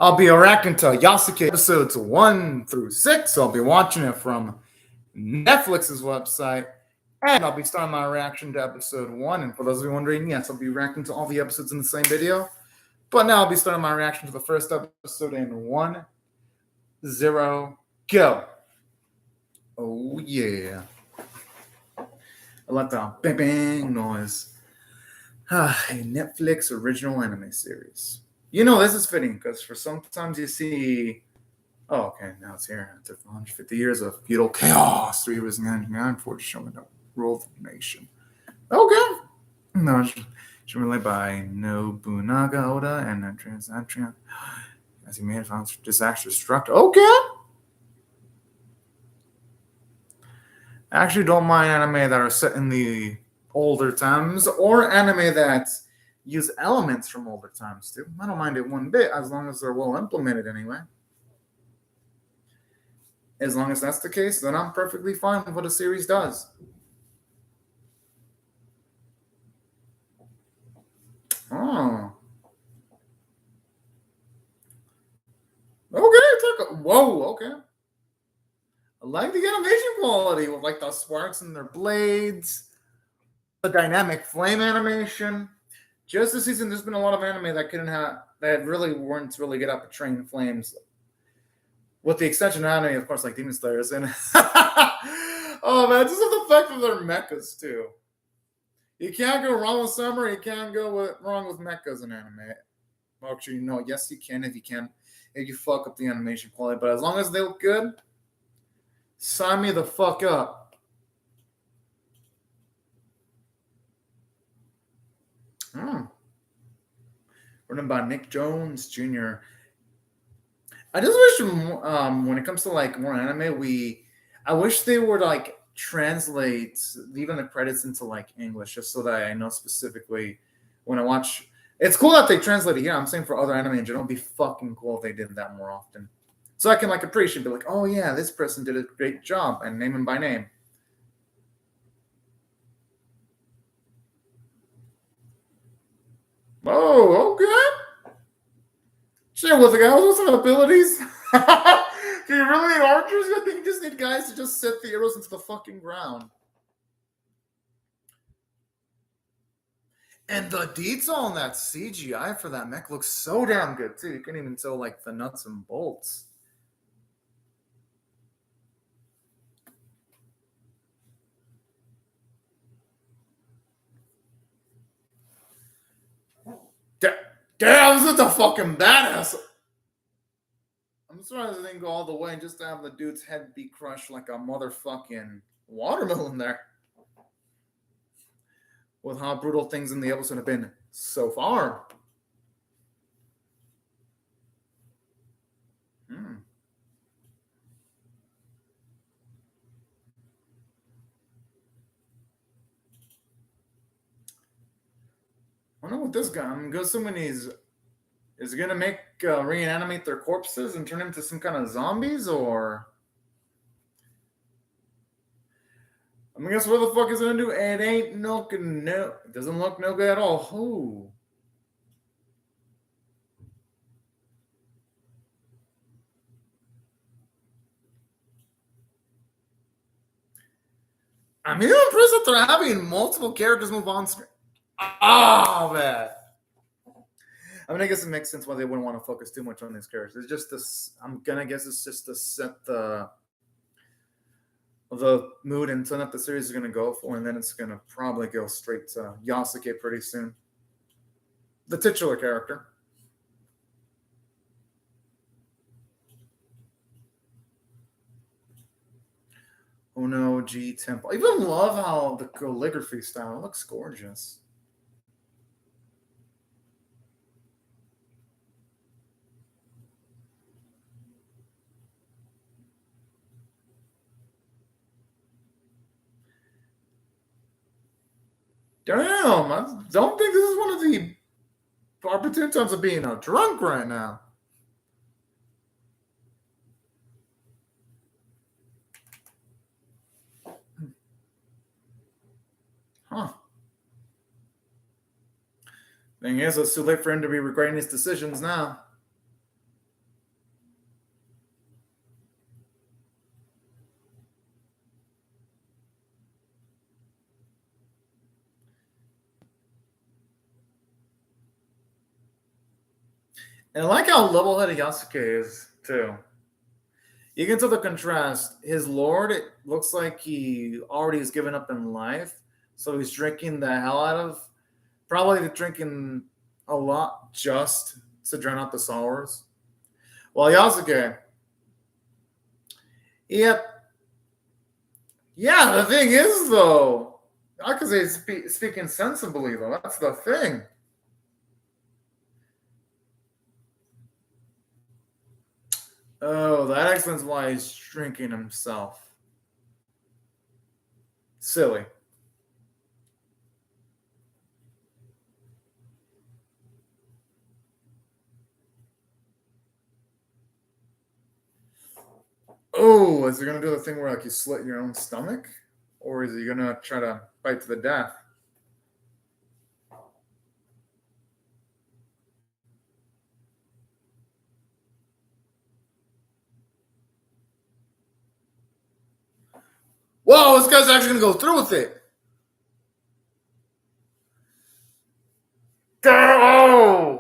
I'll be reacting to Yasuke episodes 1 through 6. I'll be watching it from Netflix's website. And I'll be starting my reaction to episode 1. And for those of you wondering, yes, I'll be reacting to all the episodes in the same video. But now I'll be starting my reaction to the first episode in 1, 0, go. Oh, yeah. I like the bang bang noise. A Netflix original anime series. You know, this is fitting because for sometimes you see, oh, okay, now it's here. After 150 years of feudal chaos, 3 years in 99 for showing the world nation. Okay. No, it's led by Nobunaga Oda and Transatria as he made a disaster struck. Okay. I actually don't mind anime that are set in the older times or anime that use elements from older times too. I don't mind it one bit as long as they're well implemented anyway. As long as that's the case, then I'm perfectly fine with what a series does. Oh. Okay, whoa, okay. I like the animation quality with like the sparks in their blades, the dynamic flame animation. Just this season, there's been a lot of anime that really weren't really good at portraying flames. With the extension of anime, of course, like Demon Slayers. And oh man, just the fact that they're mechas too. You can't go wrong with summer. You can't go wrong with mechas in anime. Well, actually, no. Yes, you can if you fuck up the animation quality. But as long as they look good, sign me the fuck up. Written by Nick Jones Jr. I just wish when it comes to like more anime, I wish they would like translate even the credits into like English, just so that I know specifically when I watch. It's cool that they translate it here. I'm saying for other anime in general, it'd be fucking cool if they did that more often, so I can like appreciate, be like, oh yeah, this person did a great job, and name him by name. Oh, okay. Shit, with the guy with some abilities. Do you really need archers? I think you just need guys to just set the arrows into the fucking ground. And the detail on that CGI for that mech looks so damn good too. You can't even tell like the nuts and bolts. Damn, this is a fucking badass. I'm surprised it didn't go all the way and just to have the dude's head be crushed like a motherfucking watermelon there. With how brutal things in the episode have been so far. I don't know what this guy. I'm assuming is he gonna make reanimate their corpses and turn them into some kind of zombies, or I guess what the fuck is it gonna do? It ain't looking no. It doesn't look no good at all. Ooh. I'm impressed that they're having multiple characters move on screen. Oh man. I mean, I guess it makes sense why they wouldn't want to focus too much on these characters. It's just this. I'm gonna guess it's just to set the mood and tone that the series is gonna go for, and then it's gonna probably go straight to Yasuke pretty soon, the titular character. Oh no, G Temple. I even love how the calligraphy style looks gorgeous. Damn, I don't think this is one of the opportune times of being drunk right now. Huh. Thing is, it's too late for him to be regretting his decisions now. And I like how level-headed Yasuke is too. You can tell the contrast. His lord, it looks like he already has given up in life, so he's drinking the hell out of. Probably drinking a lot just to drown out the sorrows. Well, Yasuke, yep, yeah. The thing is, though, I could say speaking sensibly, though. That's the thing. Oh, that explains why he's drinking himself. Silly. Oh, is he gonna do the thing where like you slit your own stomach, or is he gonna try to fight to the death? Whoa, this guy's actually gonna go through with it. Oh!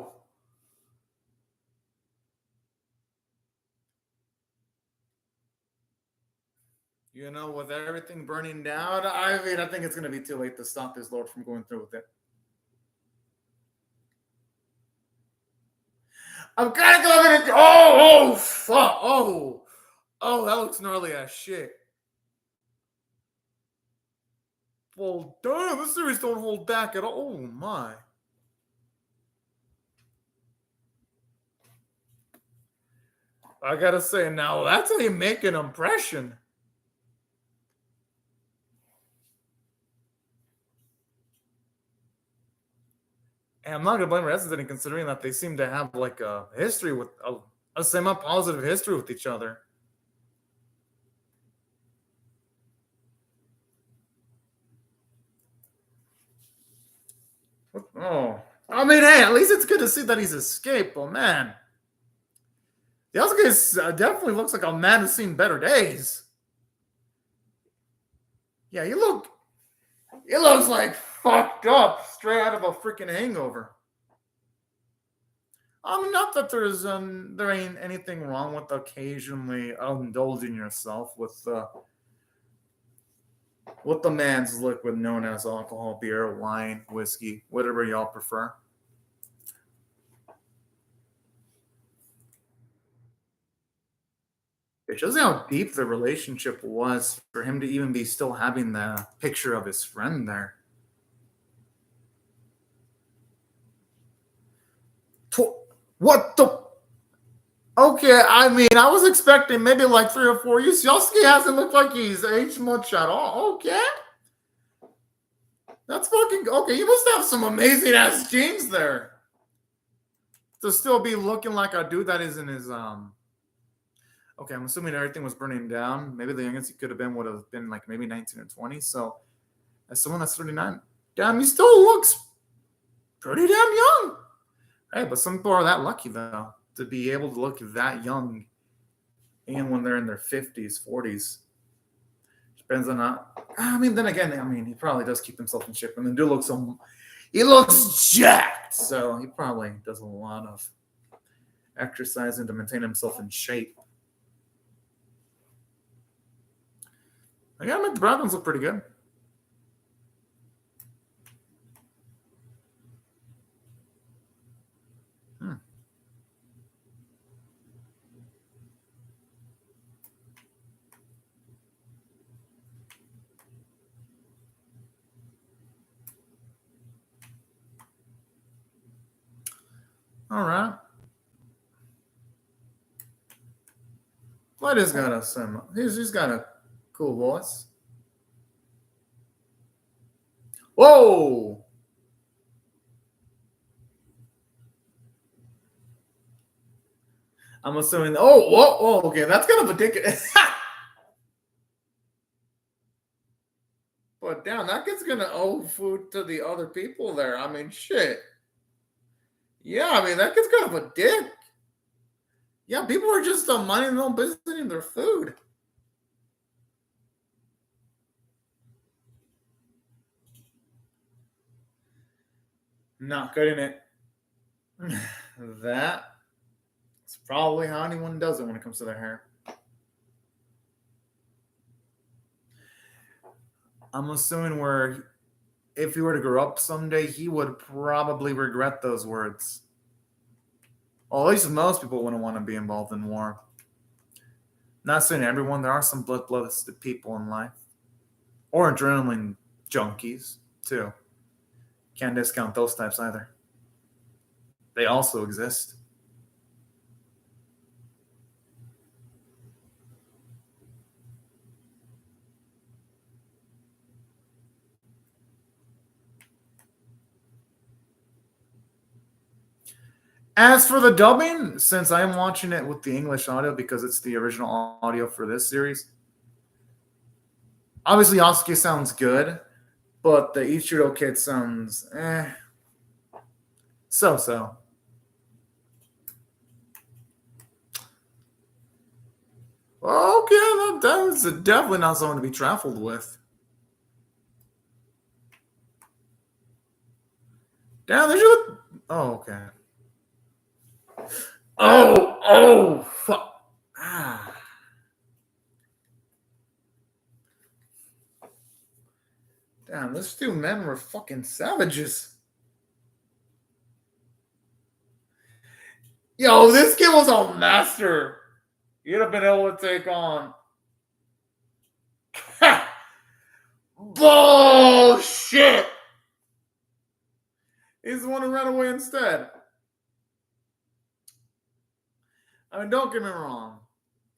You know, with everything burning down, I mean, I think it's going to be too late to stop this Lord from going through with it. I'm kind of going to. Oh, fuck. Oh, that looks gnarly as shit. Well, damn, this series don't hold back at all. Oh, my. I gotta say, now that's how you make an impression. And I'm not gonna blame Resident considering that they seem to have like a history with a semi-positive history with each other. Oh, I mean, hey, at least it's good to see that he's escaped. But man, Yasuke definitely looks like a man who's seen better days. Yeah, he looks like fucked up, straight out of a freaking hangover. I mean, not that there ain't anything wrong with occasionally indulging yourself with the man's liquid known as alcohol, beer, wine, whiskey, whatever y'all prefer. It shows how deep the relationship was for him to even be still having the picture of his friend there. What the? Okay, I mean, I was expecting maybe like 3 or 4 years. Yasuke hasn't looked like he's aged much at all. Okay. That's fucking okay. You must have some amazing ass genes there to still be looking like a dude that is in his. Okay, I'm assuming everything was burning down. Maybe the youngest he could have been would have been like maybe 19 or 20. So as someone that's 39, damn, he still looks pretty damn young. Hey, but some people are that lucky though to be able to look that young, and when they're in their 50s, 40s. Depends on how. I mean, then again, I mean, he probably does keep himself in shape, and the dude looks he looks jacked, so he probably does a lot of exercising to maintain himself in shape. I gotta admit, the Browns look pretty good. Hmm. All right. Well, he's got he's got a cool voice. Whoa! I'm assuming. Oh, whoa, okay, that's kind of ridiculous. But damn, that kid's gonna owe food to the other people there. I mean, shit. Yeah, I mean that kid's kind of a dick. Yeah, people are just minding their own business eating their food. Not good in it. That. It's probably how anyone does it when it comes to their hair. I'm assuming where if he were to grow up someday, he would probably regret those words. Well, at least most people wouldn't want to be involved in war. Not saying everyone, there are some bloodthirsty people in life. Or adrenaline junkies, too. Can't discount those types either. They also exist. As for the dubbing, since I'm watching it with the English audio because it's the original audio for this series, obviously Yasuke sounds good, but the Ichiro kid sounds so-so. Okay, that was definitely not someone to be trifled with. Damn, they should. Oh, okay. Oh, fuck. Ah. Damn, those two men were fucking savages. Yo, this kid was a master. You'd have been able to take on. Bullshit. He's the one who ran away instead. I mean, don't get me wrong.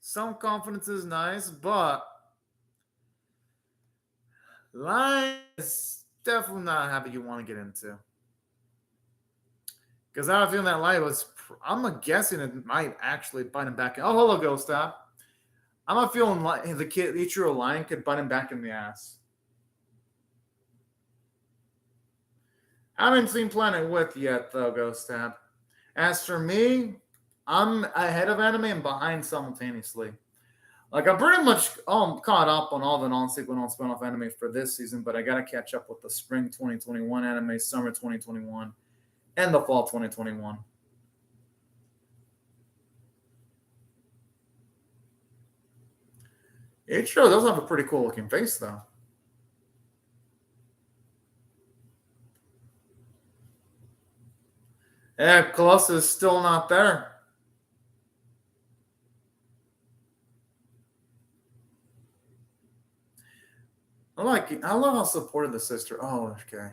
Some confidence is nice, but lying is definitely not a habit you want to get into. Because I have a feeling that lie was, I'm guessing it might actually bite him back in. Oh, hello, Ghost Tap. I'm not feeling like the kid, Ichiro lying could bite him back in the ass. I haven't seen Planet Width yet, though, Ghost Tap. As for me, I'm ahead of anime and behind simultaneously. Like, I'm pretty much caught up on all the non-sequel, non-spin-off anime for this season, but I got to catch up with the spring 2021 anime, summer 2021, and the fall 2021. Ichiro does have a pretty cool looking face, though. Yeah, Colossus is still not there. I love how supportive the sister. Oh, okay.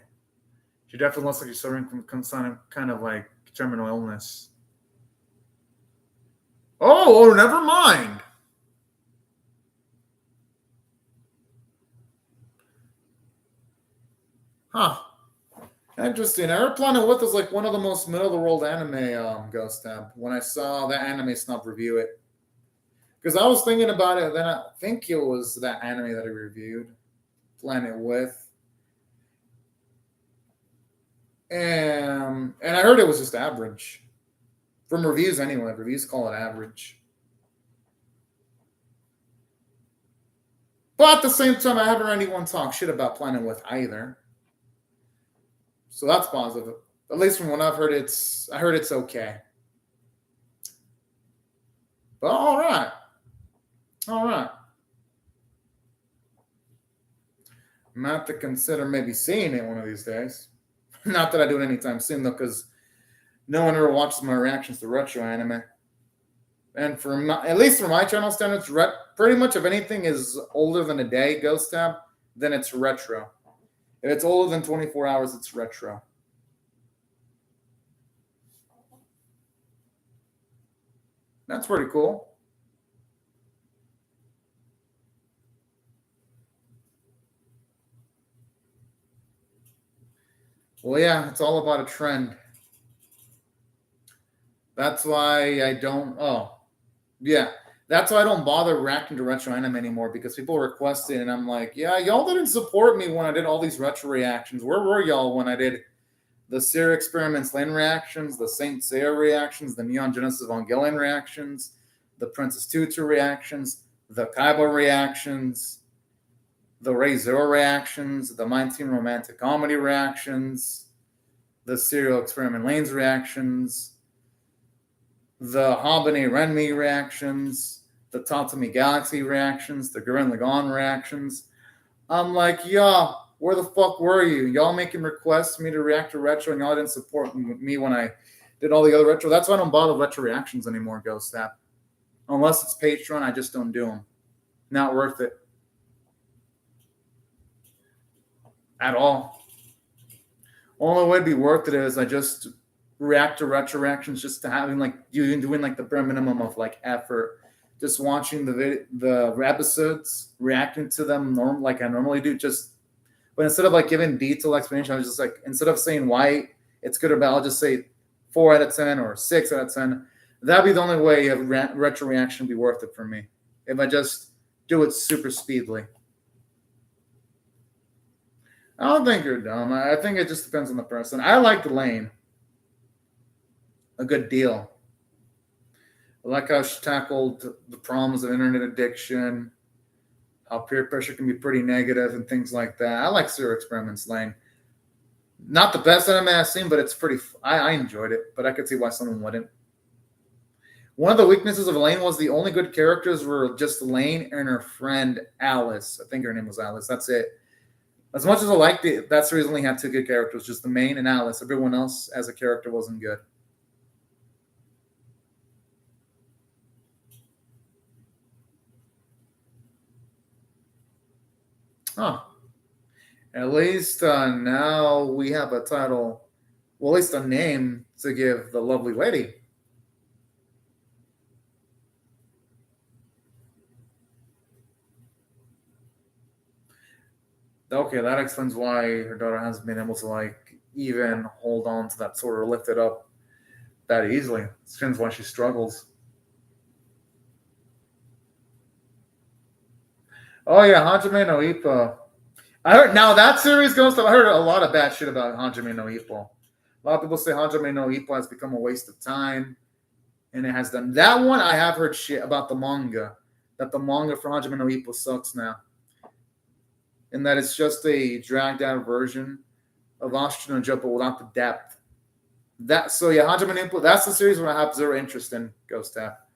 She definitely looks like she's suffering from some kind of like terminal illness. Oh, never mind. Huh. Interesting. I heard Planet Width is like one of the most middle of the world anime, Ghost Tab. When I saw that anime snub review it. Because I was thinking about it, then I think it was that anime that I reviewed. Planet Width. And I heard it was just average. From reviews anyway. Reviews call it average. But at the same time, I haven't heard anyone talk shit about Planet Width either. So that's positive. At least from what I've heard, I heard it's okay. But all right. I'm going to have to consider maybe seeing it one of these days. Not that I do it anytime soon, though, because no one ever watches my reactions to retro anime. And at least for my channel standards, pretty much if anything is older than a day, Ghost Tab, then it's retro. If it's older than 24 hours, it's retro. That's pretty cool. Well, yeah, it's all about a trend. That's why I don't. Oh, yeah. That's why I don't bother reacting to retro anime anymore because people request it, and I'm like, yeah, y'all didn't support me when I did all these retro reactions. Where were y'all when I did the Seer Experiments Lane reactions, the Saint Seiya reactions, the Neon Genesis Evangelion reactions, the Princess Tutu reactions, the Kaiba reactions, the Ray Zero reactions, the Mind Team Romantic Comedy reactions, the Serial Experiment Lanes reactions, the Habane Renmi reactions, the Tatami Galaxy reactions, the Gurren Lagann reactions. I'm like, yeah, where the fuck were you? Y'all making requests for me to react to retro, and y'all didn't support me when I did all the other retro. That's why I don't bother retro reactions anymore, Ghost Tap. Unless it's Patreon, I just don't do them. Not worth it at all. Only way it'd be worth it is I just react to retro reactions, just to having like you doing like the bare minimum of like effort, just watching the episodes, reacting to them like I normally do. Just but instead of like giving detailed explanation, I was just like instead of saying why it's good or bad, I'll just say 4 out of 10 or 6 out of 10. That'd be the only way a retro reaction would be worth it for me. If I just do it super speedily. I don't think you're dumb. I think it just depends on the person. I liked Lane a good deal. I like how she tackled the problems of internet addiction, how peer pressure can be pretty negative and things like that. I like Zero Experiments Lane. Not the best anime I've seen, but it's pretty. I enjoyed it, but I could see why someone wouldn't. One of the weaknesses of Lane was the only good characters were just Lane and her friend Alice. I think her name was Alice. That's it. As much as I liked it, that series only had 2 good characters, just the main and Alice. Everyone else as a character wasn't good. Huh. At least now we have a title, well, at least a name to give the lovely lady. Okay, that explains why her daughter hasn't been able to like even hold on to that sword or lift it up that easily. It explains why she struggles. Oh yeah, Hajime no Ippo. I heard now that series goes to. I heard a lot of bad shit about Hajime no Ippo. A lot of people say Hajime no Ippo has become a waste of time, and it has done. That one I have heard shit about the manga. That the manga for Hajime no Ippo sucks now, and that it's just a dragged out version of Ashita no Joe, but without the depth. That so yeah, Hajime no Ippo. That's the series where I have zero interest in. Ghost Tap.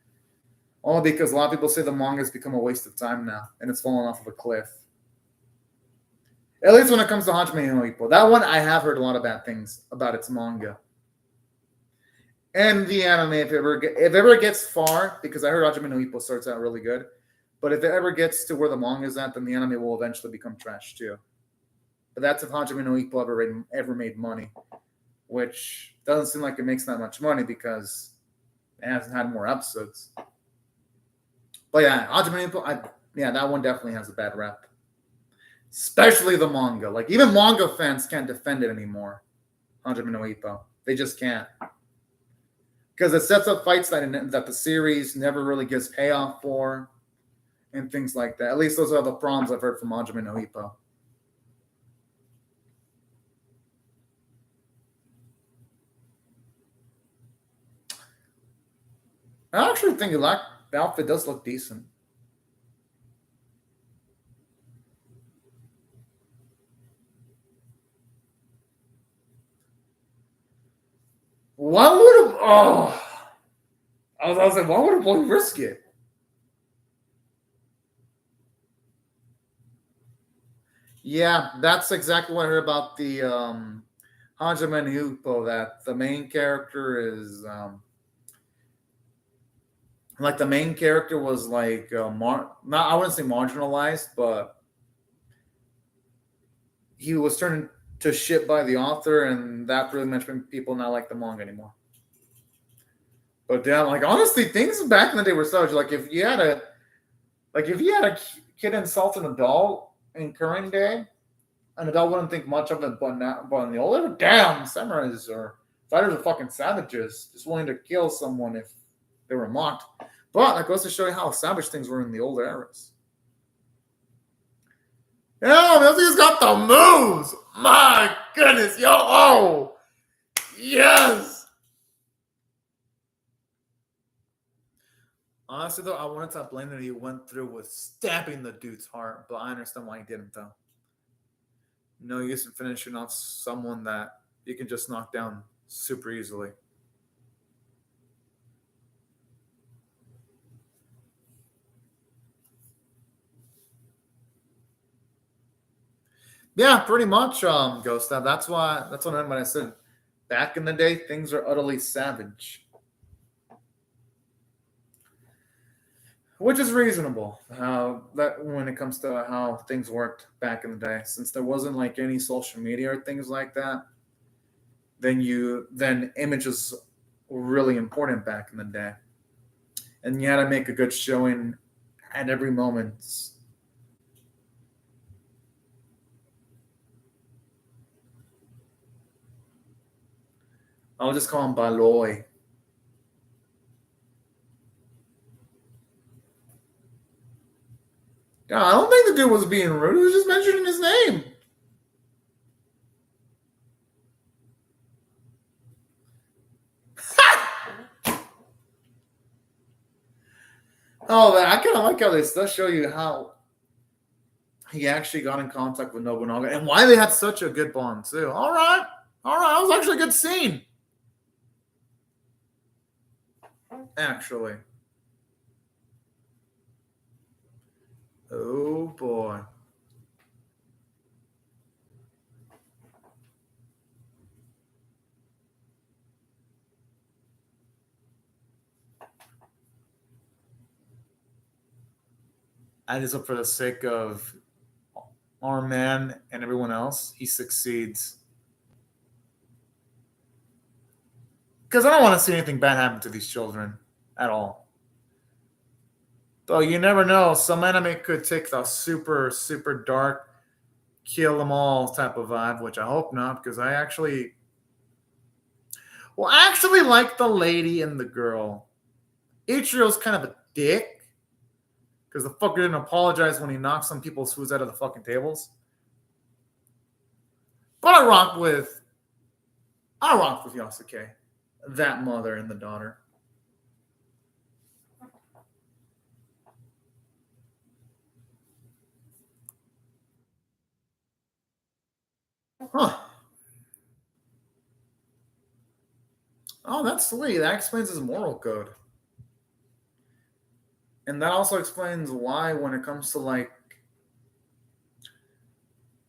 Only because a lot of people say the manga has become a waste of time now, and it's fallen off of a cliff. At least when it comes to Hajime no Ippo. That one, I have heard a lot of bad things about its manga. And the anime, if it ever gets far, because I heard Hajime no Ippo starts out really good, but if it ever gets to where the manga is at, then the anime will eventually become trash too. But that's if Hajime no Ippo ever made money, which doesn't seem like it makes that much money because it hasn't had more episodes. But yeah, Hajime no Ippo, that one definitely has a bad rep. Especially the manga. Like, even manga fans can't defend it anymore. Hajime no Ippo. They just can't. Because it sets up fights that the series never really gives payoff for and things like that. At least those are the problems I've heard from Hajime no Ippo. I actually think the outfit does look decent. Why would have? Oh, I was like, why would a boy risk it? Yeah, that's exactly what I heard about the Hajime no Ippo. That the main character is like the main character was like not I wouldn't say marginalized, but he was turned to shit by the author, and that pretty much made people not like the manga anymore. But damn, like honestly, things back in the day were such like if you had a kid insult an adult in current day, an adult wouldn't think much of it, but in the older, damn, samurais or fighters are fucking savages, just willing to kill someone if they were mocked. But that goes to show you how savage things were in the older eras. Yeah, Millsy's got the moves. My goodness, yo, oh, yes. Honestly, though, I wanted to blame that he went through with stabbing the dude's heart, but I understand why he didn't, though. No use in finishing off someone that you can just knock down super easily. Yeah, pretty much, Ghost. That's what I meant when I said back in the day things are utterly savage. Which is reasonable. That when it comes to how things worked back in the day, since there wasn't like any social media or things like that, then images were really important back in the day, and you had to make a good showing at every moment. I'll just call him Baloy. Yeah, I don't think the dude was being rude. He was just mentioning his name. Oh, man, I kind of like how this does show you how he actually got in contact with Nobunaga and why they had such a good bond too. All right, that was actually a good scene. Actually, oh boy. And it's up for the sake of our man and everyone else. He succeeds. Because I don't want to see anything bad happen to these children at all. Though you never know, some anime could take the super, super dark, kill them all type of vibe, which I hope not, because I actually like the lady and the girl. Ichiro's kind of a dick, because the fucker didn't apologize when he knocked some people's foods out of the fucking tables. But I rock with Yasuke, that mother and the daughter. Huh. Oh, that's sweet. That explains his moral code. And that also explains why, when it comes to like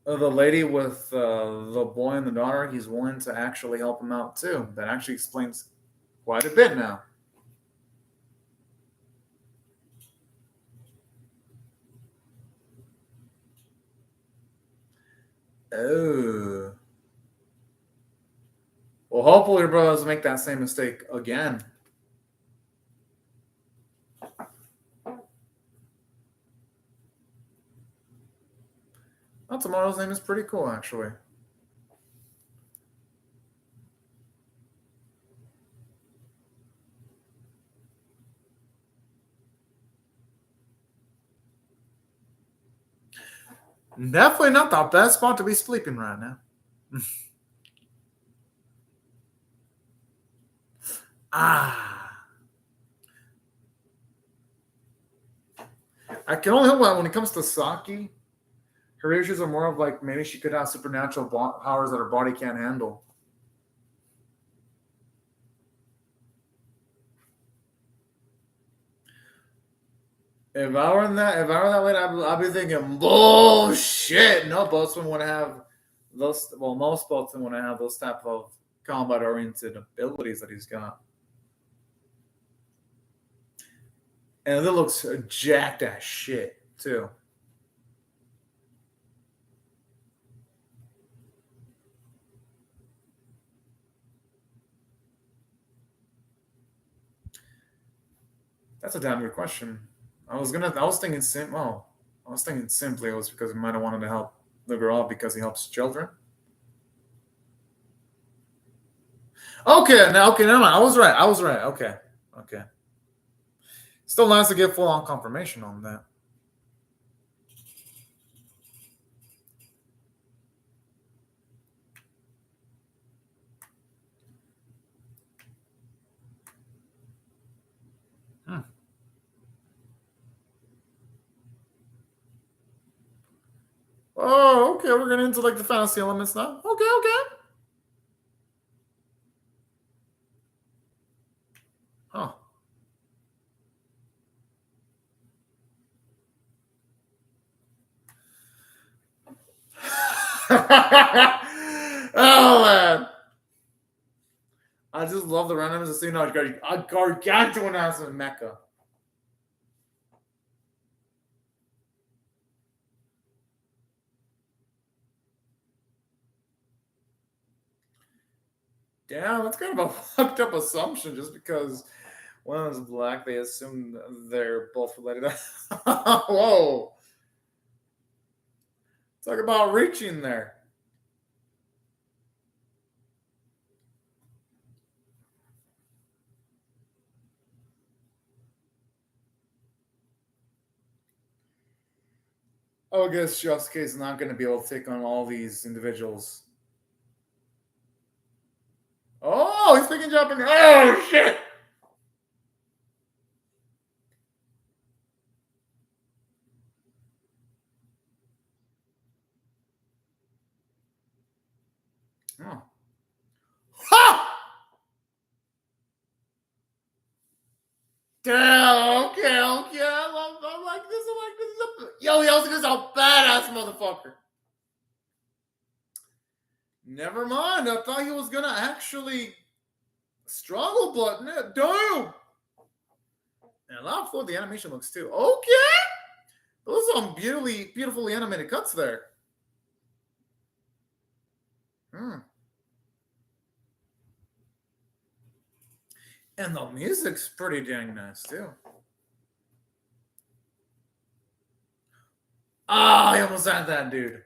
the lady with the boy and the daughter, he's willing to actually help him out too. That actually explains quite a bit now. Oh. Well, hopefully your brother doesn't make that same mistake again. Well, tomorrow's name is pretty cool, actually. Definitely not the best spot to be sleeping right now. Ah. I can only hope that when it comes to Saki, her issues are more of like maybe she could have supernatural powers that her body can't handle. If I were that late, I'd be thinking, bullshit. No boatsman want to have those. Well, most boatsmen want to have those type of combat-oriented abilities that he's got. And it looks jacked as shit too. That's a damn good question. I was thinking I was thinking simply it was because he might have wanted to help the girl out because he helps children. Okay, never mind. I was right. Okay. Still nice to get full on confirmation on that. Hmm. Oh, okay. We're getting into like the fantasy elements now. Okay. Huh. Oh man. I just love the randomness of seeing a gargantuan ass in Mecca. Damn, that's kind of a fucked up assumption just because one is black, they assume they're both related. Whoa. Talk about reaching there. Oh, I guess Yasuke is not going to be able to take on all these individuals. Oh, he's picking Japanese. Oh, shit. Oh. Ha! Damn, okay. I like this. Yo, Yasuke's a badass motherfucker. Never mind. I thought he was going to actually struggle, but damn. And a lot of the animation looks too. Okay. Those are some beautifully animated cuts there. And the music's pretty dang nice too. Ah, I almost had that dude.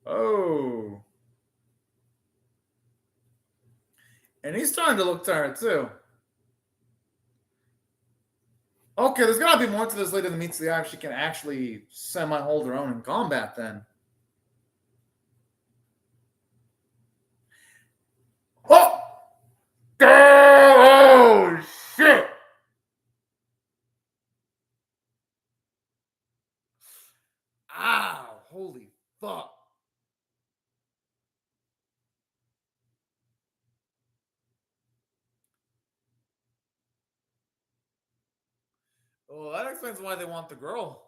Oh. And he's starting to look tired too. Okay, there's gotta be more to this lady that meets the eye if she can actually semi-hold her own in combat then. Oh! Oh, shit! Ow, holy fuck. Well, that explains why they want the girl.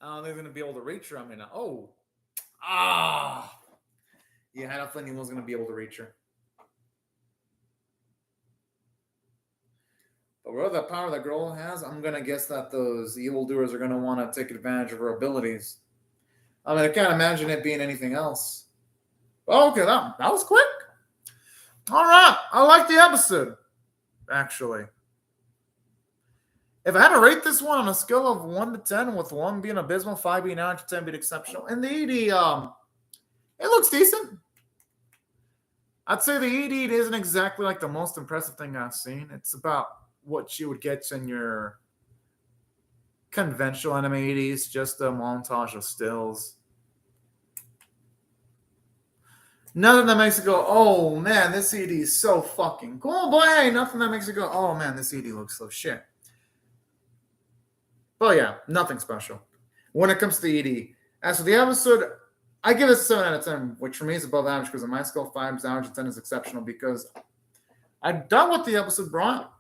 I don't think they're gonna be able to reach her. I mean, oh. Ah. Yeah, I had a feeling he was gonna be able to reach her. But with the power that girl has, I'm gonna guess that those evildoers are gonna want to take advantage of her abilities. I mean, I can't imagine it being anything else. Okay, that was quick. All right, I like the episode. Actually, if I had to rate this one on a scale of 1 to 10, with 1 being abysmal, 5 being average, 10 being exceptional, and the ED, it looks decent. I'd say the ED isn't exactly like the most impressive thing I've seen. It's about what you would get in your conventional anime EDs, just a montage of stills. Nothing that makes it go, oh man, this CD is so fucking cool. But hey, nothing that makes it go, oh man, this CD looks so shit. But yeah, nothing special. When it comes to the ED. As for the episode, I give it a 7 out of 10, which for me is above average because on my scale, 5 is average and 10 is exceptional because I'm done with the episode brought.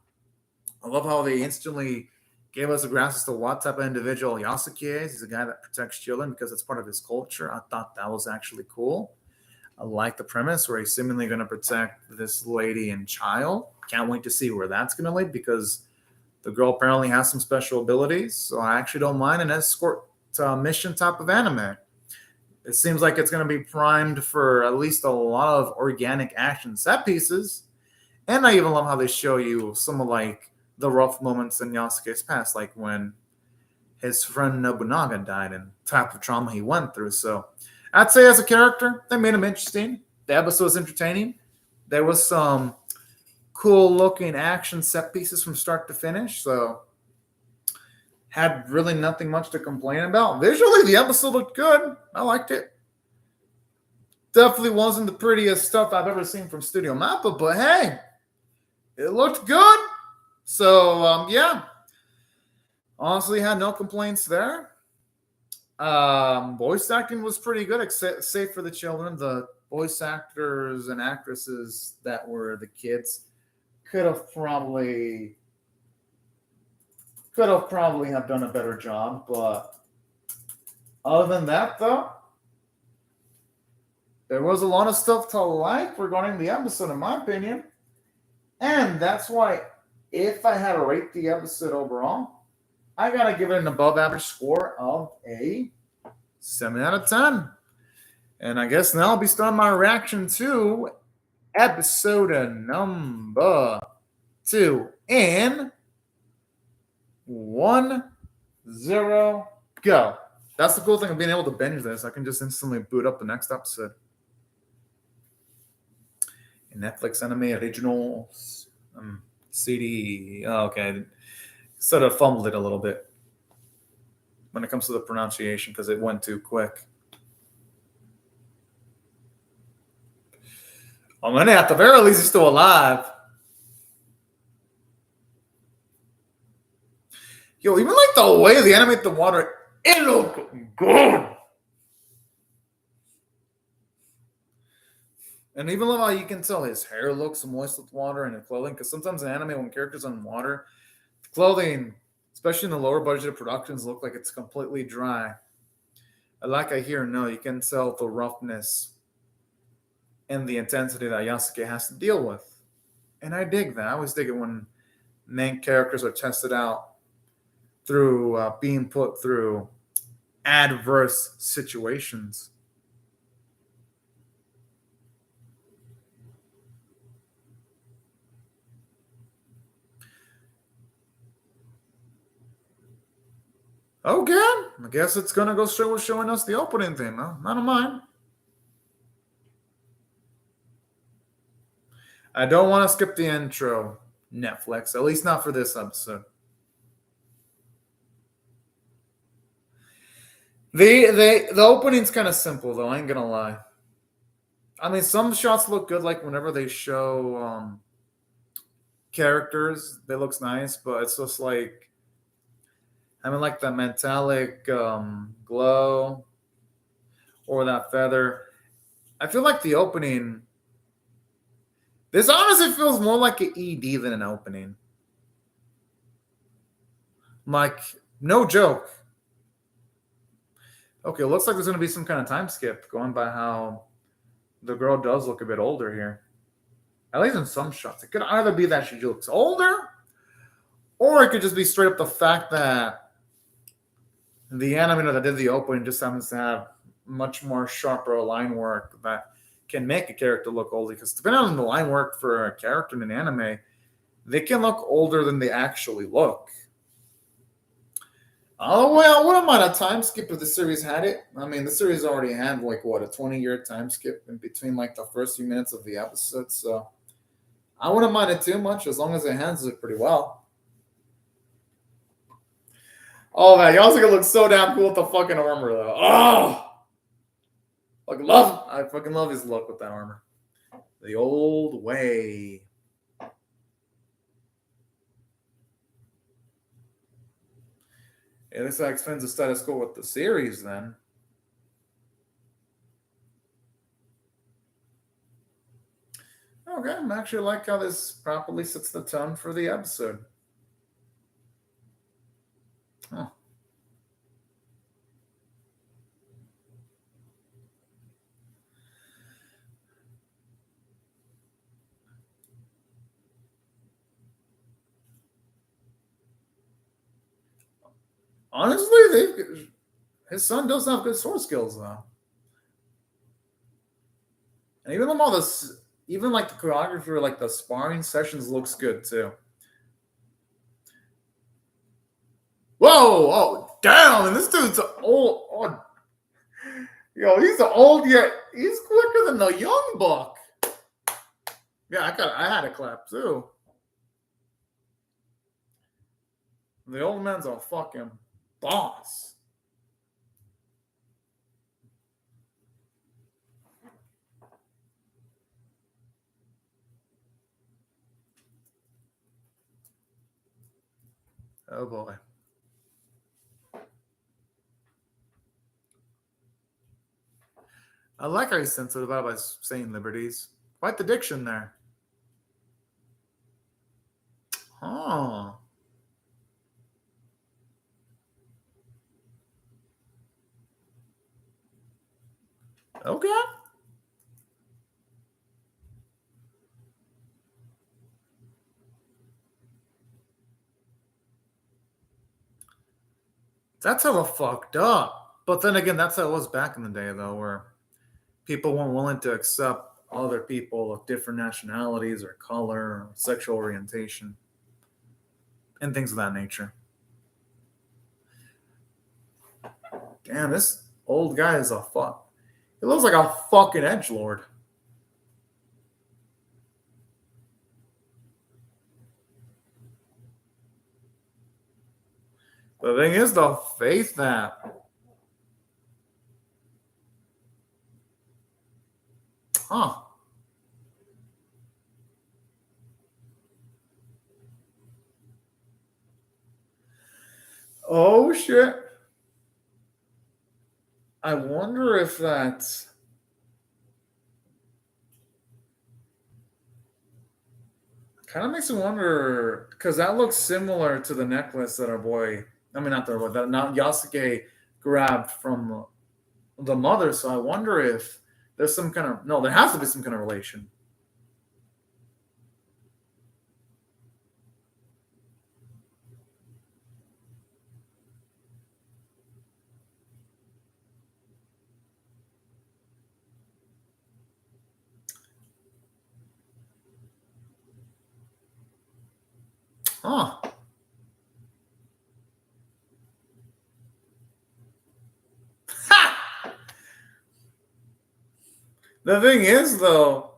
I love how they instantly gave us a grasp as to what type of individual Yasuke is. He's a guy that protects children because it's part of his culture. I thought that was actually cool. I like the premise where he's seemingly going to protect this lady and child. Can't wait to see where that's going to lead because the girl apparently has some special abilities. So I actually don't mind an escort mission type of anime. It seems like it's going to be primed for at least a lot of organic action set pieces. And I even love how they show you some of like the rough moments in Yasuke's past, like when his friend Nobunaga died and type of trauma he went through. So I'd say as a character, they made him interesting. The episode was entertaining. There was some cool looking action set pieces from start to finish. So had really nothing much to complain about. Visually, the episode looked good. I liked it. Definitely wasn't the prettiest stuff I've ever seen from Studio Mappa, but hey, it looked good. So yeah, honestly, had no complaints there. Voice acting was pretty good, except save for the children. The voice actors and actresses that were the kids could have probably have done a better job. But other than that, though, there was a lot of stuff to like regarding the episode, in my opinion. And that's why, if I had to rate the episode overall, I gotta give it an above average score of a 7 out of 10. And I guess now I'll be starting my reaction to episode number 2 in 1-0 go. That's the cool thing of being able to binge this. I can just instantly boot up the next episode. Netflix anime originals CD. Oh, okay. Sort of fumbled it a little bit when it comes to the pronunciation because it went too quick. Oh, man, at the very least, he's still alive. Yo, even like the way they animate the water, it looks good. And even how you can tell his hair looks moist with water and his clothing, because sometimes in anime, when characters on water, the clothing, especially in the lower budget productions, look like it's completely dry. Like I hear, no, you can tell the roughness and the intensity that Yasuke has to deal with. And I dig that. I always dig it when main characters are tested out through being put through adverse situations. Okay, I guess it's gonna go straight with showing us the opening theme, huh? I don't mind. I don't want to skip the intro, Netflix, at least not for this episode. The opening's kind of simple though, I ain't gonna lie. I mean, some shots look good, like whenever they show characters, they looks nice, but it's just like, I mean, like the metallic glow or that feather. I feel like the opening, this honestly feels more like an ED than an opening. Like, no joke. Okay, it looks like there's going to be some kind of time skip going by how the girl does look a bit older here. At least in some shots. It could either be that she looks older, or it could just be straight up the fact that the animator that did the opening just happens to have much more sharper line work that can make a character look older. Because depending on the line work for a character in an anime, they can look older than they actually look. Oh, well, I wouldn't mind a time skip if the series had it. I mean, the series already had, like, what, a 20-year time skip in between, like, the first few minutes of the episode. So I wouldn't mind it too much as long as it handles it pretty well. Oh, man, Yasuke looks so damn cool with the fucking armor, though. Oh! I fucking love his look with that armor. The old way. At least that explains the status quo with the series, then. Okay, I actually like how this properly sets the tone for the episode. Oh. Honestly, his son does have good sword skills, though. And even all this, even like the choreography, like the sparring sessions, looks good too. Whoa! Oh, damn! And this dude's old. Oh, yo, he's old yet he's quicker than the young buck. Yeah, I had a clap too. The old man's a fucking boss. Oh boy. I like how he's sensitive about by saying liberties. Quite the diction there. Oh. Okay. That's hella fucked up. But then again, that's how it was back in the day, though, where people weren't willing to accept other people of different nationalities or color or sexual orientation and things of that nature. Damn, this old guy is a fuck. He looks like a fucking edgelord. The thing is, the faith that. Huh. Oh, shit. I wonder if that's. Kind of makes me wonder, because that looks similar to the necklace that our boy, I mean, not the boy, that not Yasuke grabbed from the mother. So I wonder if there's some kind of, no, there has to be some kind of relation. Huh. Ha! The thing is, though,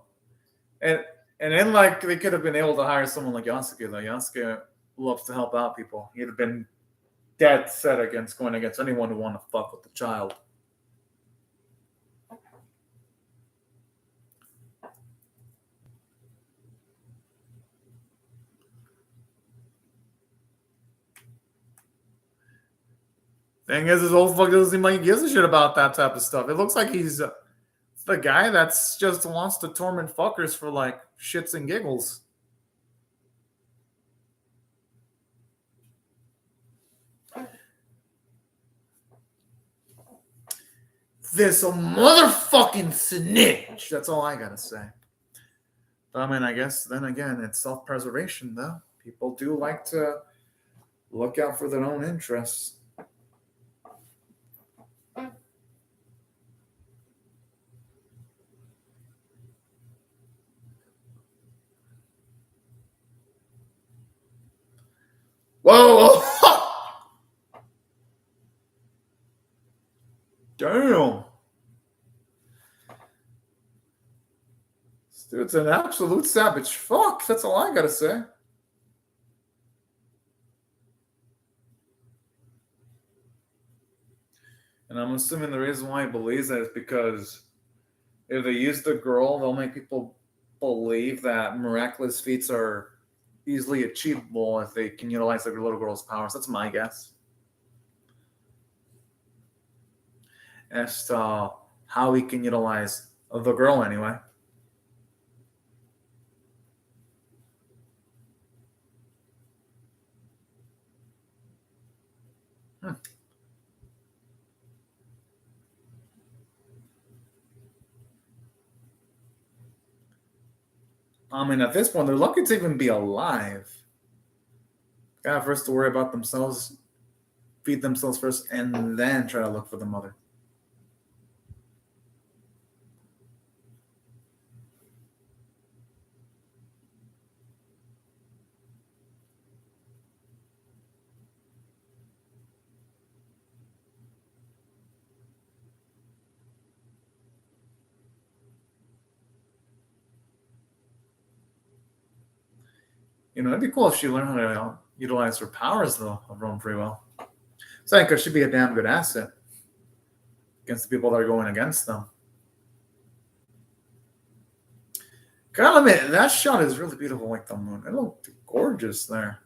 and then like they could have been able to hire someone like Yasuke. Though Yasuke loves to help out people. He'd have been dead set against going against anyone who want to fuck with the child. Thing is, this old fuck doesn't seem like he gives a shit about that type of stuff. It looks like he's the guy that's just wants to torment fuckers for like shits and giggles. This motherfucking snitch. That's all I gotta say. But I mean, I guess then again, it's self-preservation, though. People do like to look out for their own interests. Whoa! Damn. This dude's an absolute savage fuck. That's all I gotta say. And I'm assuming the reason why he believes that is because if they use the girl, they'll make people believe that miraculous feats are easily achievable if they can utilize the little girl's powers. That's my guess. As to how he can utilize the girl, anyway. Hmm. I mean, at this point, they're lucky to even be alive. Gotta first to worry about themselves, feed themselves first, and then try to look for the mother. You know, it'd be cool if she learned how to utilize her powers, though, of her own free will. So I think it should be a damn good asset against the people that are going against them. Gotta admit, that shot is really beautiful, like the moon. It looked gorgeous there.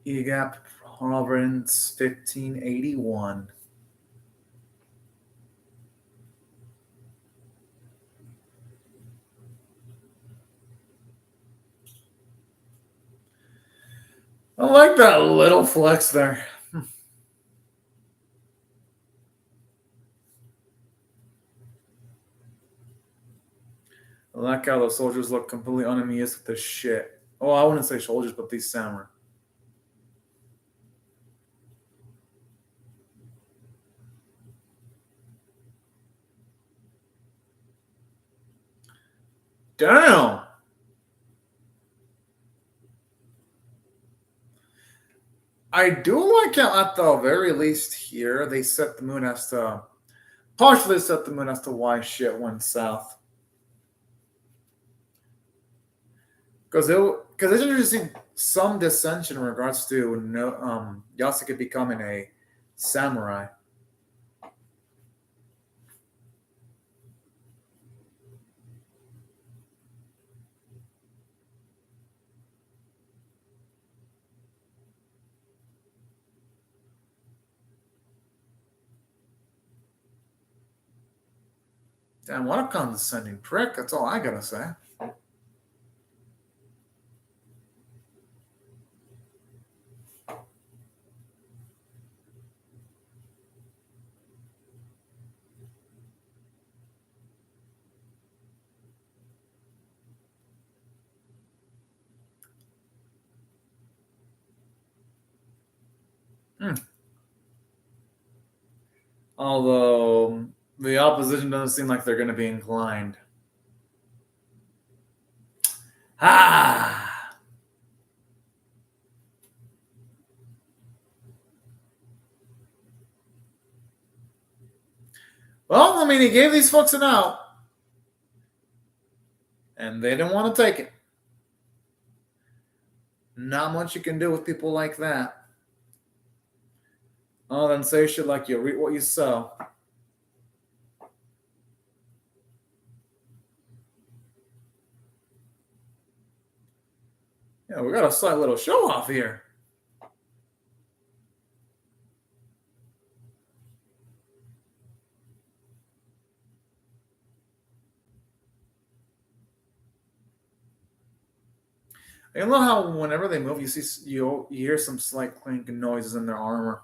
Egap Province 1581. I like that little flex there. I like how the soldiers look completely unamused with this shit. Oh, I wouldn't say soldiers, but these samurai. Damn! I do like how at the very least here they set the moon as to partially set the moon as to why shit went south. Because it's interesting some dissension in regards to Yasuke becoming a samurai. Damn, what a condescending prick. That's all I gotta say. Hmm. Although the opposition doesn't seem like they're going to be inclined. Ah! Well, I mean, he gave these folks an out, and they didn't want to take it. Not much you can do with people like that. Oh, then say shit like you reap what you sow. Yeah, we got a slight little show off here. You know how whenever they move, you hear some slight clinking noises in their armor.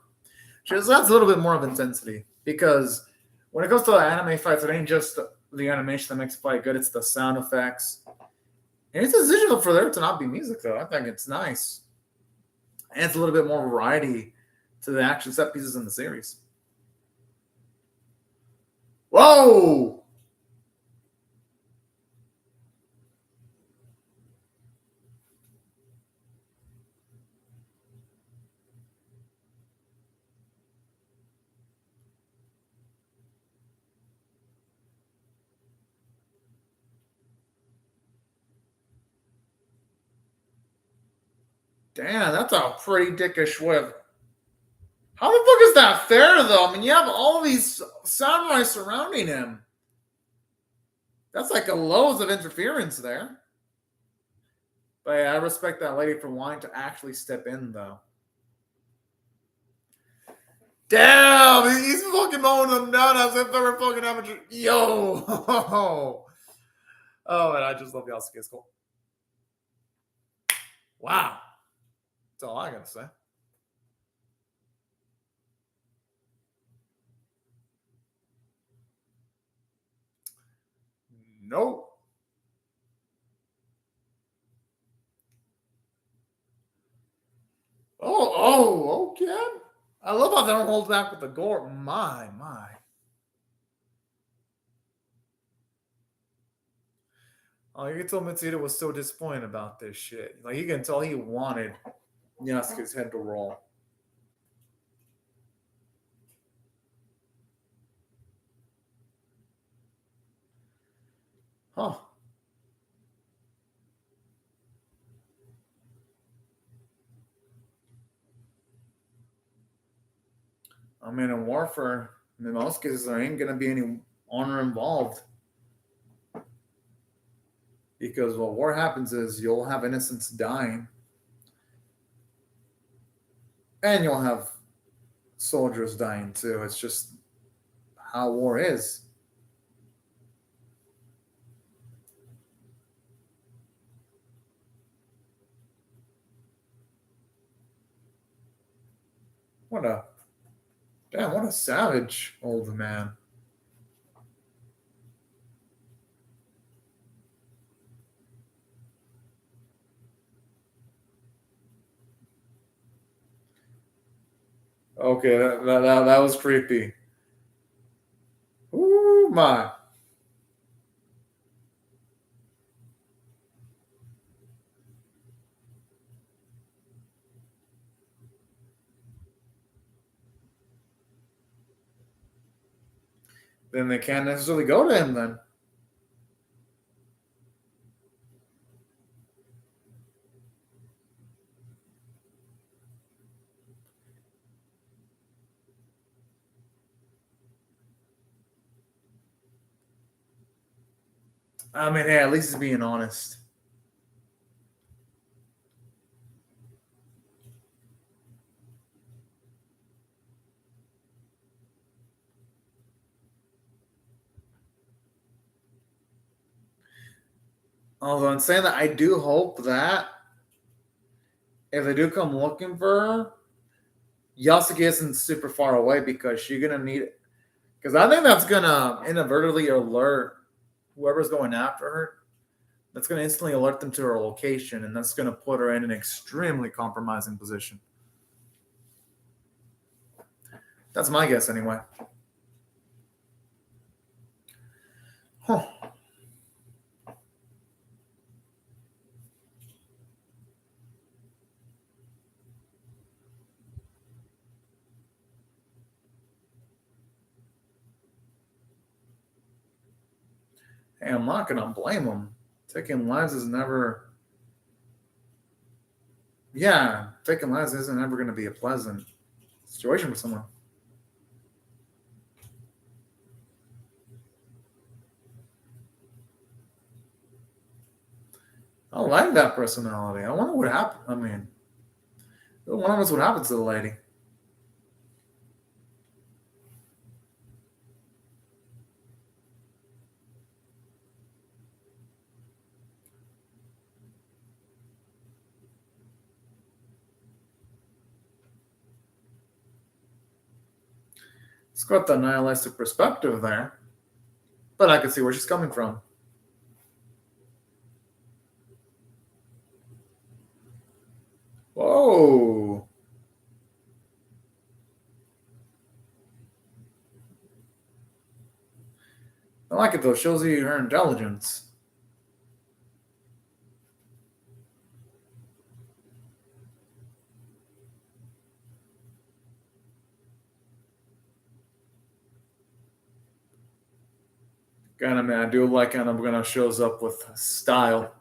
Just adds a little bit more of intensity because when it comes to anime fights, it ain't just the animation that makes a fight good; it's the sound effects. And it's essential for there to not be music, though. I think it's nice. And it's a little bit more variety to the action set pieces in the series. Whoa! Damn, that's a pretty dickish whip. How the fuck is that fair, though? I mean, you have all these samurai surrounding him. That's like a loads of interference there. But yeah, I respect that lady for wanting to actually step in, though. Damn, he's fucking mowing them down as if they were fucking amateur. Yo! Oh, and I just love Yasuke's goal. Wow. That's all I gotta say. Nope. Okay. I love how they don't hold back with the gore. My. Oh, you can tell Mitsuda was so disappointed about this shit. Like, you can tell he wanted Yasuke's head to roll. Huh. I mean, in warfare, in most cases, there ain't going to be any honor involved. Because what war happens is you'll have innocents dying. And you'll have soldiers dying too. It's just how war is. What a damn, what a savage old man. Okay, that was creepy. Ooh my. Then they can't necessarily go to him then. I mean, hey, at least he's being honest. Although in saying that, I do hope that if they do come looking for her, Yasuke isn't super far away because she's gonna need it. Because I think that's gonna inadvertently alert whoever's going after her. That's gonna instantly alert them to her location, and that's gonna put her in an extremely compromising position. That's my guess, anyway. Huh. Hey, I'm not gonna blame them. Taking lives is never. Yeah, taking lives isn't ever gonna be a pleasant situation for someone. I like that personality. I wonder what happened. I mean, I wonder what happens to the lady. It's got the nihilistic perspective there, but I can see where she's coming from. Whoa. I like it though. Shows you her intelligence. Kind of man, I do like kind of gonna shows up with style.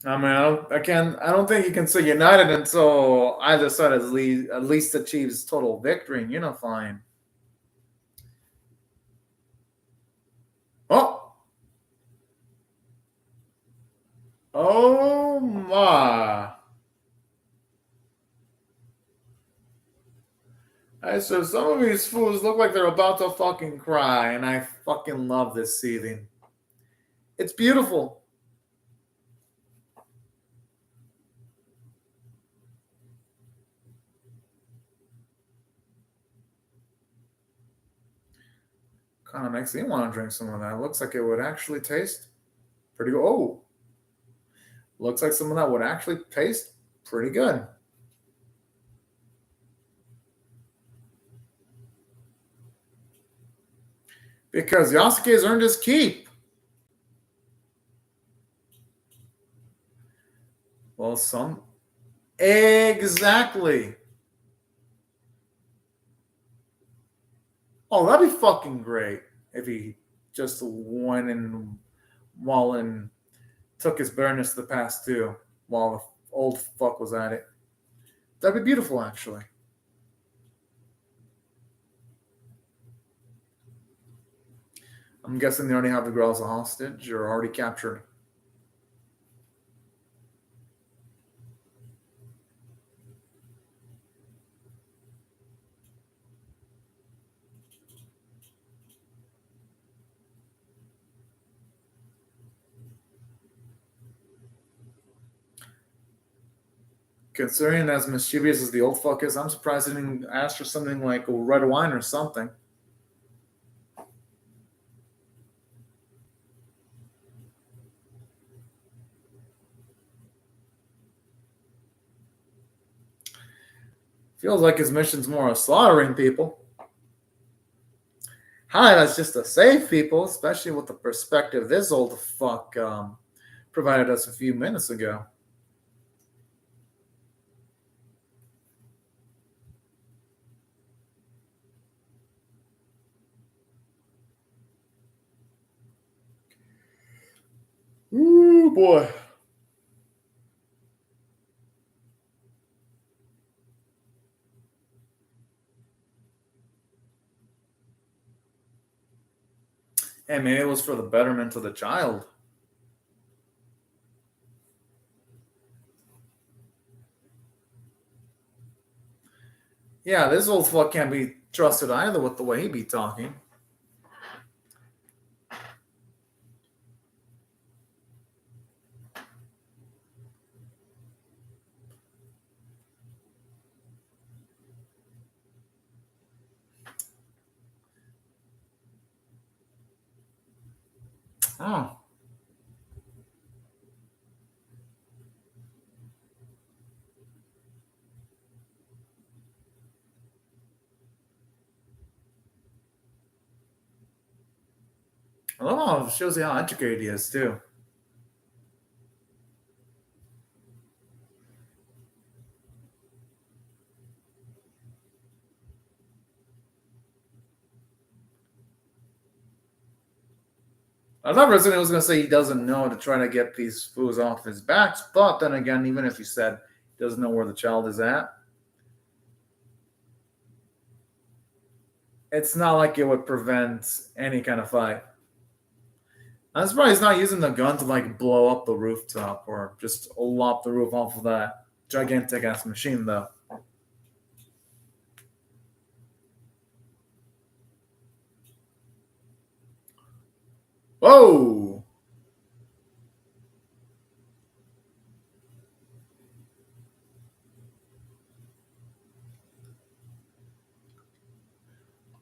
I mean, I don't think you can say united until either side at least achieves total victory and unifying. Oh, oh my! I so some of these fools look like they're about to fucking cry, and I fucking love this seething. It's beautiful. Kind of makes me want to drink some of that. Looks like it would actually taste pretty good. Oh, looks like some of that would actually taste pretty good. Because Yasuke has earned his keep. Well, some. Exactly. Oh, that'd be fucking great if he just went and while and took his bitterness to the past too, while the old fuck was at it. That'd be beautiful, actually. I'm guessing they already have the girl as a hostage or already captured. Considering as mischievous as the old fuck is, I'm surprised he didn't ask for something like a red wine or something. Feels like his mission's more of slaughtering people. Hi, that's just to save people, especially with the perspective this old fuck provided us a few minutes ago. Ooh, boy. Hey, maybe it was for the betterment of the child. Yeah, this old fuck can't be trusted either with the way he be talking. Oh. I love how it shows you how educated he is, too. I thought Resident was going to say he doesn't know to try to get these fools off his back, but then again, even if he said he doesn't know where the child is at, it's not like it would prevent any kind of fight. I'm surprised he's not using the gun to like blow up the rooftop or just lop the roof off of that gigantic ass machine, though. Whoa!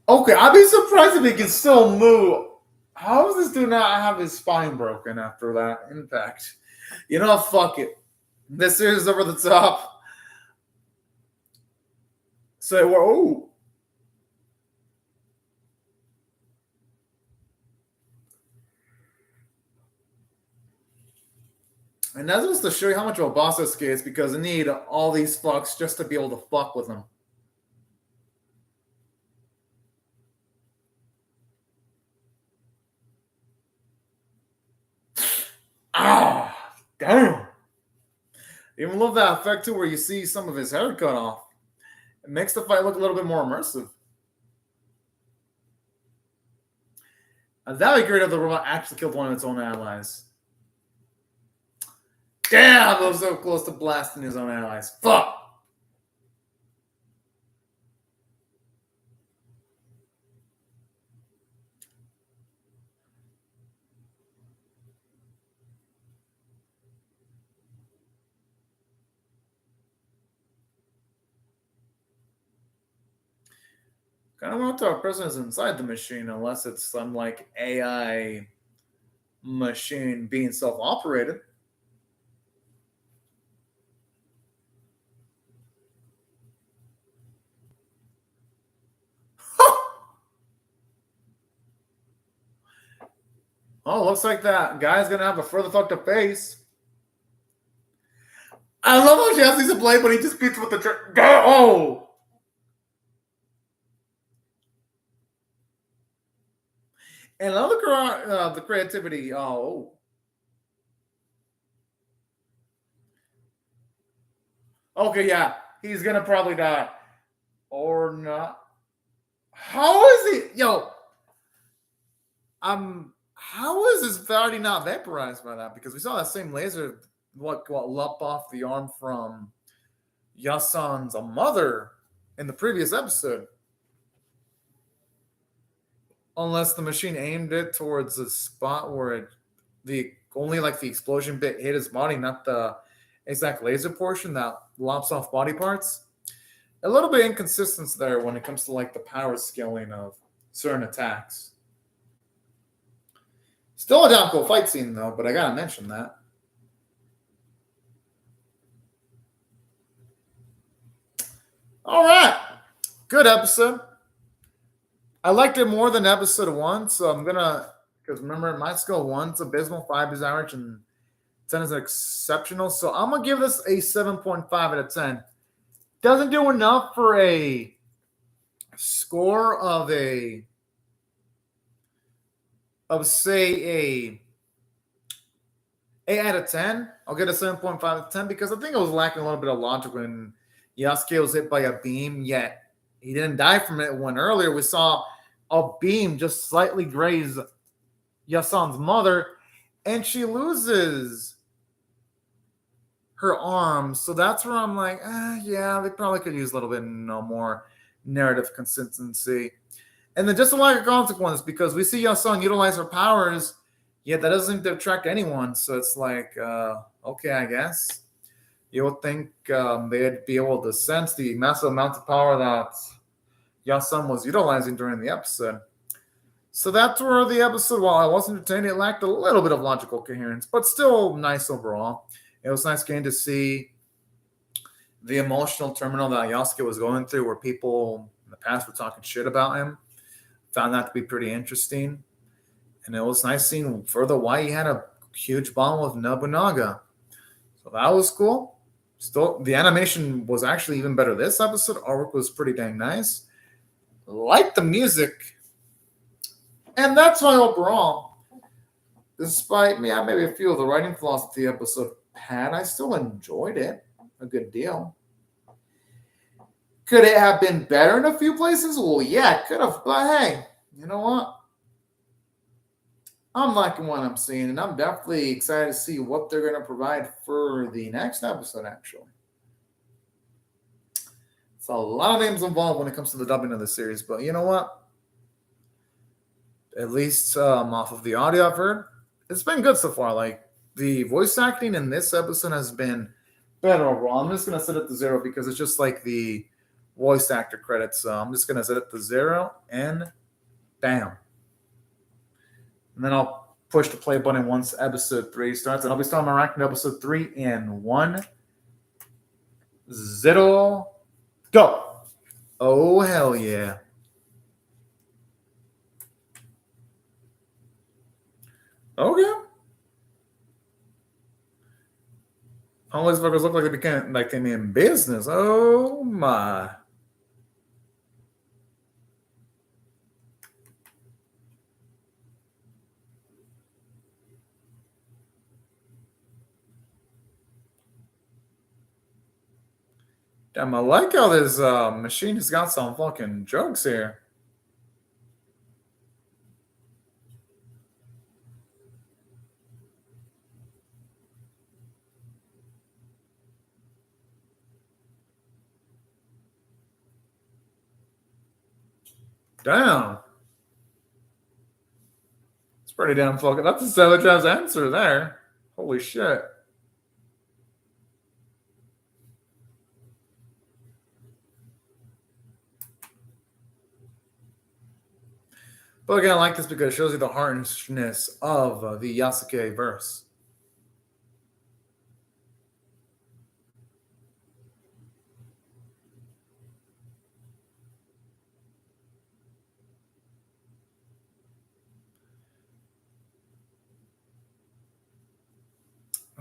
Okay, I'd be surprised if he can still move. How does this dude not have his spine broken after that impact? You know, fuck it. This is over the top. So, oh. And that's just to show you how much of a boss Yasuke is because they need all these fucks just to be able to fuck with them. Ah, damn. Even love that effect too, where you see some of his hair cut off. It makes the fight look a little bit more immersive. And that would be great if the robot actually killed one of its own allies. Damn, I was so close to blasting his own allies. Fuck. Kind of want to our presence inside the machine, unless it's some like AI machine being self-operated. Oh, looks like that guy's gonna have a further fuck to face. I love how she has these a blade, but he just beats with the oh. And another the creativity. Oh, okay, yeah, he's gonna probably die or not. How is he, yo? How is his body not vaporized by that? Because we saw that same laser what lop off the arm from Yasan's mother in the previous episode. Unless the machine aimed it towards the spot where the only like the explosion bit hit his body, not the exact laser portion that lops off body parts. A little bit inconsistent there when it comes to like the power scaling of certain attacks. Still a damn cool fight scene though, but I gotta mention that. All right, good episode. I liked it more than episode 1, so I'm gonna, because remember my score 1's abysmal, 5 is average, and 10 is exceptional. So I'm gonna give this a 7.5 out of 10. Doesn't do enough for a score of say a 8 out of 10. I'll get a 7.5 out of 10 because I think it was lacking a little bit of logic when Yasuke was hit by a beam, yet he didn't die from it. When earlier we saw a beam just slightly graze Yasan's mother, and she loses her arm. So that's where I'm like, yeah, they probably could use a little bit more narrative consistency. And then just a lack of consequence, because we see Yasan utilize her powers, yet that doesn't seem to attract anyone. So it's like, okay, I guess. You would think they'd be able to sense the massive amount of power that Yasan was utilizing during the episode. So that's where the episode, while I was entertained, it lacked a little bit of logical coherence, but still nice overall. It was nice getting to see the emotional terminal that Yasuke was going through, where people in the past were talking shit about him. Found that to be pretty interesting. And it was nice seeing further why he had a huge bond with Nobunaga. So that was cool. Still, the animation was actually even better this episode. Artwork was pretty dang nice. Liked the music. And that's why overall, despite me, I maybe feel the writing flaws that the episode had, I still enjoyed it a good deal. Could it have been better in a few places? Well, yeah, it could have. But hey, you know what? I'm liking what I'm seeing, and I'm definitely excited to see what they're going to provide for the next episode, actually. It's a lot of names involved when it comes to the dubbing of the series, but you know what? At least off of the audio I've heard, it's been good so far. Like, the voice acting in this episode has been better overall. I'm just going to set it to 0 because it's just like the voice actor credits. So I'm just going to set it to 0 and bam. And then I'll push the play button once episode 3 starts. And I'll be starting my ranking episode 3 in 1, 0, go. Oh, hell yeah. Okay. All these fuckers look like they mean business. Oh my. Damn, I like how this machine has got some fucking drugs here. Damn. It's pretty damn fucking. That's a savage ass answer there. Holy shit. But again, I like this because it shows you the harshness of the Yasuke verse.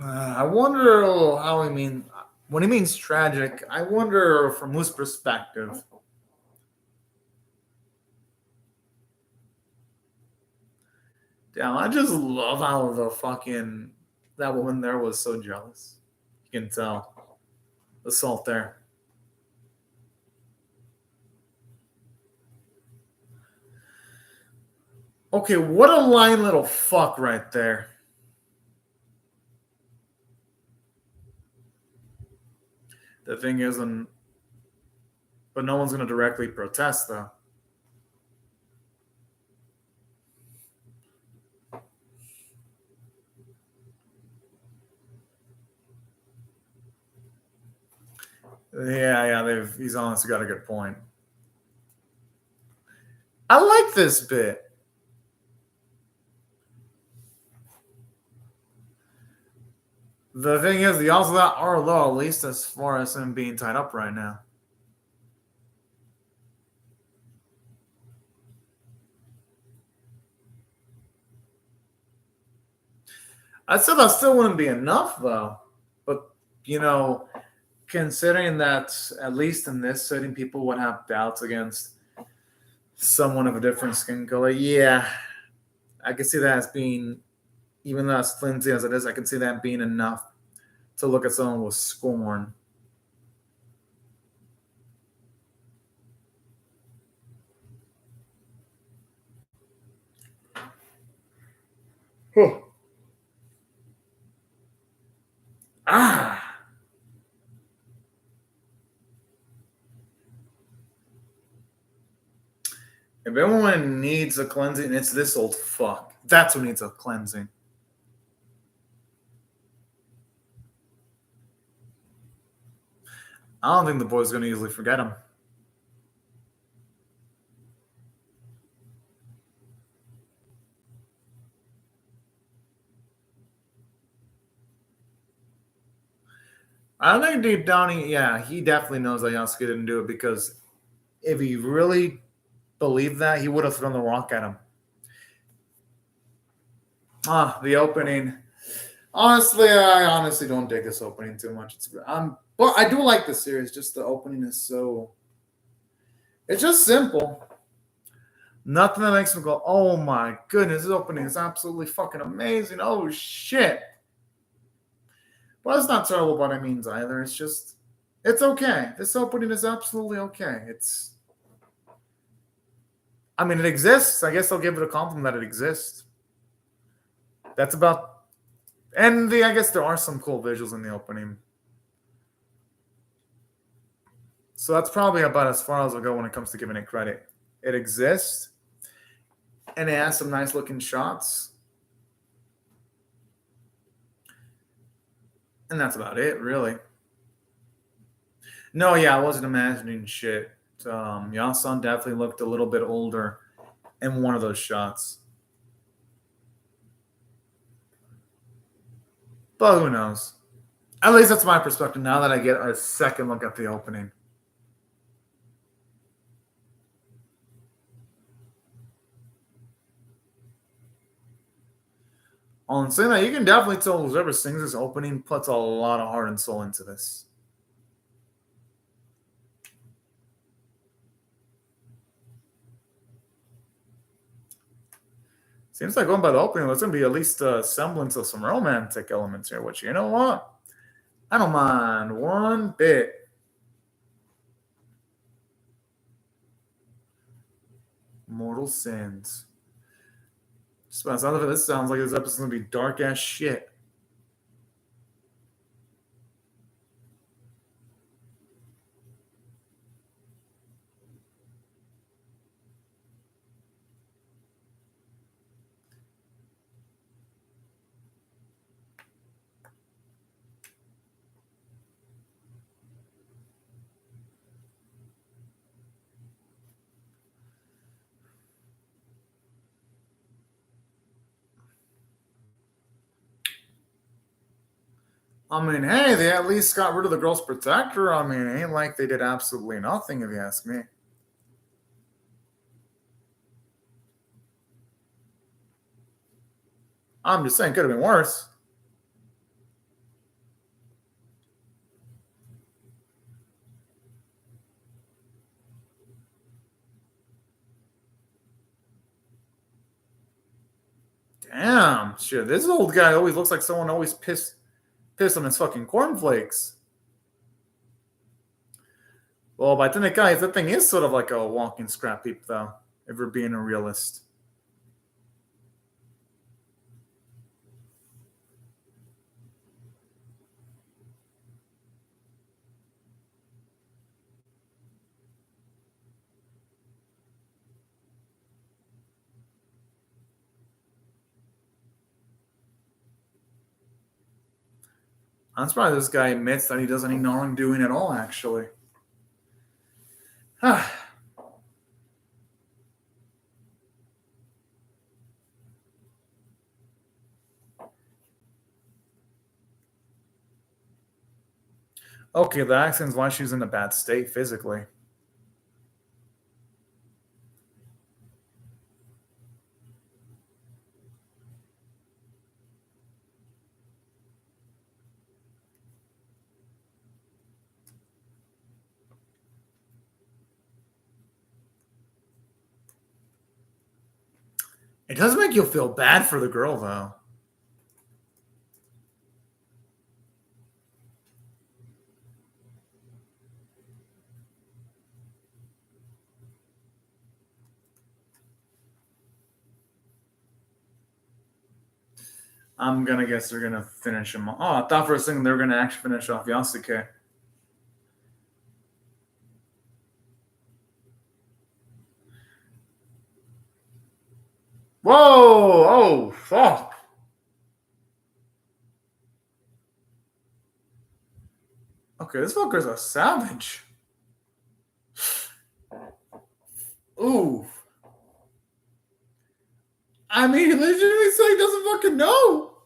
I wonder how he means when he means tragic. I wonder from whose perspective. Damn, I just love how the fucking that woman there was so jealous. You can tell the salt there. Okay, what a lying little fuck right there. The thing is, but no one's going to directly protest, though. Yeah, he's honestly got a good point. I like this bit. The thing is, the odds of that are low, at least as far as him being tied up right now. I'd say that still wouldn't be enough, though. But, considering that, at least in this setting, people would have doubts against someone of a different skin color, yeah, I can see that as being, even though as flimsy as it is, I can see that being enough to look at someone with scorn. Huh. Ah. If anyone needs a cleansing, it's this old fuck. That's who needs a cleansing. I don't think the boy's going to easily forget him. I think deep down, he definitely knows that Yasuke didn't do it, because if he really believed that, he would have thrown the rock at him. The opening. Honestly, I honestly don't dig this opening too much. But I do like the series. Just the opening is it's just simple. Nothing that makes me go, oh my goodness, this opening is absolutely fucking amazing. Oh shit. But it's not terrible by any means either. It's okay. This opening is absolutely okay. It exists. I guess I'll give it a compliment that it exists. That's about, and I guess there are some cool visuals in the opening. So that's probably about as far as I'll go when it comes to giving it credit. It exists, and it has some nice looking shots. And that's about it, really. No, I wasn't imagining shit. Yasun definitely looked a little bit older in one of those shots. But who knows? At least that's my perspective now that I get a second look at the opening. On saying that, you can definitely tell whoever sings this opening puts a lot of heart and soul into this. Seems like going by the opening, there's going to be at least a semblance of some romantic elements here, which, you know what? I don't mind one bit. Mortal Sins. Just by the sound of it, this sounds like this episode's going to be dark as shit. Hey, they at least got rid of the girl's protector. It ain't like they did absolutely nothing, if you ask me. I'm just saying, could have been worse. Damn, shit. This old guy always looks like someone always pissed on his fucking cornflakes. Well, by the guys, that thing is sort of like a walking scrap heap, though, if we're being a realist. I'm surprised this guy admits that he doesn't any wrongdoing at all, actually. Okay, that explains why she's in a bad state physically. It does make you feel bad for the girl, though. I'm gonna guess they're gonna finish him. Oh, I thought for a second they were gonna actually finish off Yasuke. Whoa! Oh, fuck! Okay, this fucker's a savage. Ooh. I mean, he literally said he doesn't fucking know.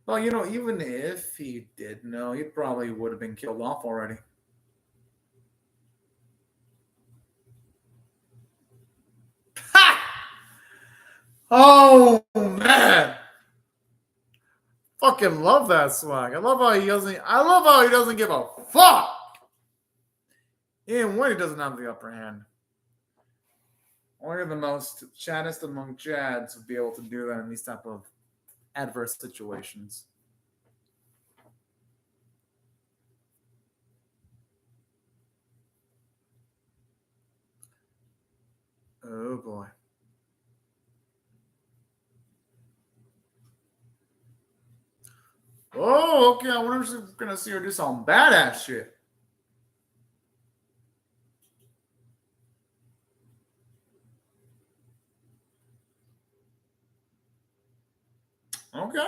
Well, you know, even if he did know, he probably would have been killed off already. Ha! Oh man! Fucking love that swag. I love how he doesn't. I love how he doesn't give a fuck. Even when he doesn't have the upper hand. Only the most chaddest among chads would be able to do that in these type of adverse situations. Oh boy. Oh, okay. I wonder if we're gonna see her do some badass shit. Okay.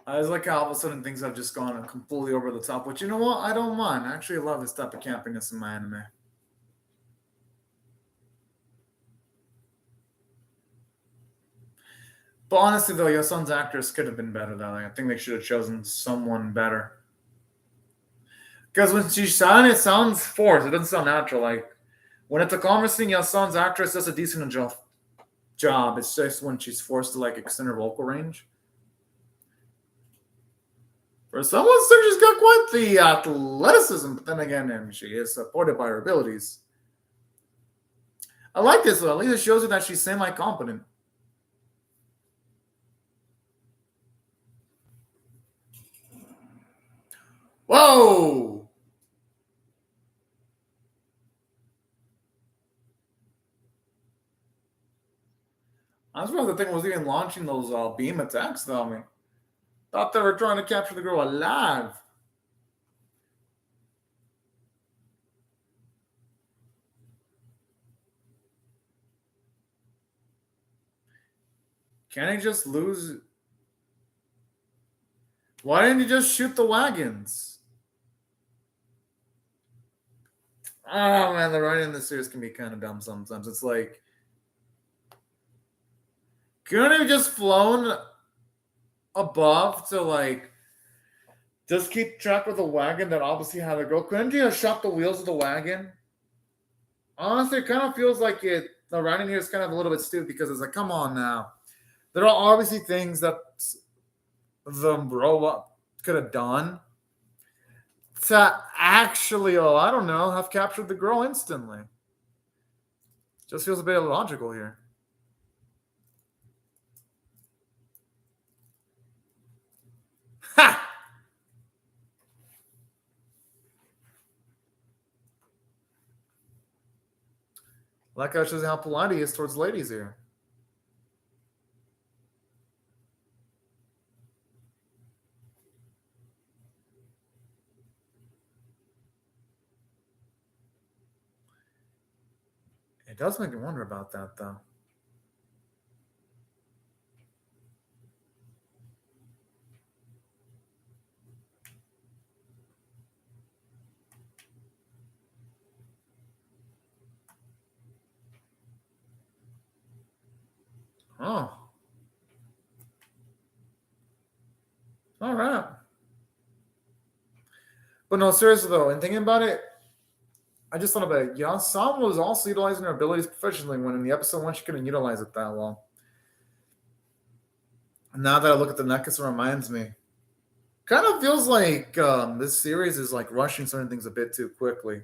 I just like how all of a sudden things have just gone completely over the top. But you know what? I don't mind. I actually love this type of campiness in my anime. But honestly, though, your son's actress could have been better. Though I think they should have chosen someone better. Because when she's sang, it sounds forced. It doesn't sound natural. Like when it's a conversing, your son's actress does a decent job. It's just when she's forced to like extend her vocal range. For someone, she's got quite the athleticism, but then again, and she is supported by her abilities. I like this though. At least it shows you that she's semi-competent. Whoa! I was surprised the thing was even launching those beam attacks, though. I mean, thought they were trying to capture the girl alive. Can't he just lose? Why didn't he just shoot the wagons? Oh man, the writing in the series can be kind of dumb sometimes. It's like, couldn't he just flown above to like just keep track of the wagon that obviously had a girl? Couldn't you have shot the wheels of the wagon? Honestly, it kind of feels like it. The writing here is kind of a little bit stupid because it's like, come on now. There are obviously things that the robot could have done to actually, oh, I don't know, have captured the girl instantly. Just feels a bit illogical here. Ha! Like how shows how polite he is towards ladies here. It does make me wonder about that, though. Oh. All right. But no, seriously though, and thinking about it, I just thought about it. Yasuke was also utilizing her abilities professionally when in the episode one she couldn't utilize it that well. Now that I look at the necklace, it reminds me. Kind of feels like this series is like rushing certain things a bit too quickly.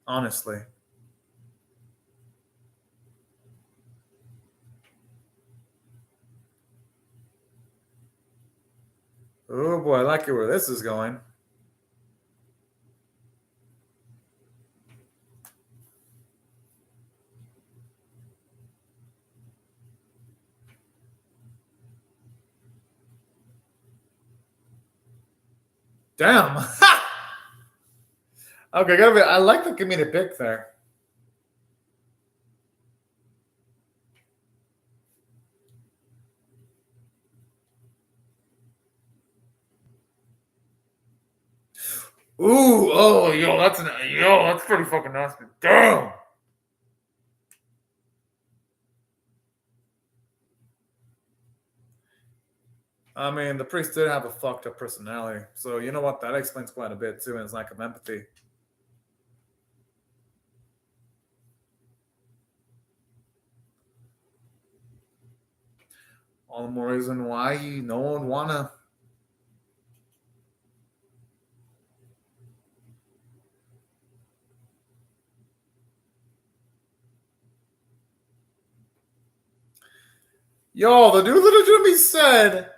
Honestly. Oh boy, I like it where this is going. Damn. Okay, gotta be. I like the comedic pick there. Ooh, oh, that's pretty fucking nasty. Damn. I mean, the priest did have a fucked up personality, so you know what? That explains quite a bit too, in his lack of empathy. All the more reason why no one wanna. Yo, the dude legitimately said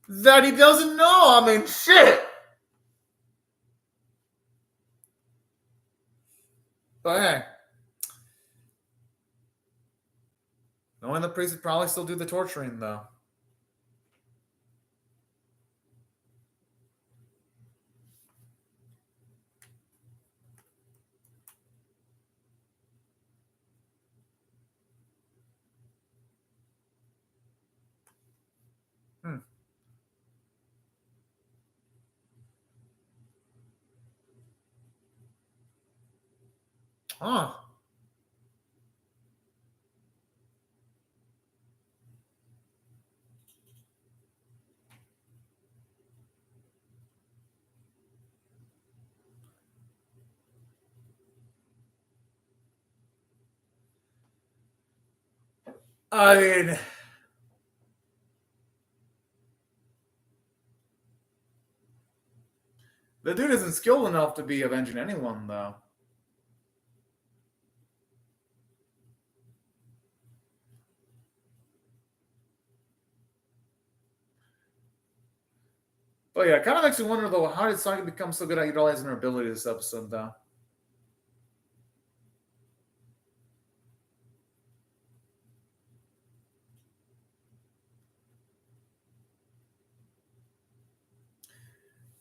that he doesn't know. I mean, shit. But hey, knowing the priest would probably still do the torturing though. Hmm. Huh. I mean, the dude isn't skilled enough to be avenging anyone though. But yeah, it kind of makes me wonder though, how did Sonic become so good at utilizing her ability this episode though?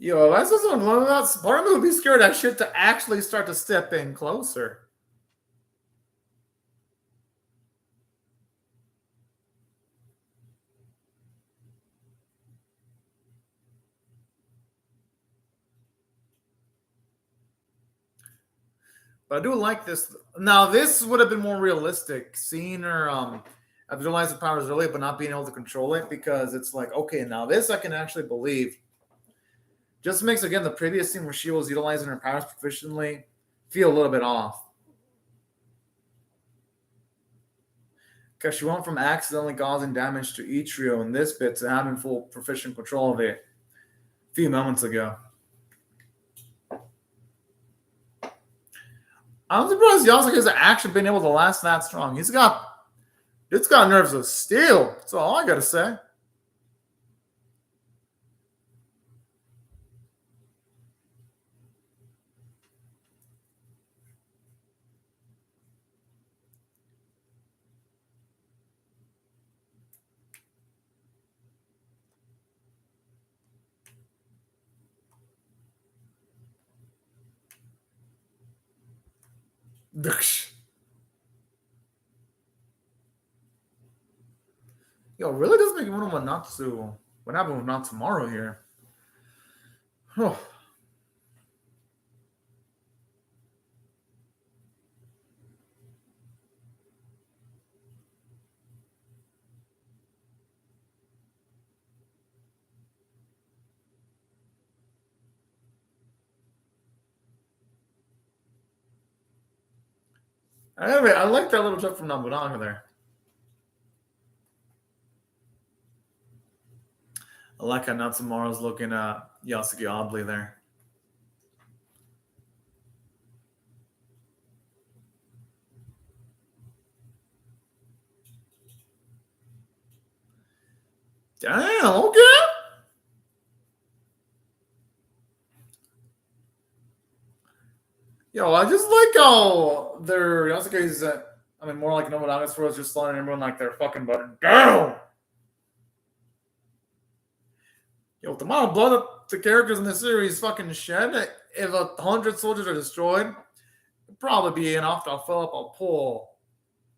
Yo, that's just one of that. Part of me would be scared that shit to actually start to step in closer. But I do like this. Now, this would have been more realistic, seeing her utilize the powers early, but not being able to control it, because it's like, okay, now this I can actually believe. Just makes again the previous scene where she was utilizing her powers proficiently feel a little bit off. Because she went from accidentally causing damage to Ichiro in this bit to having full proficient control of it a few moments ago. I'm surprised Yasuke has actually been able to last that strong. It's got nerves of steel. That's all I gotta say. Yo, really does make me wonder what Natsu. What happened with Not Tomorrow here? Oh, Anyway, I like that little joke from Nobunaga there. I like how Natsumaru's looking at Yasuke oddly there. Damn, okay. Yo, I just like how their Yasuke's, more like Nobunaga's for us, just slowing everyone like they're fucking button down. Yo, the amount of blood that the characters in this series fucking shed, if 100 soldiers are destroyed, it'd probably be enough to fill up a pool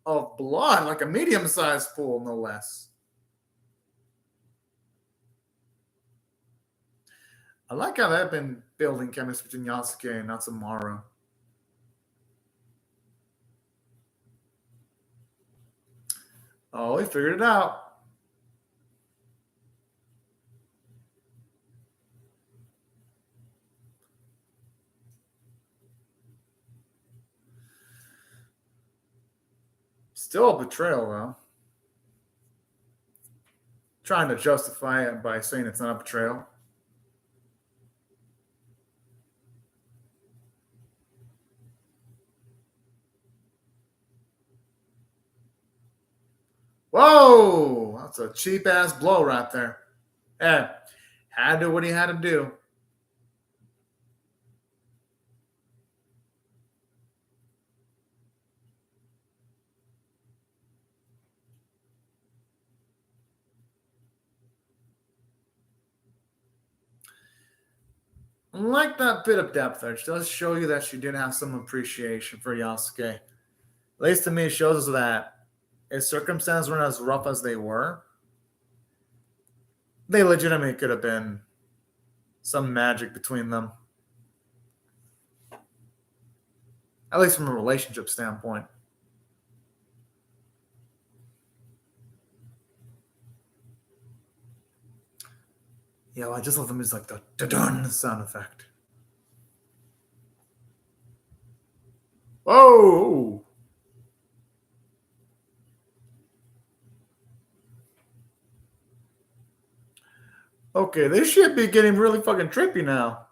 of blood, like a medium-sized pool, no less. I like how they've been building chemistry between Yasuke and Natsumaru. Oh, he figured it out. Still a betrayal, though. Trying to justify it by saying it's not a betrayal. Whoa! That's a cheap ass blow right there. Yeah, had to do what he had to do. I like that bit of depth there. It does show you that she did have some appreciation for Yasuke. At least to me, it shows us that if circumstances weren't as rough as they were, they legitimately could have been some magic between them. At least from a relationship standpoint. Yeah, I just love the music, like the da-dun sound effect. Whoa! Okay, this shit be getting really fucking trippy now.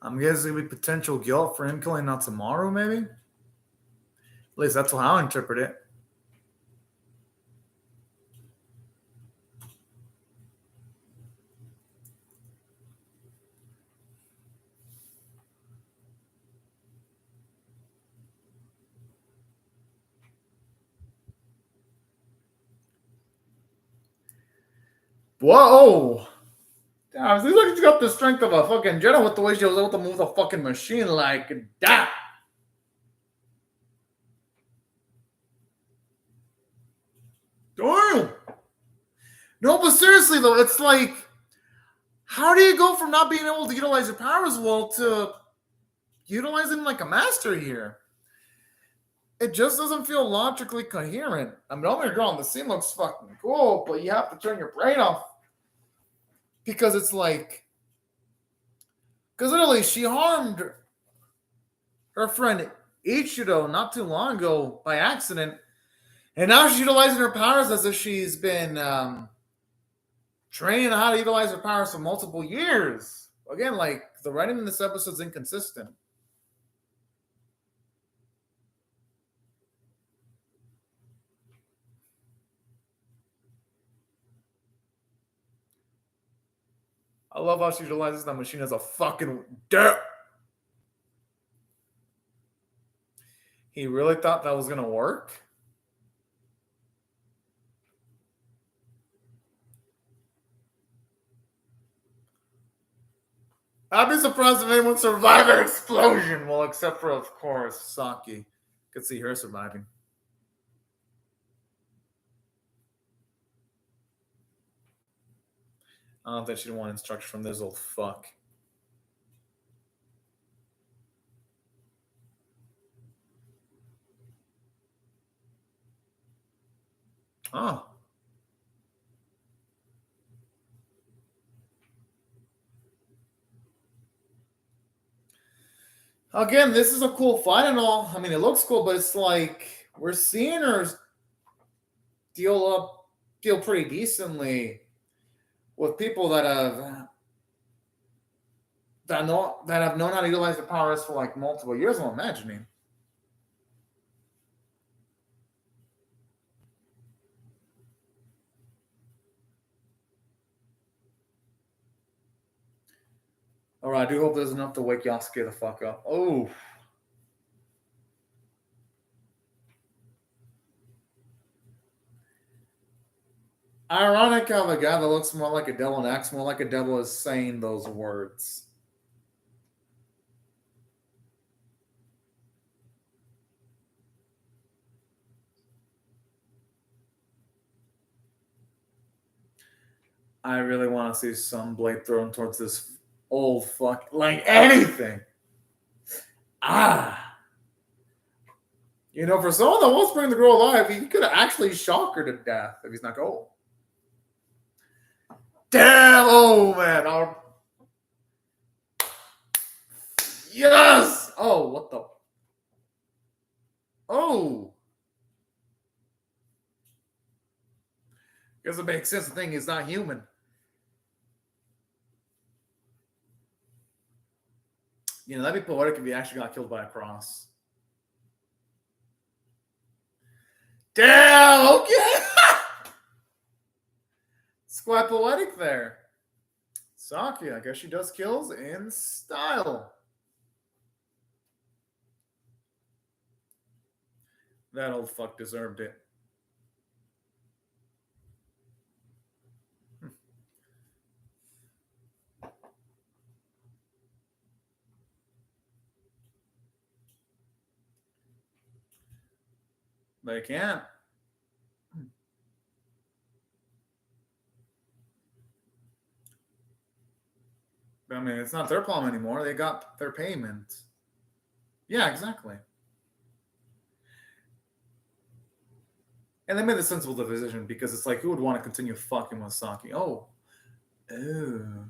I'm guessing it'd be potential guilt for him killing Natsumaru, maybe? At least that's how I interpret it. Whoa! Damn, seems like she's got the strength of a fucking Jedi with the way she was able to move the fucking machine like that. Damn! No, but seriously though, it's like, how do you go from not being able to utilize your powers well to utilizing like a master here? It just doesn't feel logically coherent. I mean, don't get me wrong, the scene looks fucking cool, but you have to turn your brain off. Because it's like, because literally she harmed her friend Ichido not too long ago by accident. And now she's utilizing her powers as if she's been training how to utilize her powers for multiple years. Again, like the writing in this episode is inconsistent. I love how she utilizes that machine as a fucking dirt. He really thought that was going to work? I'd be surprised if anyone survived that explosion. Well, except for, of course, Saki. Could see her surviving. I don't think she'd want instruction from this old fuck. Oh. Again, this is a cool fight and all. I mean, it looks cool, but it's like we're seeing her deal pretty decently with people that have known how to utilize the powers for like multiple years. I'm imagining. All right, I do hope there's enough to wake Yasuke the fuck up. Oh. Ironic how the guy that looks more like a devil and acts more like a devil is saying those words. I really want to see some blade thrown towards this old fuck, like anything. You know, for someone that wants to bring the girl alive, he could have actually shocked her to death if he's not gold. Damn! Oh man! Yes! Oh, what the? Oh! Doesn't make sense. The thing is not human. You know, that'd be poetic if he actually got killed by a cross. Damn! Okay! It's quite poetic there. Saki, I guess she does kills in style. That old fuck deserved it. They can't. I mean, it's not their problem anymore. They got their payment. Yeah, exactly. And they made the sensible decision because it's like, who would want to continue fucking with Saki? Oh. Ew.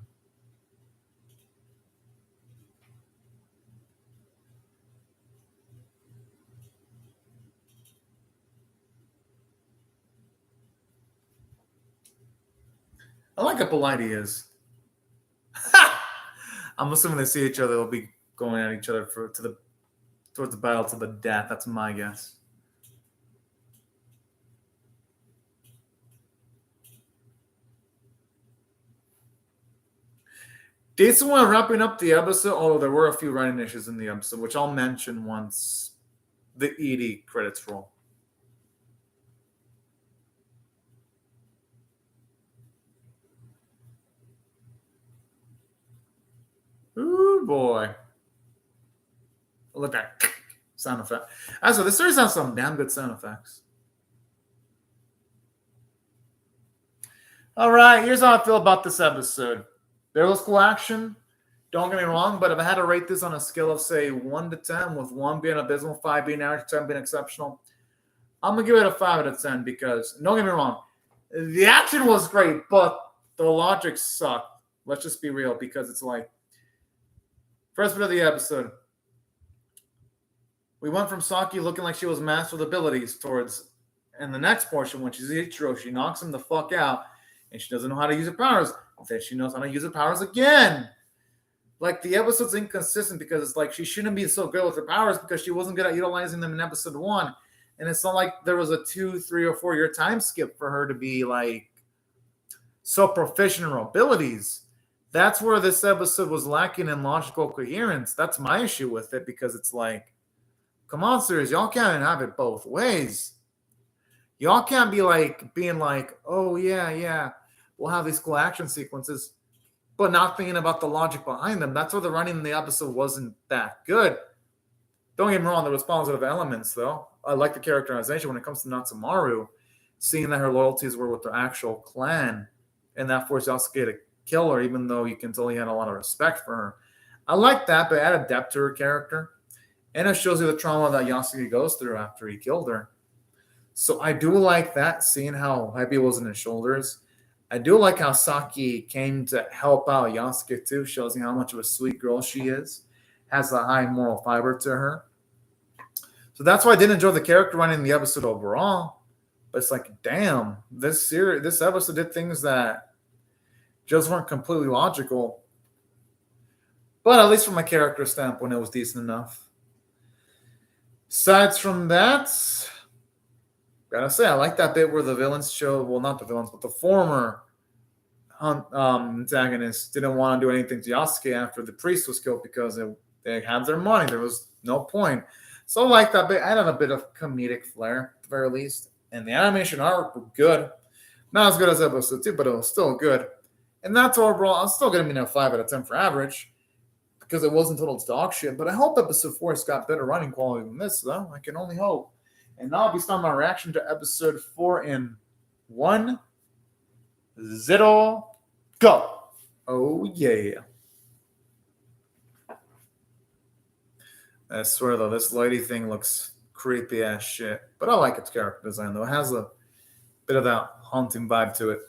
I like how polite he is. I'm assuming they see each other, they'll be going at each other towards the battle to the death. That's my guess. Decent one wrapping up the episode, although there were a few writing issues in the episode, which I'll mention once the ED credits roll. Ooh, boy. Look at that sound effect. Also, this series has some damn good sound effects. All right, here's how I feel about this episode. There was cool action. Don't get me wrong, but if I had to rate this on a scale of, say, 1 to 10, with 1 being abysmal, 5 being average, 10 being exceptional, I'm going to give it a 5 out of 10 because, don't get me wrong, the action was great, but the logic sucked. Let's just be real, because it's like, first bit of the episode, we went from Saki looking like she was masked with abilities towards, in the next portion, when she's Ichiro, she knocks him the fuck out, and she doesn't know how to use her powers. Then she knows how to use her powers again. Like, the episode's inconsistent because it's like she shouldn't be so good with her powers because she wasn't good at utilizing them in episode 1. And it's not like there was a 2, 3, or 4 year time skip for her to be like so proficient in her abilities. That's where this episode was lacking in logical coherence. That's my issue with it because it's like, come on, series, y'all can't have it both ways. Y'all can't be like being like, oh yeah, we'll have these cool action sequences, but not thinking about the logic behind them. That's where the writing in the episode wasn't that good. Don't get me wrong, there was positive elements, though. I like the characterization when it comes to Natsumaru, seeing that her loyalties were with the actual clan, and that forced Yasuke to kill her, even though you can tell he had a lot of respect for her. I like that, but it added depth to her character, and it shows you the trauma that Yasuke goes through after he killed her. So I do like that, seeing how heavy it was in his shoulders. I do like how Saki came to help out Yasuke too, shows you how much of a sweet girl she is, has a high moral fiber to her. So that's why I didn't enjoy the character running the episode overall. But it's like, damn, this episode did things that just weren't completely logical. But at least from a character standpoint, it was decent enough. Aside from that, gotta say, I like that bit where the villains show, well, not the villains, but the former antagonists didn't want to do anything to Yasuke after the priest was killed because they had their money. There was no point. So I like that bit. I had a bit of comedic flair, at the very least. And the animation artwork were good. Not as good as episode 2, but it was still good. And that's overall, I'm still going to be a 5 out of 10 for average because it wasn't total dog shit. But I hope episode 4 has got better running quality than this, though. I can only hope. And now I'll be starting my reaction to episode 4 in 1, 0, go. Oh, yeah. I swear, though, this lady thing looks creepy ass shit. But I like its character design, though. It has a bit of that haunting vibe to it.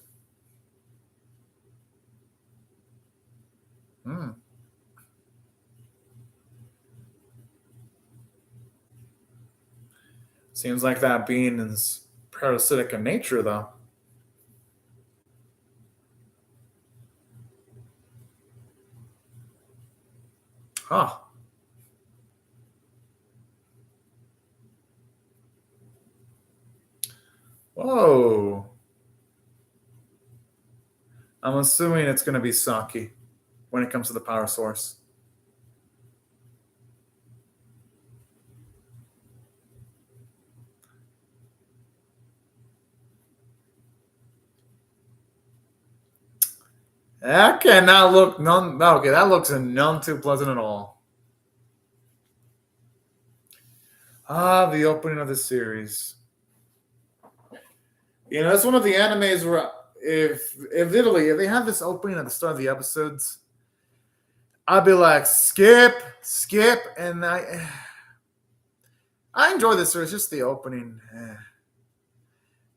Seems like that being is parasitic in nature, though. Huh. Whoa. I'm assuming it's going to be Saki when it comes to the power source. That cannot look none. No, okay, that looks none too pleasant at all. The opening of the series. You know, it's one of the animes where if they have this opening at the start of the episodes, I'd be like, skip, and I enjoy this series, just the opening.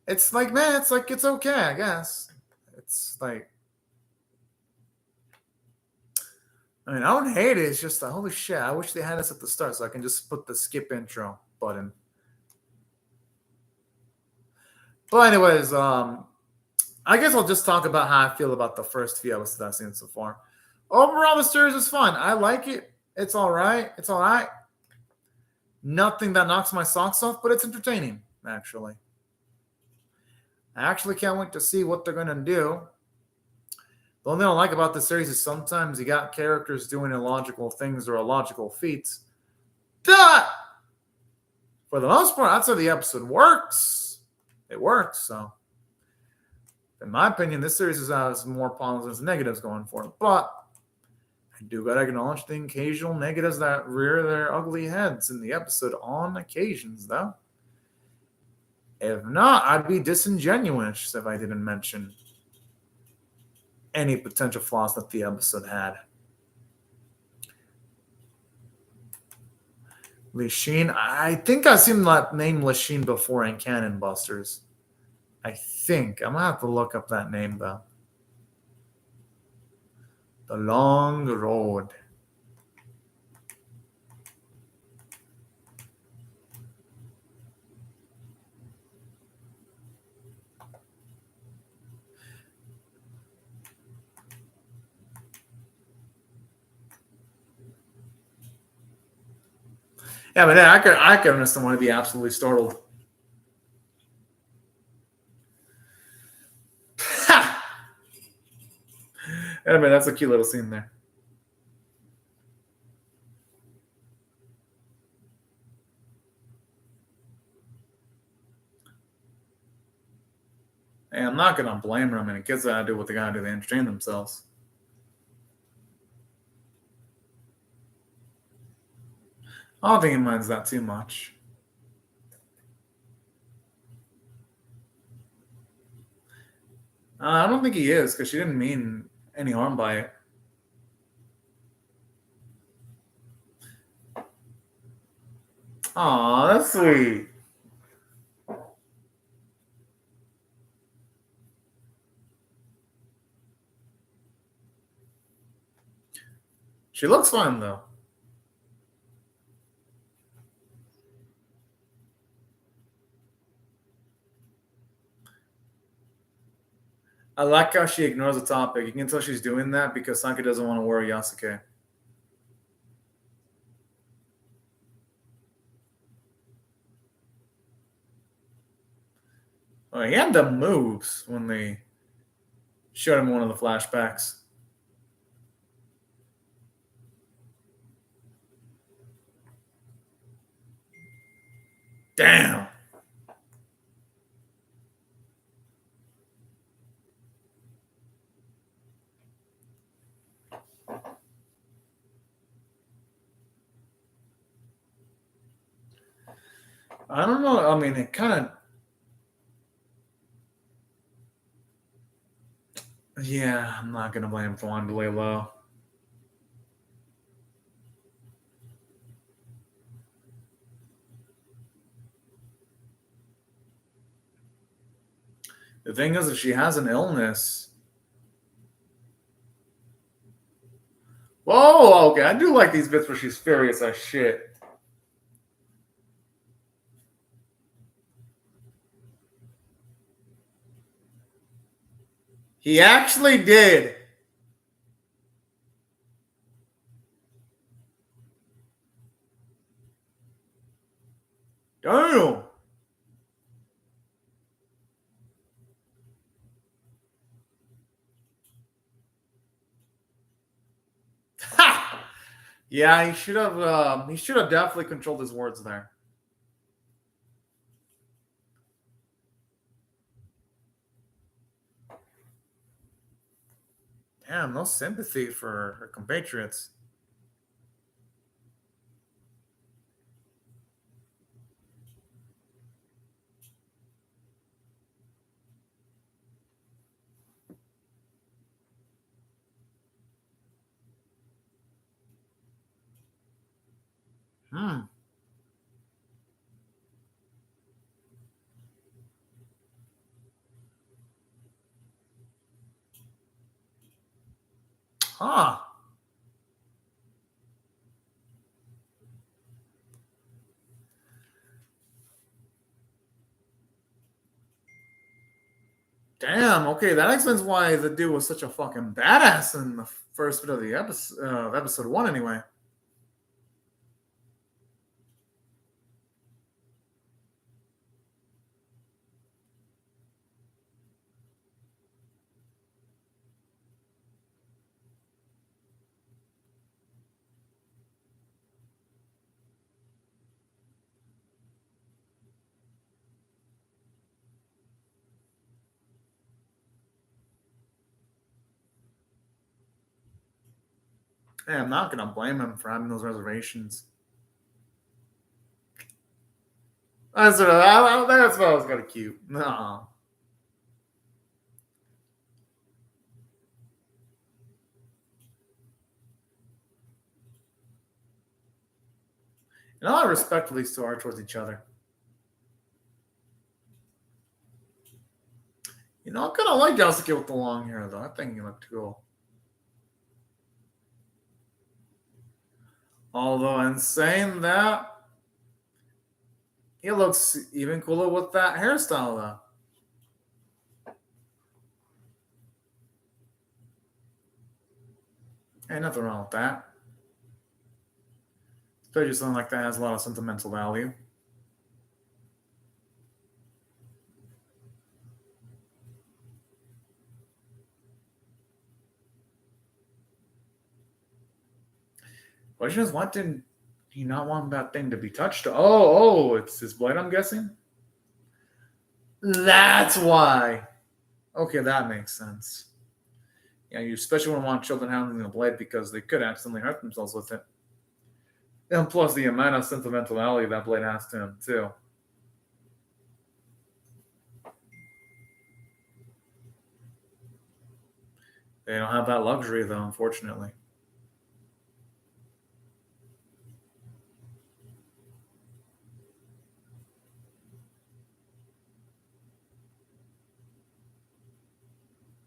It's like, man, it's okay, I guess. It's like, I mean, I don't hate it. It's just like, holy shit, I wish they had this at the start so I can just put the skip intro button. But anyways, I guess I'll just talk about how I feel about the first few episodes I've seen so far. Overall, the series is fun. I like it. It's all right. Nothing that knocks my socks off, but it's entertaining, actually. I actually can't wait to see what they're going to do. The only thing I like about the series is sometimes you got characters doing illogical things or illogical feats. But for the most part, I'd say the episode works. It works, so in my opinion, this series has more positives than negatives going for it. But I do gotta acknowledge the occasional negatives that rear their ugly heads in the episode on occasions, though. If not, I'd be disingenuous if I didn't mention any potential flaws that the episode had. Lisheen, I think I've seen that name Lisheen before in Cannon Busters. I think. I'm going to have to look up that name, though. The Long Road. Yeah, but I could understand why to be absolutely startled. I mean, that's a cute little scene there. Hey, I'm not gonna blame them. I mean, kids gotta do what they gotta do. They entertain themselves. I don't think he minds that too much. I don't think he is because she didn't mean any harm by it. Aw, that's sweet. She looks fine though. I like how she ignores the topic. You can tell she's doing that because Sanka doesn't want to worry Yasuke. Oh, he had the moves when they showed him one of the flashbacks. Damn. I don't know. I mean, it kind of. Yeah, I'm not gonna blame him for wanting to lay low. The thing is, if she has an illness. Whoa, okay. I do like these bits where she's furious as shit. He actually did. Damn. Ha! Yeah, he should have. He should have definitely controlled his words there. Damn, no sympathy for her compatriots. Hmm. Huh. Damn. Okay, that explains why the dude was such a fucking badass in the first bit of the episode, episode one, anyway. Hey, I'm not gonna blame him for having those reservations. That's what I was kind of cute. No. And a lot of respect for these two are towards each other. You know, I kind of like Yasuke with the long hair, though. I think he looked cool. Although, in saying that, he looks even cooler with that hairstyle, though. Ain't nothing wrong with that. Especially something like that has a lot of sentimental value. Question is, why didn't he not want that thing to be touched? Oh, it's his blade, I'm guessing? That's why. Okay, that makes sense. Yeah, you especially wouldn't want children handling the blade because they could accidentally hurt themselves with it. And plus the amount of sentimentality that blade has to him, too. They don't have that luxury, though, unfortunately.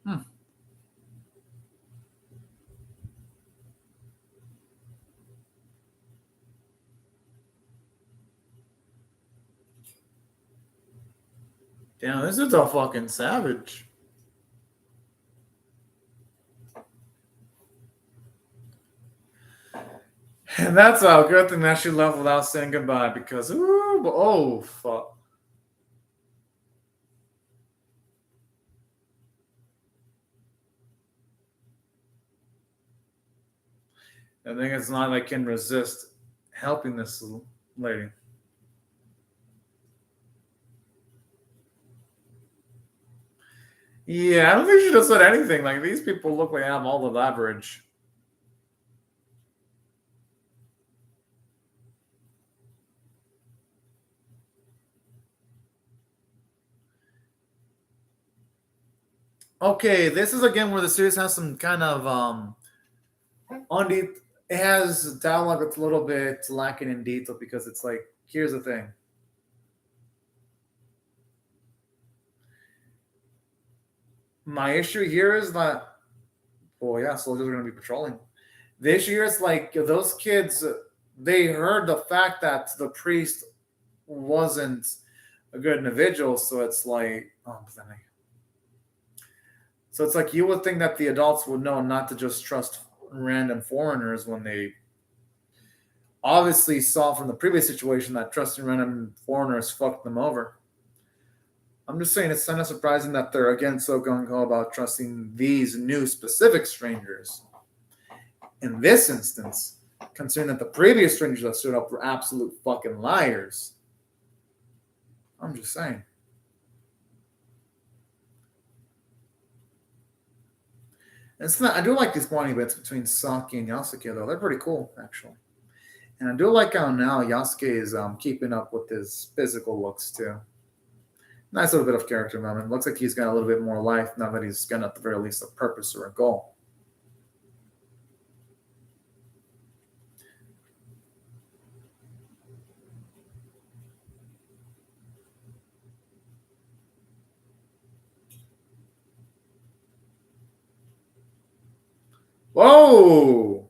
Hmm. Damn, this is a fucking savage. And that's a good thing that she left without saying goodbye because, ooh, oh, fuck. I think it's not like I can resist helping this lady. Yeah, I don't think she just said anything. Like, these people look like they have all the leverage. Okay, this is again where the series has some kind of on the it has dialogue that's a little bit lacking in detail because it's like, here's the thing. My issue here is that, well, yeah, soldiers are going to be patrolling. The issue here is like those kids, they heard the fact that the priest wasn't a good individual, so it's like, oh, so it's like you would think that the adults would know not to just trust random foreigners when they obviously saw from the previous situation that trusting random foreigners fucked them over. I'm just saying it's kind of surprising that they're again so gung ho about trusting these new specific strangers. In this instance, considering that the previous strangers that stood up were absolute fucking liars. I'm just saying. It's not, I do like these bonding bits between Saki and Yasuke, though. They're pretty cool, actually. And I do like how now Yasuke is keeping up with his physical looks, too. Nice little bit of character development. Looks like he's got a little bit more life now that he's got, at the very least, a purpose or a goal. Whoa!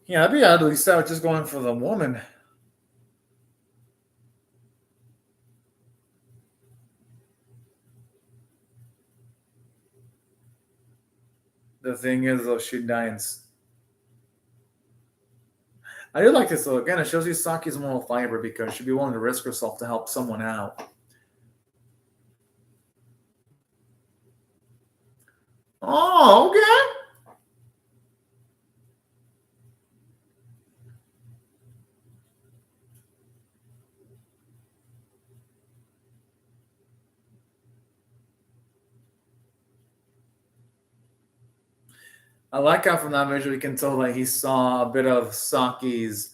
Yeah, I'd be at least out just going for the woman. The thing is, though, she dies. I do like this, though. Again, it shows you Saki's moral fiber because she'd be willing to risk herself to help someone out. Oh, okay. I like how from that visual you can tell that he saw a bit of Saki's.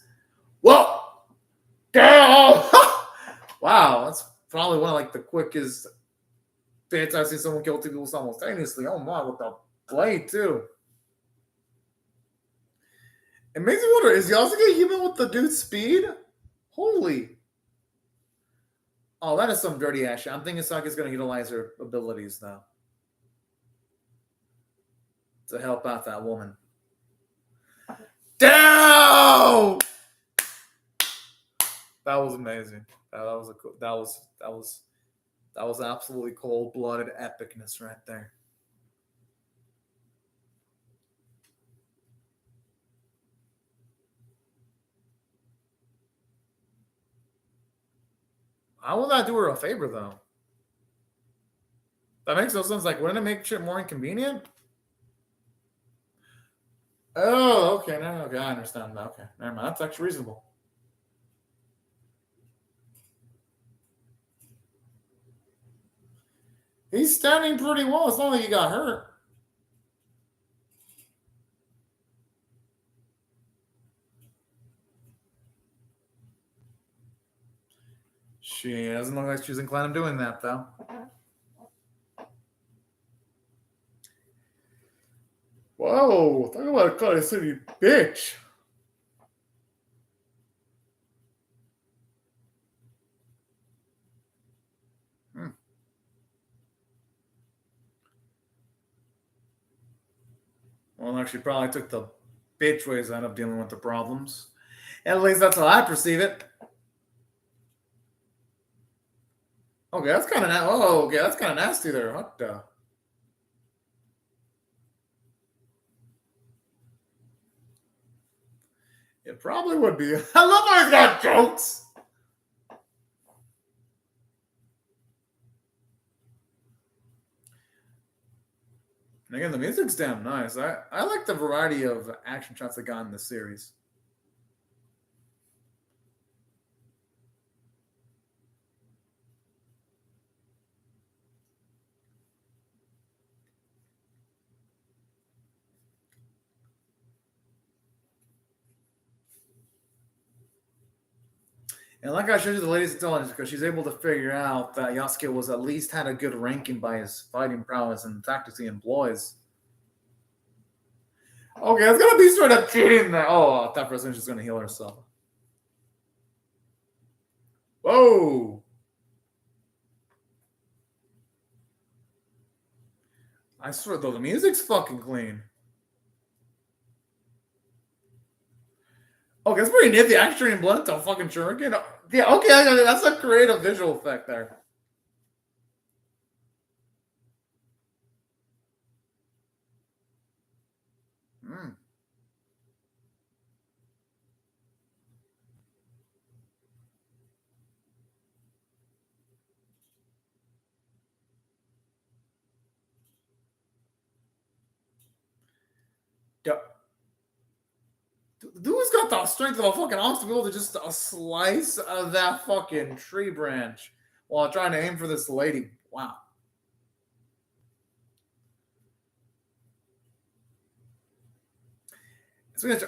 Whoa! Damn! Wow, that's probably one of like the quickest bits I've seen someone kill two people simultaneously. Oh my, with the blade too. It makes me wonder: is Yasuke human with the dude's speed? Holy! Oh, that is some dirty ass shit. I'm thinking Saki's going to utilize her abilities now to help out that woman. Damn! That was amazing. That was absolutely cold blooded epicness right there. How will that do her a favor though? That makes no sense. Like, wouldn't it make shit more inconvenient? Oh, okay. No, okay, I understand. Okay, never mind. That's actually reasonable. He's standing pretty well. It's not like he got hurt. She doesn't look like she's inclined to doing that, though. Whoa, talk about a Color City bitch. Hmm. Well, actually, probably took the bitch ways out of dealing with the problems. At least that's how I perceive it. Okay, that's kind of okay, that's kind of nasty there. What the? It probably would be. I love how he's got jokes. And again, the music's damn nice. I like the variety of action shots they got in this series. And like I showed you the lady's intelligence, because she's able to figure out that Yasuke was at least had a good ranking by his fighting prowess and tactics he employs. Okay, it's gonna be straight up cheating there. Oh, I thought for a second she's gonna heal herself. Whoa! I swear though, the music's fucking clean. Okay, it's pretty nifty. Actually, in blood to fucking shuriken. Yeah, okay, that's a creative visual effect there. Mm. Yeah. Dude's got the strength of a fucking ox to be able to just slice that fucking tree branch while trying to aim for this lady. Wow.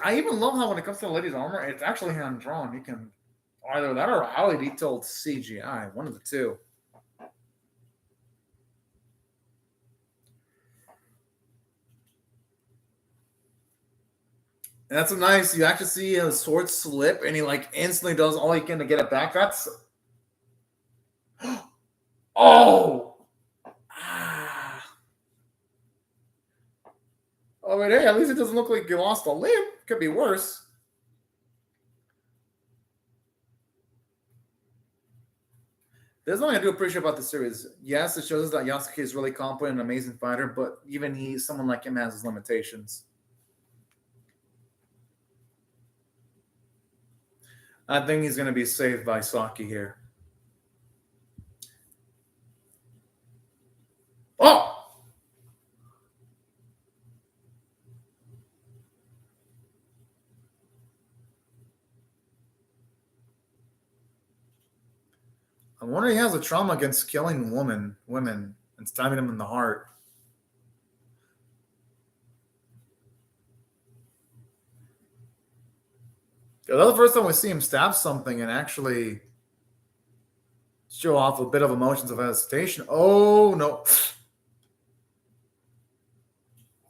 I even love how when it comes to the lady's armor, it's actually hand drawn. You can either that or highly detailed CGI, one of the two. And that's a nice. You actually see a sword slip, and he like instantly does all he can to get it back. That's oh. Ah. Oh, but hey, at least it doesn't look like you lost a limb. Could be worse. There's something I do appreciate about the series. Yes, it shows us that Yasuke is really competent and an amazing fighter, but even someone like him has his limitations. I think he's going to be saved by Saki here. Oh! I wonder if he has a trauma against killing women and stabbing them in the heart. That's the first time we see him stab something and actually show off a bit of emotions of hesitation. Oh no.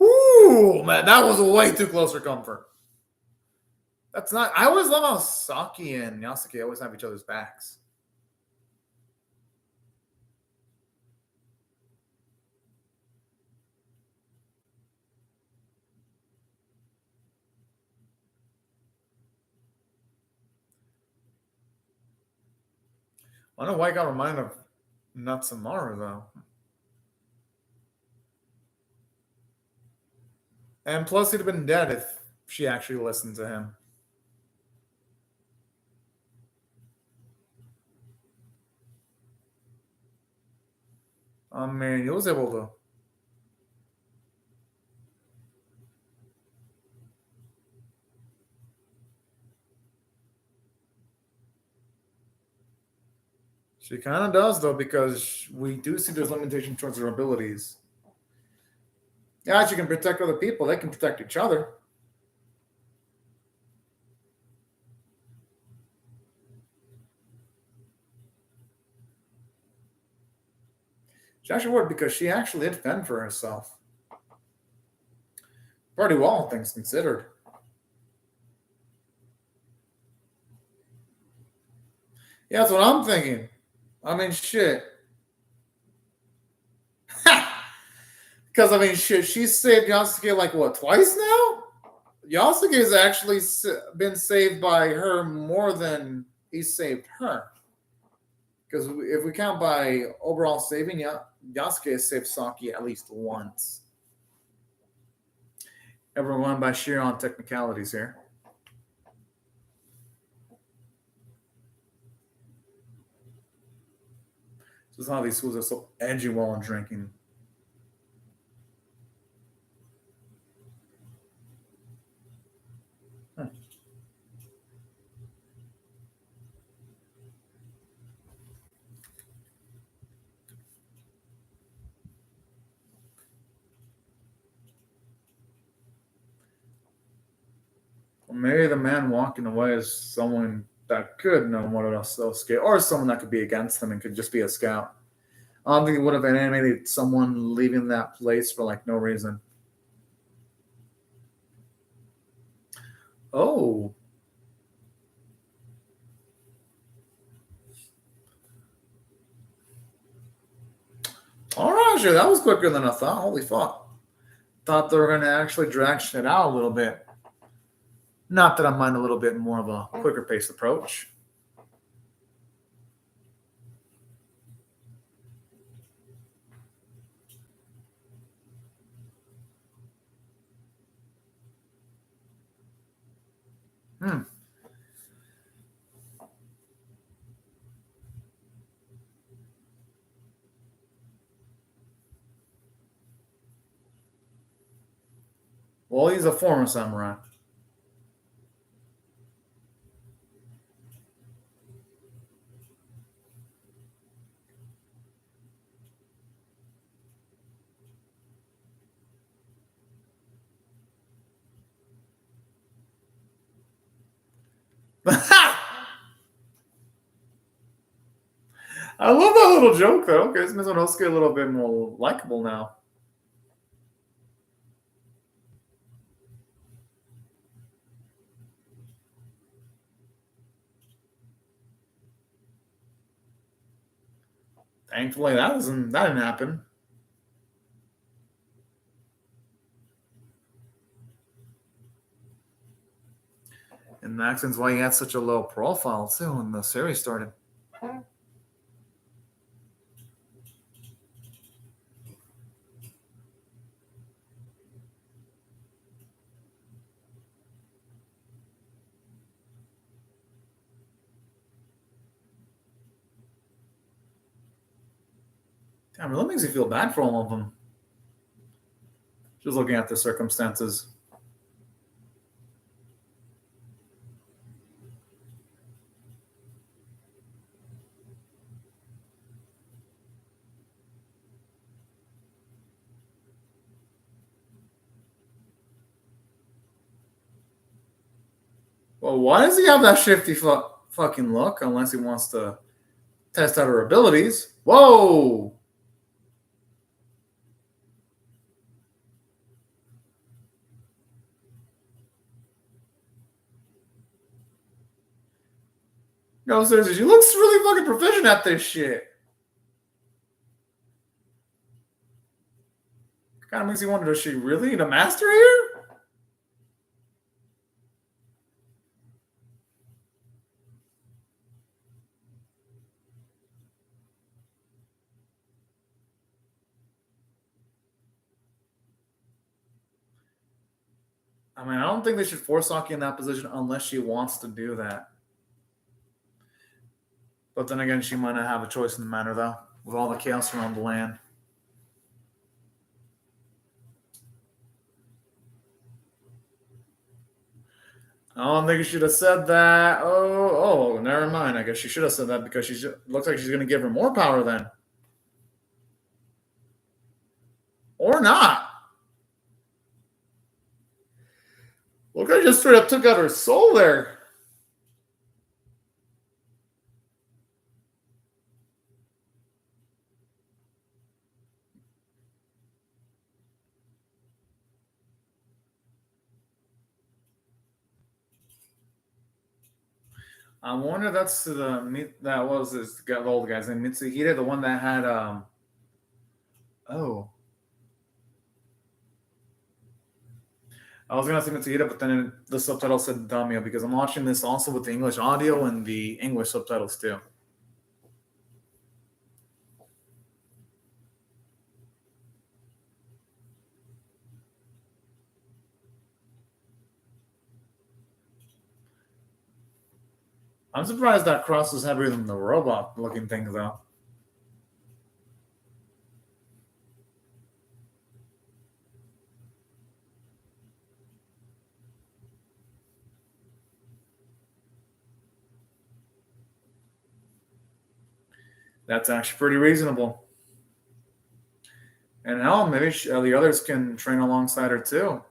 Ooh, man, that was way too close for comfort. That's not. I always love how Saki and Yasuke always have each other's backs. I don't know why I got reminded of Natsumara though. And plus, he'd have been dead if she actually listened to him. I mean, he was able to. She kind of does, though, because we do see there's limitation towards her abilities. Yeah, she can protect other people. They can protect each other. She actually would, because she actually did fend for herself. Pretty well, things considered. Yeah, that's what I'm thinking. I mean, shit. Because I mean, she saved Yasuke like what, twice now? Yasuke has actually been saved by her more than he saved her. Because if we count by overall saving, Yasuke has saved Saki at least once. Everyone by sheer on technicalities here. This is how these schools are so edgy while I'm drinking. Well, maybe the man walking away is someone that could know what else Yasuke, or someone that could be against him and could just be a scout. I don't think it would have animated someone leaving that place for like no reason. Oh. All right, sure. That was quicker than I thought. Holy fuck. Thought they were going to actually drag shit out a little bit. Not that I mind a little bit more of a quicker paced approach. Well, he's a former samurai. I love that little joke, though. Okay, this makes Onosuke a little bit more likable now. Thankfully, that didn't happen. And that's why he had such a low profile too when the series started. Damn, it really makes you feel bad for all of them. Just looking at the circumstances. Well, why does he have that shifty fucking look unless he wants to test out her abilities? Whoa! No, seriously, she looks really fucking proficient at this shit. Kind of makes you wonder, is she really the master here? I mean, I don't think they should force Saki in that position unless she wants to do that. But then again, she might not have a choice in the matter, though, with all the chaos around the land. I don't think you should have said that. Oh, never mind. I guess she should have said that because she looks like she's going to give her more power then. Or not. Look, I just straight up took out her soul there. I wonder that's that was the old guy's name, Mitsuhide, the one that had oh. I was gonna say Mitsuhita, but then the subtitle said Damio because I'm watching this also with the English audio and the English subtitles too. I'm surprised that cross is heavier than the robot looking thing though. That's actually pretty reasonable. And hell, maybe the others can train alongside her too.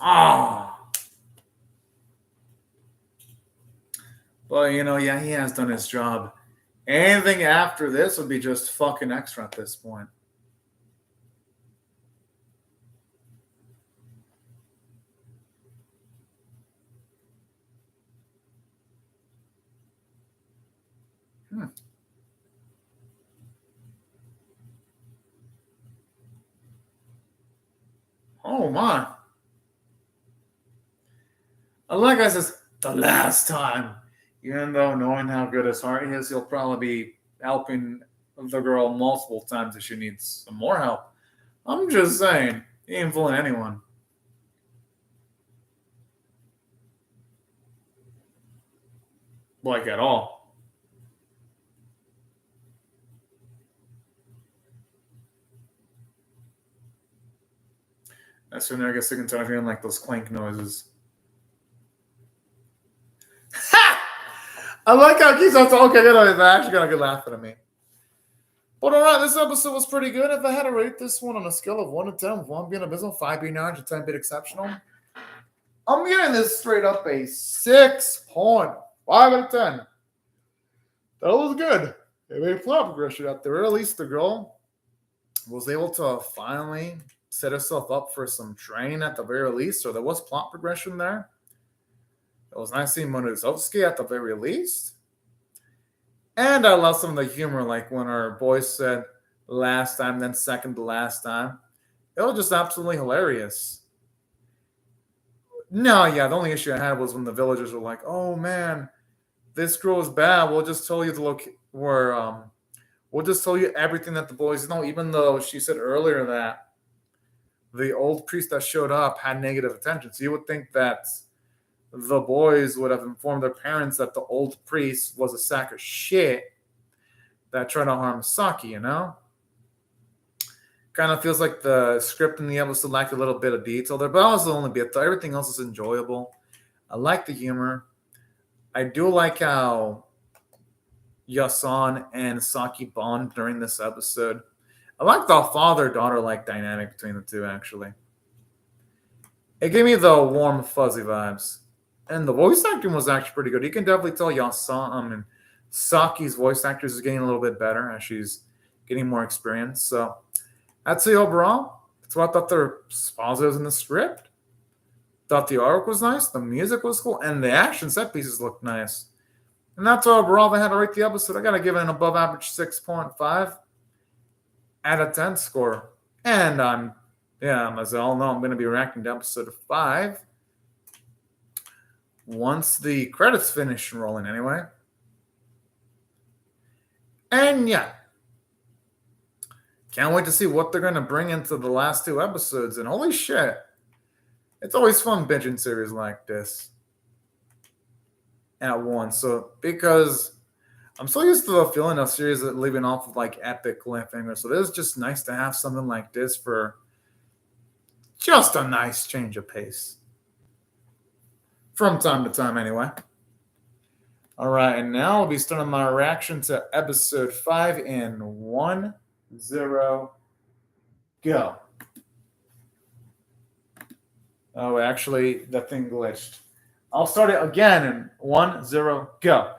Ah. But yeah, he has done his job. Anything after this would be just fucking extra at this point. Hmm. Oh my. Like I says, the last time. Even though knowing how good his heart is, he'll probably be helping the girl multiple times if she needs some more help. I'm just saying, he ain't fooling anyone. Like at all. As soon as I get sick and tired of hearing like those clank noises. I like how he's okay, they're actually gonna get laughing at me. But alright, this episode was pretty good. If I had to rate this one on a scale of 1 to 10, with 1 being abysmal, 5 being average, and 10 being exceptional, I'm giving this straight up a 6.5 out of 10. That was good. It made plot progression at the very least. The girl was able to finally set herself up for some training at the very least, so there was plot progression there. It was nice seeing Monozovsky at the very least. And I love some of the humor, like when our boy said last time, then second to last time. It was just absolutely hilarious. No, yeah, the only issue I had was when the villagers were like, "Oh man, this girl is bad. We'll just tell you the we'll just tell you everything that the boys know." Even though she said earlier that the old priest that showed up had negative intentions, so you would think that the boys would have informed their parents that the old priest was a sack of shit that tried to harm Saki, Kind of feels like the script in the episode lacked a little bit of detail there, but also only bit. Everything else is enjoyable. I like the humor. I do like how Yasan and Saki bond during this episode. I like the father-daughter like dynamic between the two, actually. It gave me the warm, fuzzy vibes. And the voice acting was actually pretty good. You can definitely tell Yasan and Saki's voice actors is getting a little bit better as she's getting more experience. So I'd say overall, that's what I thought there were positives in the script. Thought the arc was nice, the music was cool, and the action set pieces looked nice. And that's overall I had to rate the episode. I gotta give it an above average 6.5 out of 10 score. And as you all know, I'm gonna be reacting to episode 5 once the credits finish rolling anyway. And yeah, can't wait to see what they're going to bring into the last 2 episodes. And holy shit, it's always fun binging series like this at once. So, because I'm so used to the feeling of series that leaving off with like epic cliffhanger. So, it is just nice to have something like this for just a nice change of pace. From time to time, anyway. All right, and now I'll be starting my reaction to episode 5 in 1, 0, go. Oh, actually, that thing glitched. I'll start it again in 1, 0, go.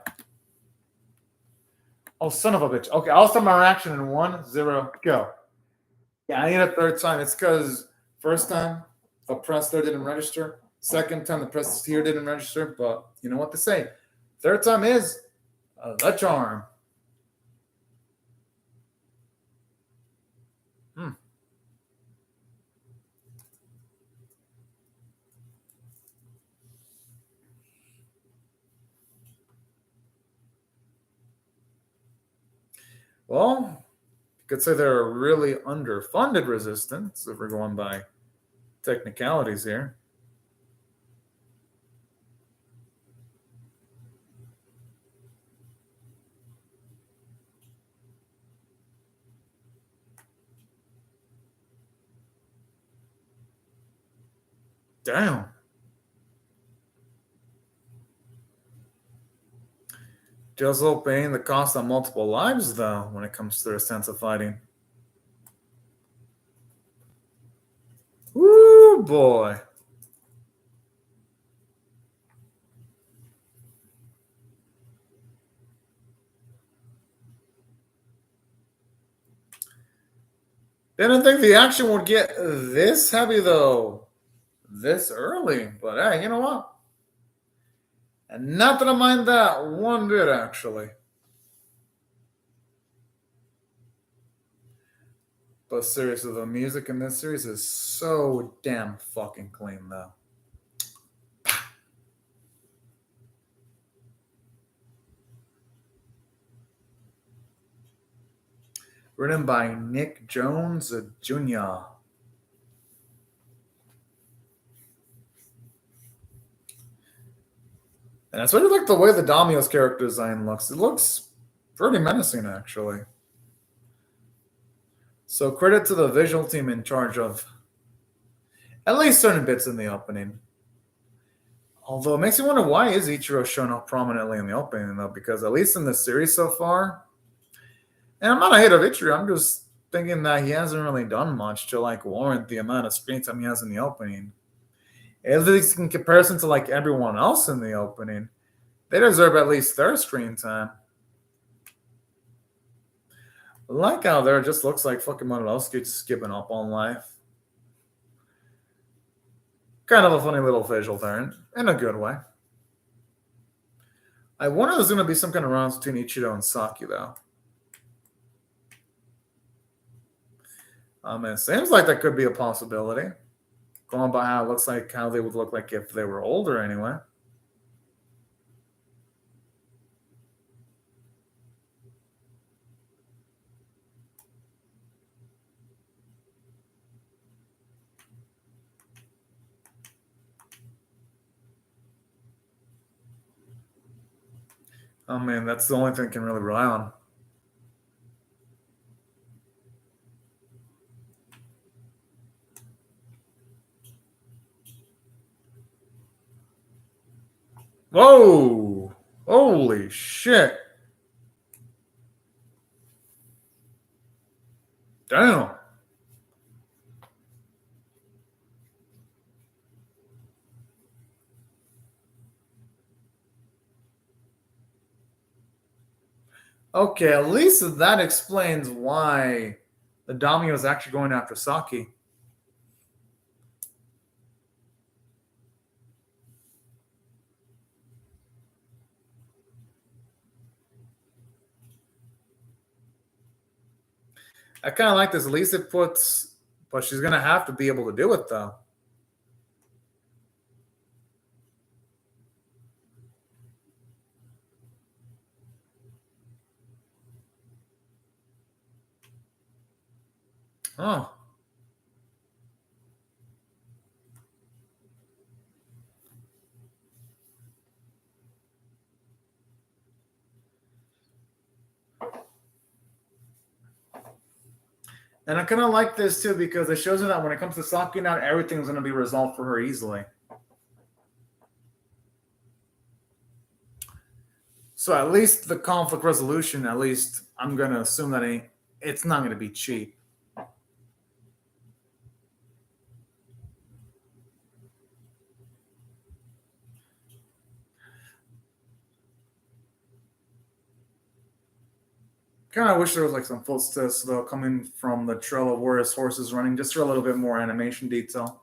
Oh, son of a bitch. Okay, I'll start my reaction in 1, 0, go. Yeah, I need a third time. It's because first time the press there didn't register. Second time the press here didn't register, but you know what to say. Third time is the charm. Well, you could say they're a really underfunded resistance if we're going by technicalities here. Damn. Just paying the cost on multiple lives, though, when it comes to their sense of fighting. Woo, boy. Didn't think the action would get this heavy, though, this early. But hey, you know what? And not that I mind that one bit, actually. But seriously, the music in this series is so damn fucking clean, though. Written by Nick Jones Jr. And I sort of like the way the Damios character design looks. It looks pretty menacing, actually. So credit to the visual team in charge of at least certain bits in the opening. Although it makes me wonder, why is Ichiro shown up prominently in the opening, though? Because at least in the series so far, and I'm not a hater of Ichiro, I'm just thinking that he hasn't really done much to like warrant the amount of screen time he has in the opening. At least in comparison to like everyone else in the opening, they deserve at least their screen time. Like how there just looks like fucking Mononosuke just skipping up on life. Kind of a funny little visual there, in a good way. I wonder if there's going to be some kind of rounds between Ichido and Saki, though. It seems like that could be a possibility. Going by how it looks like, how they would look like if they were older, anyway. Oh man, that's the only thing I can really rely on. Whoa! Holy shit! Damn! Okay, at least that explains why the Dami was actually going after Saki. I kind of like this. At least it puts, but she's going to have to be able to do it, though. Oh. And I kind of like this too because it shows her that when it comes to Saki now, everything's going to be resolved for her easily. So at least the conflict resolution, at least I'm going to assume that it's not going to be cheap. Kind of wish there was like some footsteps though coming from the trail of where his horse is running, just for a little bit more animation detail.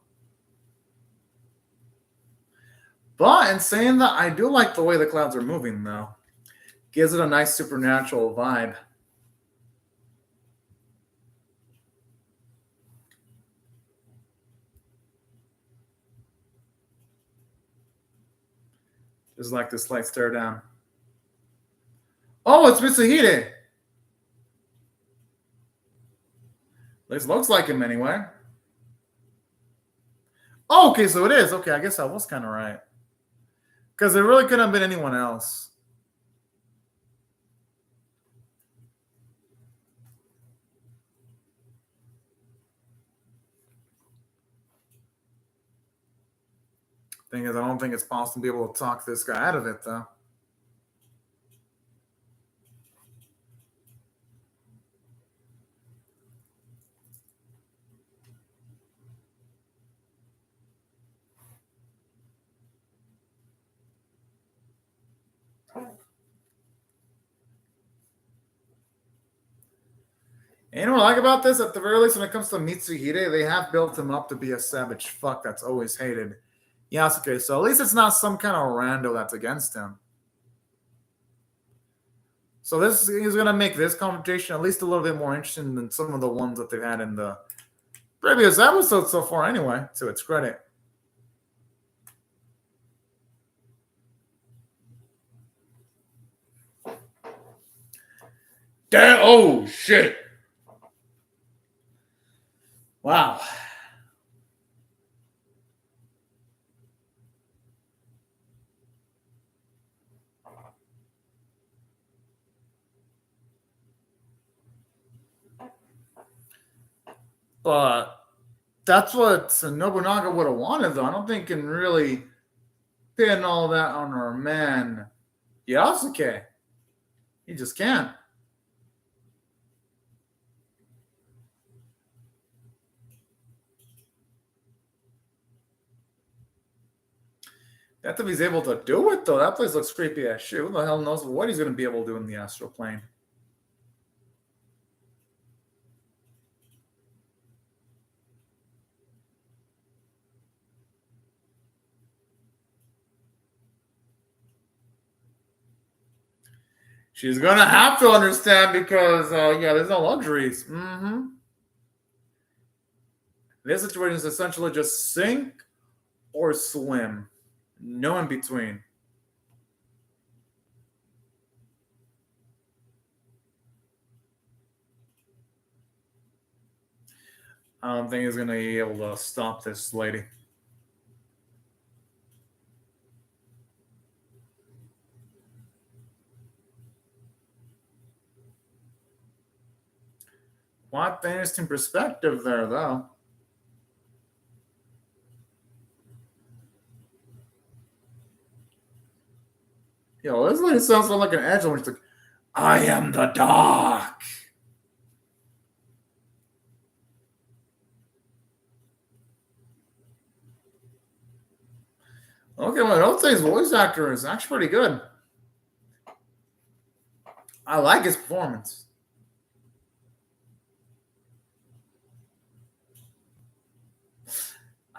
And saying that, I do like the way the clouds are moving, though. Gives it a nice supernatural vibe. Just like this slight stare down. Oh, it's Mitsuhide. At least looks like him anyway. Oh, okay, so it is. Okay, I guess I was kind of right. Because it really couldn't have been anyone else. Thing is, I don't think it's possible to be able to talk this guy out of it, though. And you know what I like about this? At the very least, when it comes to Mitsuhide, they have built him up to be a savage fuck that's always hated Yasuke. So at least it's not some kind of rando that's against him. So this is going to make this confrontation at least a little bit more interesting than some of the ones that they've had in the previous episodes so far anyway, to its credit. Damn, oh, shit. Wow. But that's what Nobunaga would have wanted, though. I don't think can really pin all that on our man Yasuke. He just can't. That's if he's able to do it, though. That place looks creepy as shit. Who the hell knows what he's going to be able to do in the astral plane? She's going to have to understand because, yeah, there's no luxuries. Mm-hmm. This situation is essentially just sink or swim. No in between. I don't think he's going to be able to stop this lady. What an interesting perspective there, though. Yo, this lady sounds like an angel when she's like, I am the dark. Okay, well, I would say his voice actor is actually pretty good. I like his performance.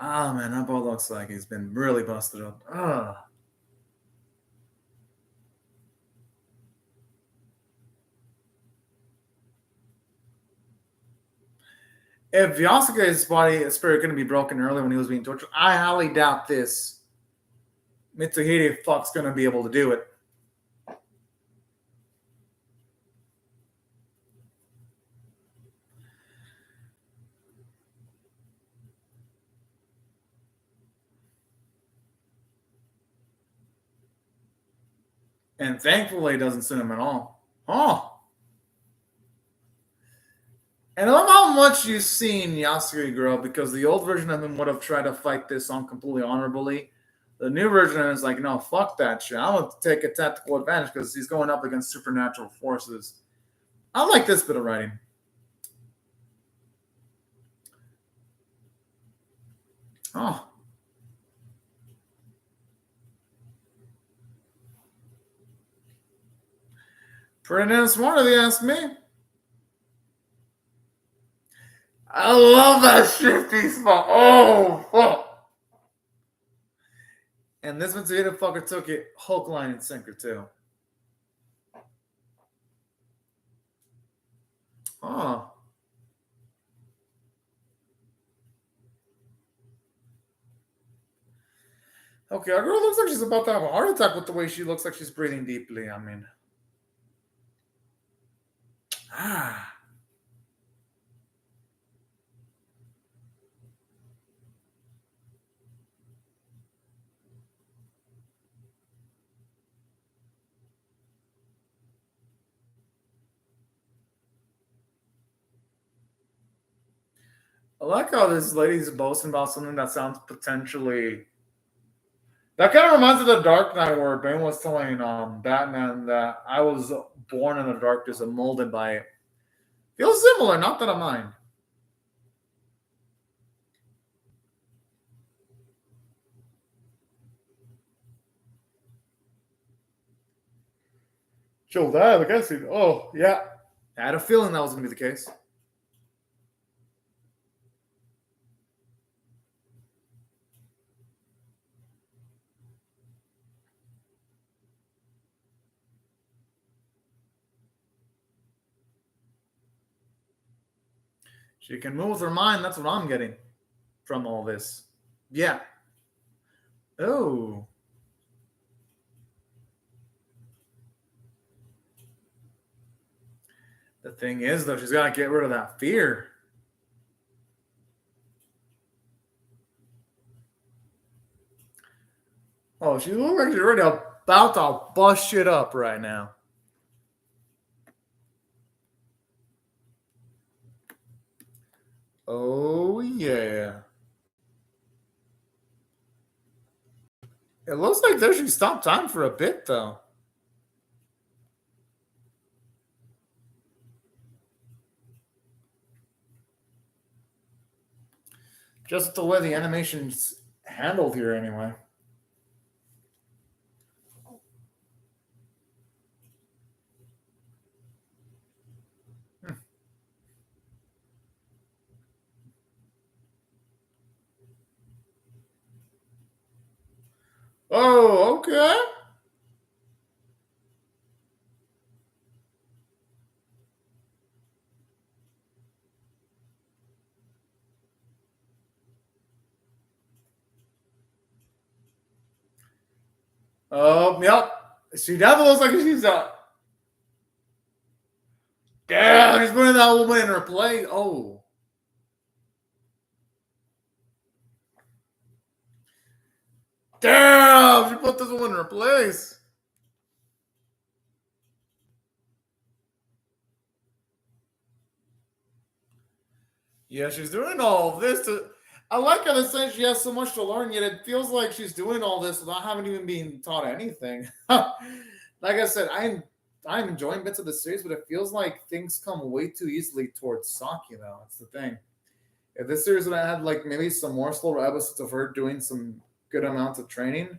Oh, man, that boy looks like he's been really busted up. Ugh. If Yasuke's body spirit couldn't be broken early when he was being tortured, I highly doubt this Mitsuhide fuck's gonna be able to do it. And thankfully, it doesn't send him at all. Oh. And I love how much you've seen Yasuke grow because the old version of him would have tried to fight this on completely honorably. The new version of him is like, no, fuck that shit. I'm going to take a tactical advantage because he's going up against supernatural forces. I like this bit of writing. Oh. Pretty damn smart if you ask me. I love that shifty spot. Oh, fuck. And this Vegeta fucker took it hook, line, and sinker too. Oh. Okay, our girl looks like she's about to have a heart attack with the way she looks like she's breathing deeply. I mean, ah. I like how this lady's boasting about something that sounds potentially. That kind of reminds me of the Dark Knight where Bane was telling Batman that I was born in the darkness and molded by it. Feels similar, not that I mind. She'll die, I guess. Oh, yeah. I had a feeling that was going to be the case. She can move with her mind. That's what I'm getting from all this. Yeah. Oh. The thing is, though, she's got to get rid of that fear. Oh, she looks like she's already about to bust shit up right now. Oh, yeah. It looks like they should stop time for a bit, though. Just the way the animation's handled here, anyway. Oh, okay. Oh, yep. She definitely looks like she's damn, he's putting that woman in her place. Oh. Damn, she put this woman in her place. Yeah, she's doing all of this to. I like how they say she has so much to learn, yet it feels like she's doing all this without having even been taught anything. Like I said, I'm enjoying bits of the series, but it feels like things come way too easily towards Saki, though. That's the thing. If this series would have had like maybe some more slower episodes of her doing some good amounts of training,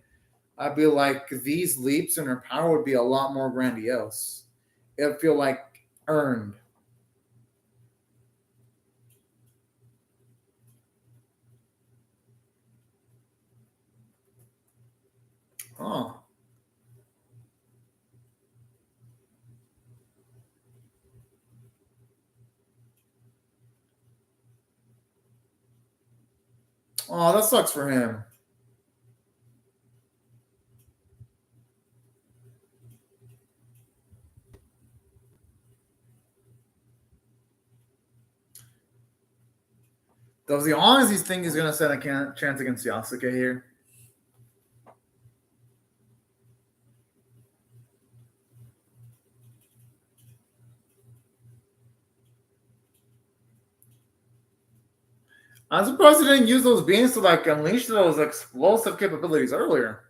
I'd be like these leaps in her power would be a lot more grandiose. It'd feel like earned. Oh. Oh, that sucks for him. Does he honestly think he's gonna stand a chance against Yasuke here? I'm surprised he didn't use those beams to like unleash those explosive capabilities earlier.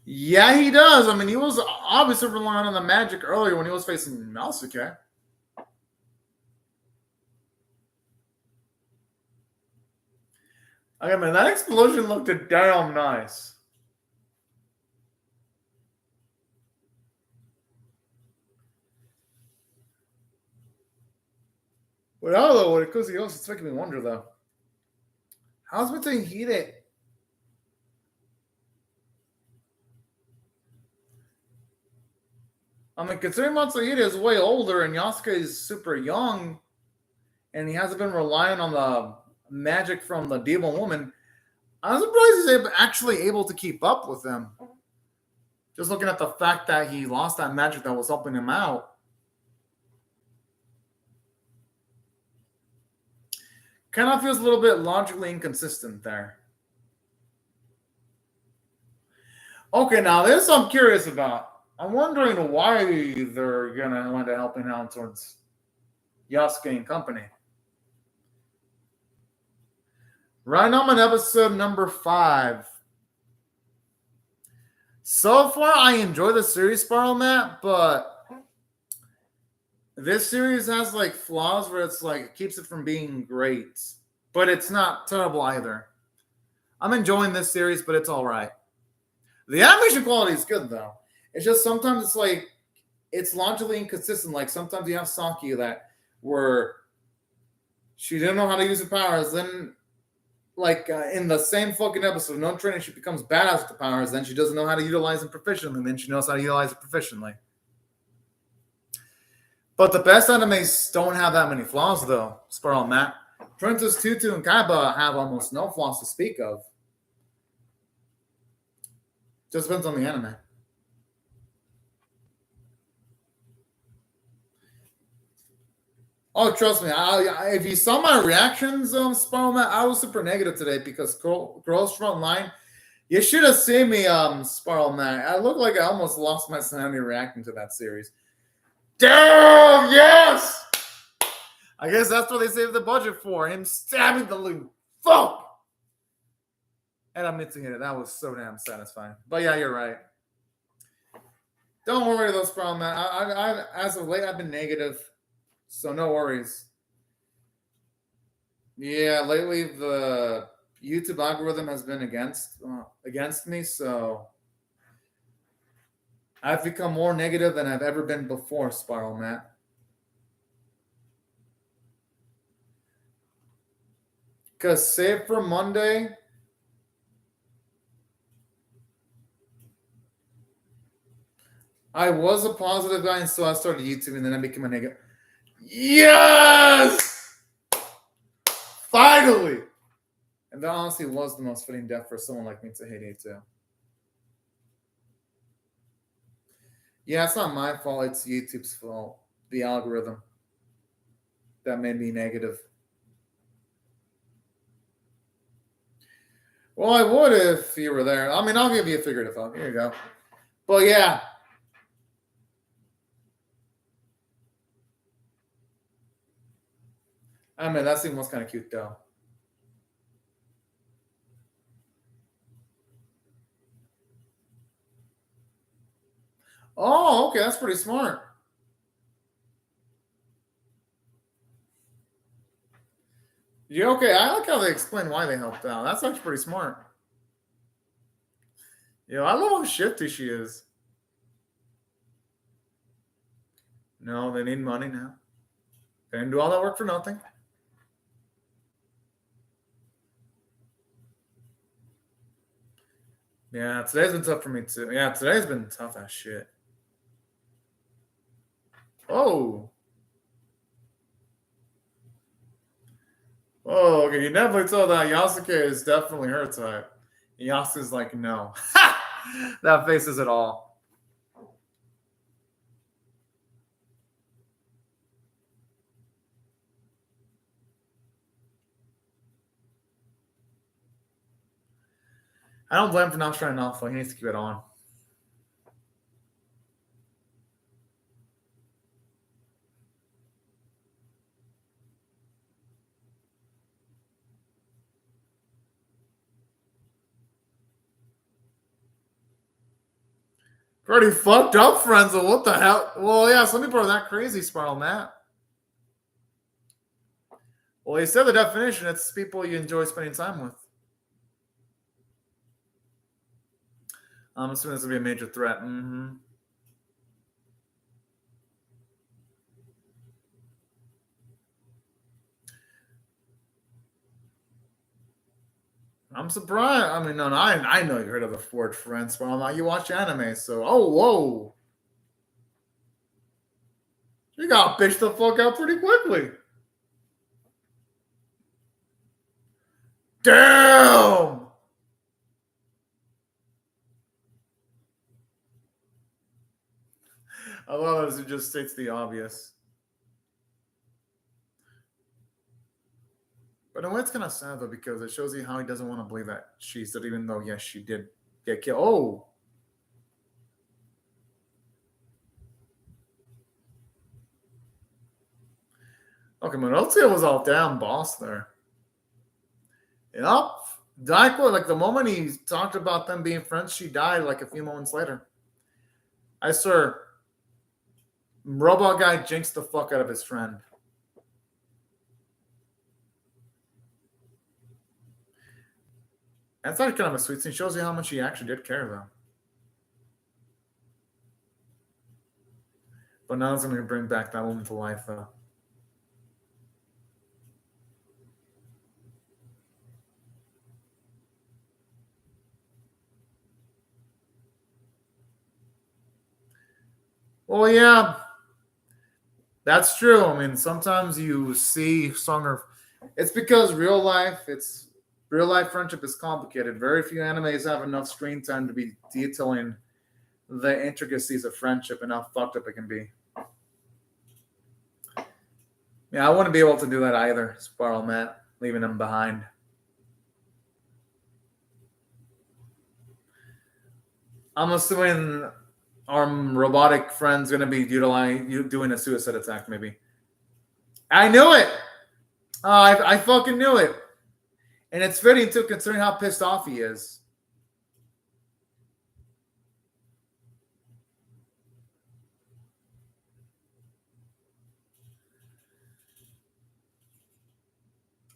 Yeah, he does. I mean, he was obviously relying on the magic earlier when he was facing Yasuke. I mean, that explosion looked damn nice. Well, I don't know when it comes to Yoshi, it's making me wonder though. How's Matsuhide? I mean, considering Matsuhide is way older and Yasuke is super young, and he hasn't been relying on the magic from the demon woman, I'm surprised he's actually able to keep up with him. Just looking at the fact that he lost that magic that was helping him out. Kind of feels a little bit logically inconsistent there. Okay, now this I'm curious about. I'm wondering why they're going to end up helping out towards Yasuke and company. Right now I'm on episode number 5. So far, I enjoy the series, Spiral Matt, but this series has like flaws where it's like it keeps it from being great, but it's not terrible either. I'm enjoying this series, but it's all right. The animation quality is good though. It's just sometimes it's like it's logically inconsistent. Like sometimes you have Saki that where she didn't know how to use her powers, then like in the same fucking episode, no training, she becomes badass with the powers. Then she doesn't know how to utilize them proficiently. And then she knows how to utilize it proficiently. But the best animes don't have that many flaws, though. Spiral Matt, Princess Tutu and Kaiba have almost no flaws to speak of. Just depends on the anime. Oh, trust me. If you saw my reactions on Spiral Matt, I was super negative today because Girls Front Line. You should have seen me, Spiral Matt. I look like I almost lost my sanity reacting to that series. Damn, yes! I guess that's what they saved the budget for. Him stabbing the loot. Fuck! And I'm missing it. That was so damn satisfying. But yeah, you're right. Don't worry though, Spiral Matt. I as of late, I've been negative. So no worries. Yeah, lately the YouTube algorithm has been against me, so I've become more negative than I've ever been before, Spiral Matt. Because save for Monday, I was a positive guy, and so I started YouTube, and then I became a negative. Yes! Finally! And that honestly was the most fitting death for someone like me to hate it too. Yeah, it's not my fault. It's YouTube's fault. The algorithm that made me negative. Well, I would if you were there. I mean, I'll give you a figurative thought. Here you go. But yeah. I mean, that scene was kind of cute, though. Oh, okay. That's pretty smart. Yeah, okay. I like how they explain why they helped out. That's actually pretty smart. I love how shifty she is. No, they need money now. They didn't do all that work for nothing. Yeah, today's been tough for me too. Yeah, today's been tough as shit. Oh. Oh, okay. You definitely tell that Yasuke is definitely her type. Yasuke's like, no. That face is it all. I don't blame him for not trying alpha. He needs to keep it on. Pretty fucked up, friends. What the hell? Well, yeah, some people are that crazy, Spiral Matt. Well, he said the definition. It's people you enjoy spending time with. I'm assuming this will be a major threat. Mm-hmm. I'm surprised. I mean, no, I know you heard of the Ford Friends, but I'm like, you watch anime, so whoa. You got bitched the fuck out pretty quickly. Damn! I love it as it just states the obvious. But in a way, it's kind of sad, though, because it shows you how he doesn't want to believe that she said, even though, yes, she did get killed. Oh! Okay, Monotsuya was all damn boss there. Yep. Daiko, like the moment he talked about them being friends, she died like a few moments later. I swear, Robot Guy jinxed the fuck out of his friend. That's like kind of a sweet scene. Shows you how much he actually did care, though. But now it's going to bring back that woman to life, though. Well, yeah, that's true. I mean, sometimes you see stronger. It's because real life friendship is complicated. Very few animes have enough screen time to be detailing the intricacies of friendship and how fucked up it can be. Yeah, I wouldn't be able to do that either, Sparrow Matt, leaving him behind. I'm assuming our robotic friend's going to be doing a suicide attack, maybe. I knew it! I fucking knew it. And it's fitting, too, considering how pissed off he is.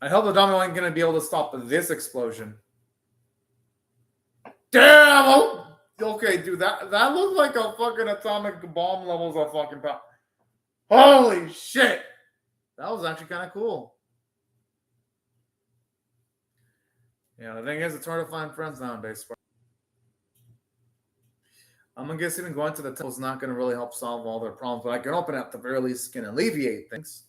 I hope the Domino ain't going to be able to stop this explosion. Damn! Oh, okay, dude, that looked like a fucking atomic bomb levels of fucking power. Holy shit! That was actually kind of cool. Yeah, the thing is, it's hard to find friends nowadays. I'm gonna guess even going to the temple is not gonna really help solve all their problems, but I can open at the very least can alleviate things.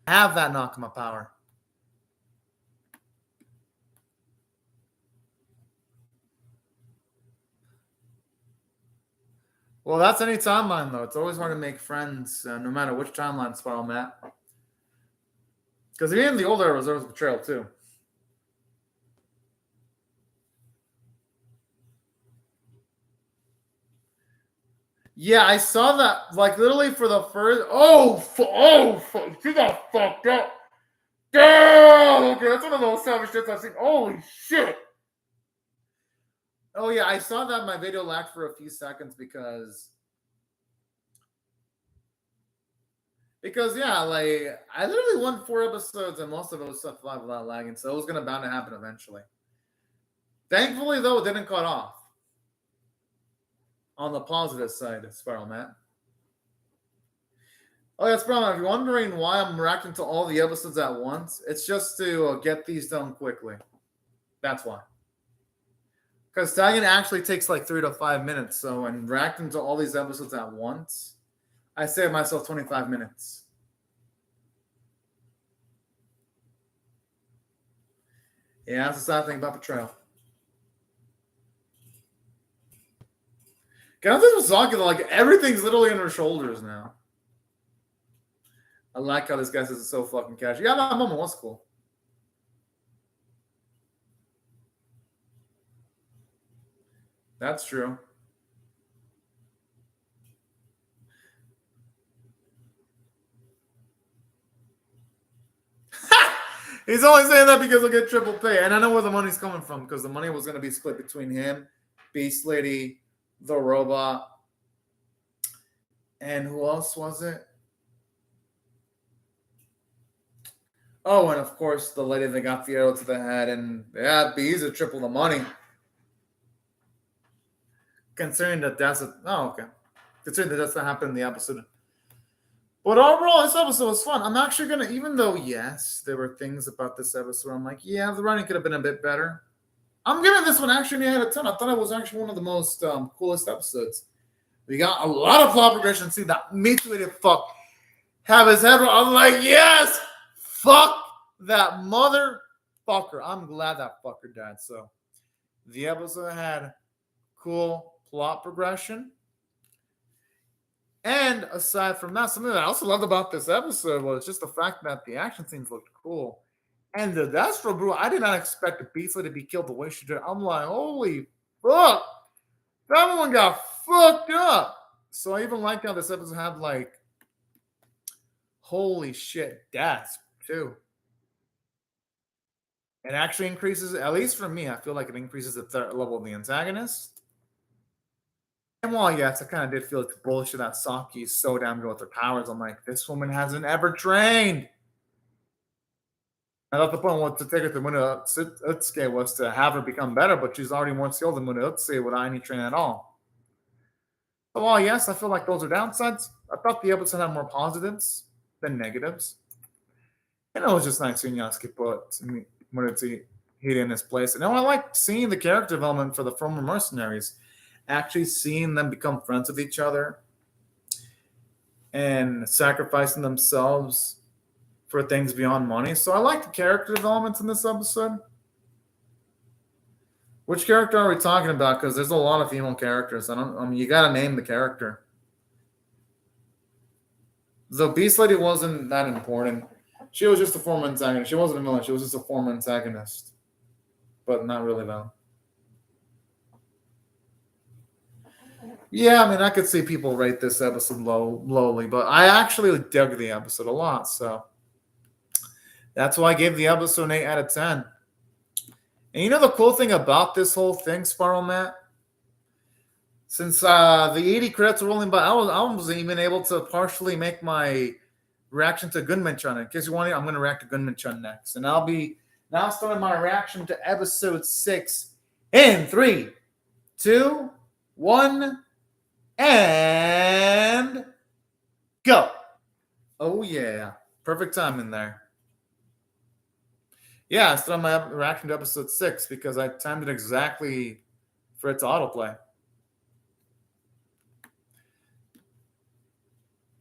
Have that Nakama power. Well, that's any timeline though. It's always hard to make friends, no matter which timeline Spiral Matt. Because even the old era was always betrayal too. Yeah, I saw that. Like literally for the first. She got fucked up. Damn. Okay, that's one of those savage shits I've seen. Holy shit. Oh yeah, I saw that my video lagged for a few seconds because yeah, like I literally won 4 episodes and most of it was stuff live without lagging, so it was gonna bound to happen eventually. Thankfully, though, it didn't cut off. On the positive side, Spiral Matt. Oh yeah, Spiral Matt, if you're wondering why I'm reacting to all the episodes at once, it's just to get these done quickly. That's why. Because tagging actually takes like 3 to 5 minutes, so when reacting to all these episodes at once, I save myself 25 minutes. Yeah, that's the sad thing about betrayal. Can I this Misaki, like everything's literally on her shoulders now. I like how this guy says it's so fucking casual. Yeah, that moment was cool. That's true. He's only saying that because he'll get triple pay. And I know where the money's coming from, because the money was going to be split between him, Beast Lady, the robot, and who else was it? Oh, and of course, the lady that got the arrow to the head. And yeah, be easy to triple the money. Considering that that's oh, okay. Considering that that's what happened in the episode. But overall, this episode was fun. I'm actually gonna, even though yes, there were things about this episode I'm like, yeah, the writing could have been a bit better. I'm giving this one actually an 8 out of 10. I thought it was actually one of the most coolest episodes. We got a lot of plot progression. See that mutilated fuck have his head. I'm like, yes, fuck that motherfucker. I'm glad that fucker died. So the episode had cool plot progression. And aside from that, something that I also loved about this episode was just the fact that the action scenes looked cool. And the Destro Brew, I did not expect Beastly to be killed the way she did. I'm like, holy fuck. That one got fucked up. So I even liked how this episode had like, holy shit, deaths too. It actually increases, at least for me, I feel like it increases the threat level of the antagonist. And while, yes, I kind of did feel it's bullshit that Saki is so damn good with her powers, I'm like, this woman hasn't ever trained. I thought the point was to take her to Muna Utsuke was to have her become better, but she's already more skilled than Muna Utsuke without any training at all. So while, yes, I feel like those are downsides, I thought the episode had more positives than negatives. And it was just nice seeing Yasuke put Muna in his place. And I like seeing the character development for the former mercenaries. Actually seeing them become friends with each other and sacrificing themselves for things beyond money. So I like the character developments in this episode. Which character are we talking about? Because there's a lot of female characters. You gotta name the character. The Beast Lady wasn't that important. She was just a former antagonist. She wasn't a villain. She was just a former antagonist. But not really though. Yeah, I mean, I could see people rate this episode lowly, but I actually dug the episode a lot, so that's why I gave the episode an 8 out of 10. And you know the cool thing about this whole thing, Sparrow Matt? Since the 80 credits were rolling by, I wasn't even able to partially make my reaction to Gunman-chan. In case you want, I'm going to react to Gunman-chan next. And I'll be now starting my reaction to episode 6 in 3, 2, 1... and go. Oh, yeah. Perfect time in there. Yeah, I started my reaction to episode 6 because I timed it exactly for it to autoplay.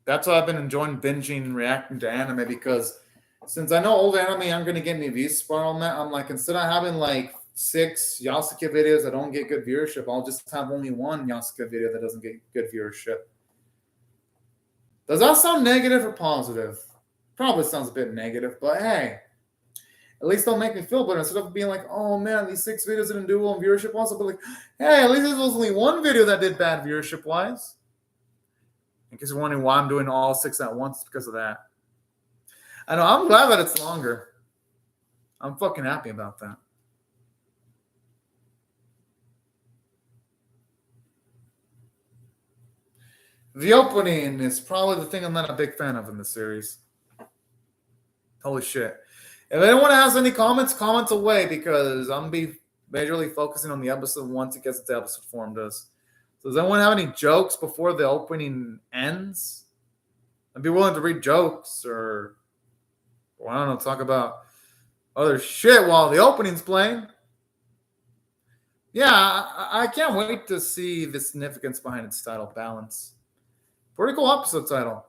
That's why I've been enjoying binging and reacting to anime, because since I know old anime aren't going to get any views on that, I'm like, instead of having like 6 Yasuke videos that don't get good viewership, I'll just have only one Yasuke video that doesn't get good viewership. Does that sound negative or positive? Probably sounds a bit negative, but hey, at least they'll make me feel better. Instead of being like, oh man, these 6 videos didn't do well in viewership wise, I'll be like, hey, at least there was only one video that did bad viewership wise. In case you're wondering why I'm doing all 6 at once, it's because of that. I know, I'm glad that it's longer. I'm fucking happy about that. The opening is probably the thing I'm not a big fan of in the series. Holy shit. If anyone has any comments, comments away, because I'm going to be majorly focusing on the episode once it gets into episode form does. So does anyone have any jokes before the opening ends? I'd be willing to read jokes or I don't know, talk about other shit while the opening's playing. Yeah, I can't wait to see the significance behind its title, Balance. Pretty cool episode title.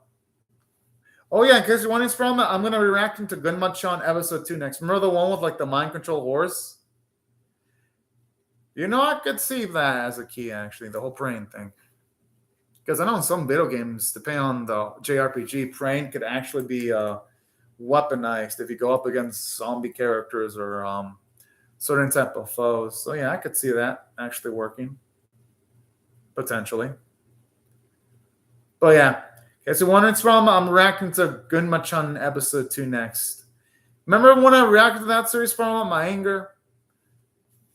Oh yeah, in case you're wondering from it, I'm going to be reacting to Gunma-chan episode 2 next. Remember the one with like the mind control horse? You know, I could see that as a key, actually, the whole praying thing. Because I know in some video games, depending on the JRPG, praying could actually be weaponized if you go up against zombie characters or certain type of foes. So yeah, I could see that actually working. Potentially. But yeah. Okay, so wondering from, I'm reacting to Gunma-chan episode 2 next. Remember when I reacted to that series from my anger?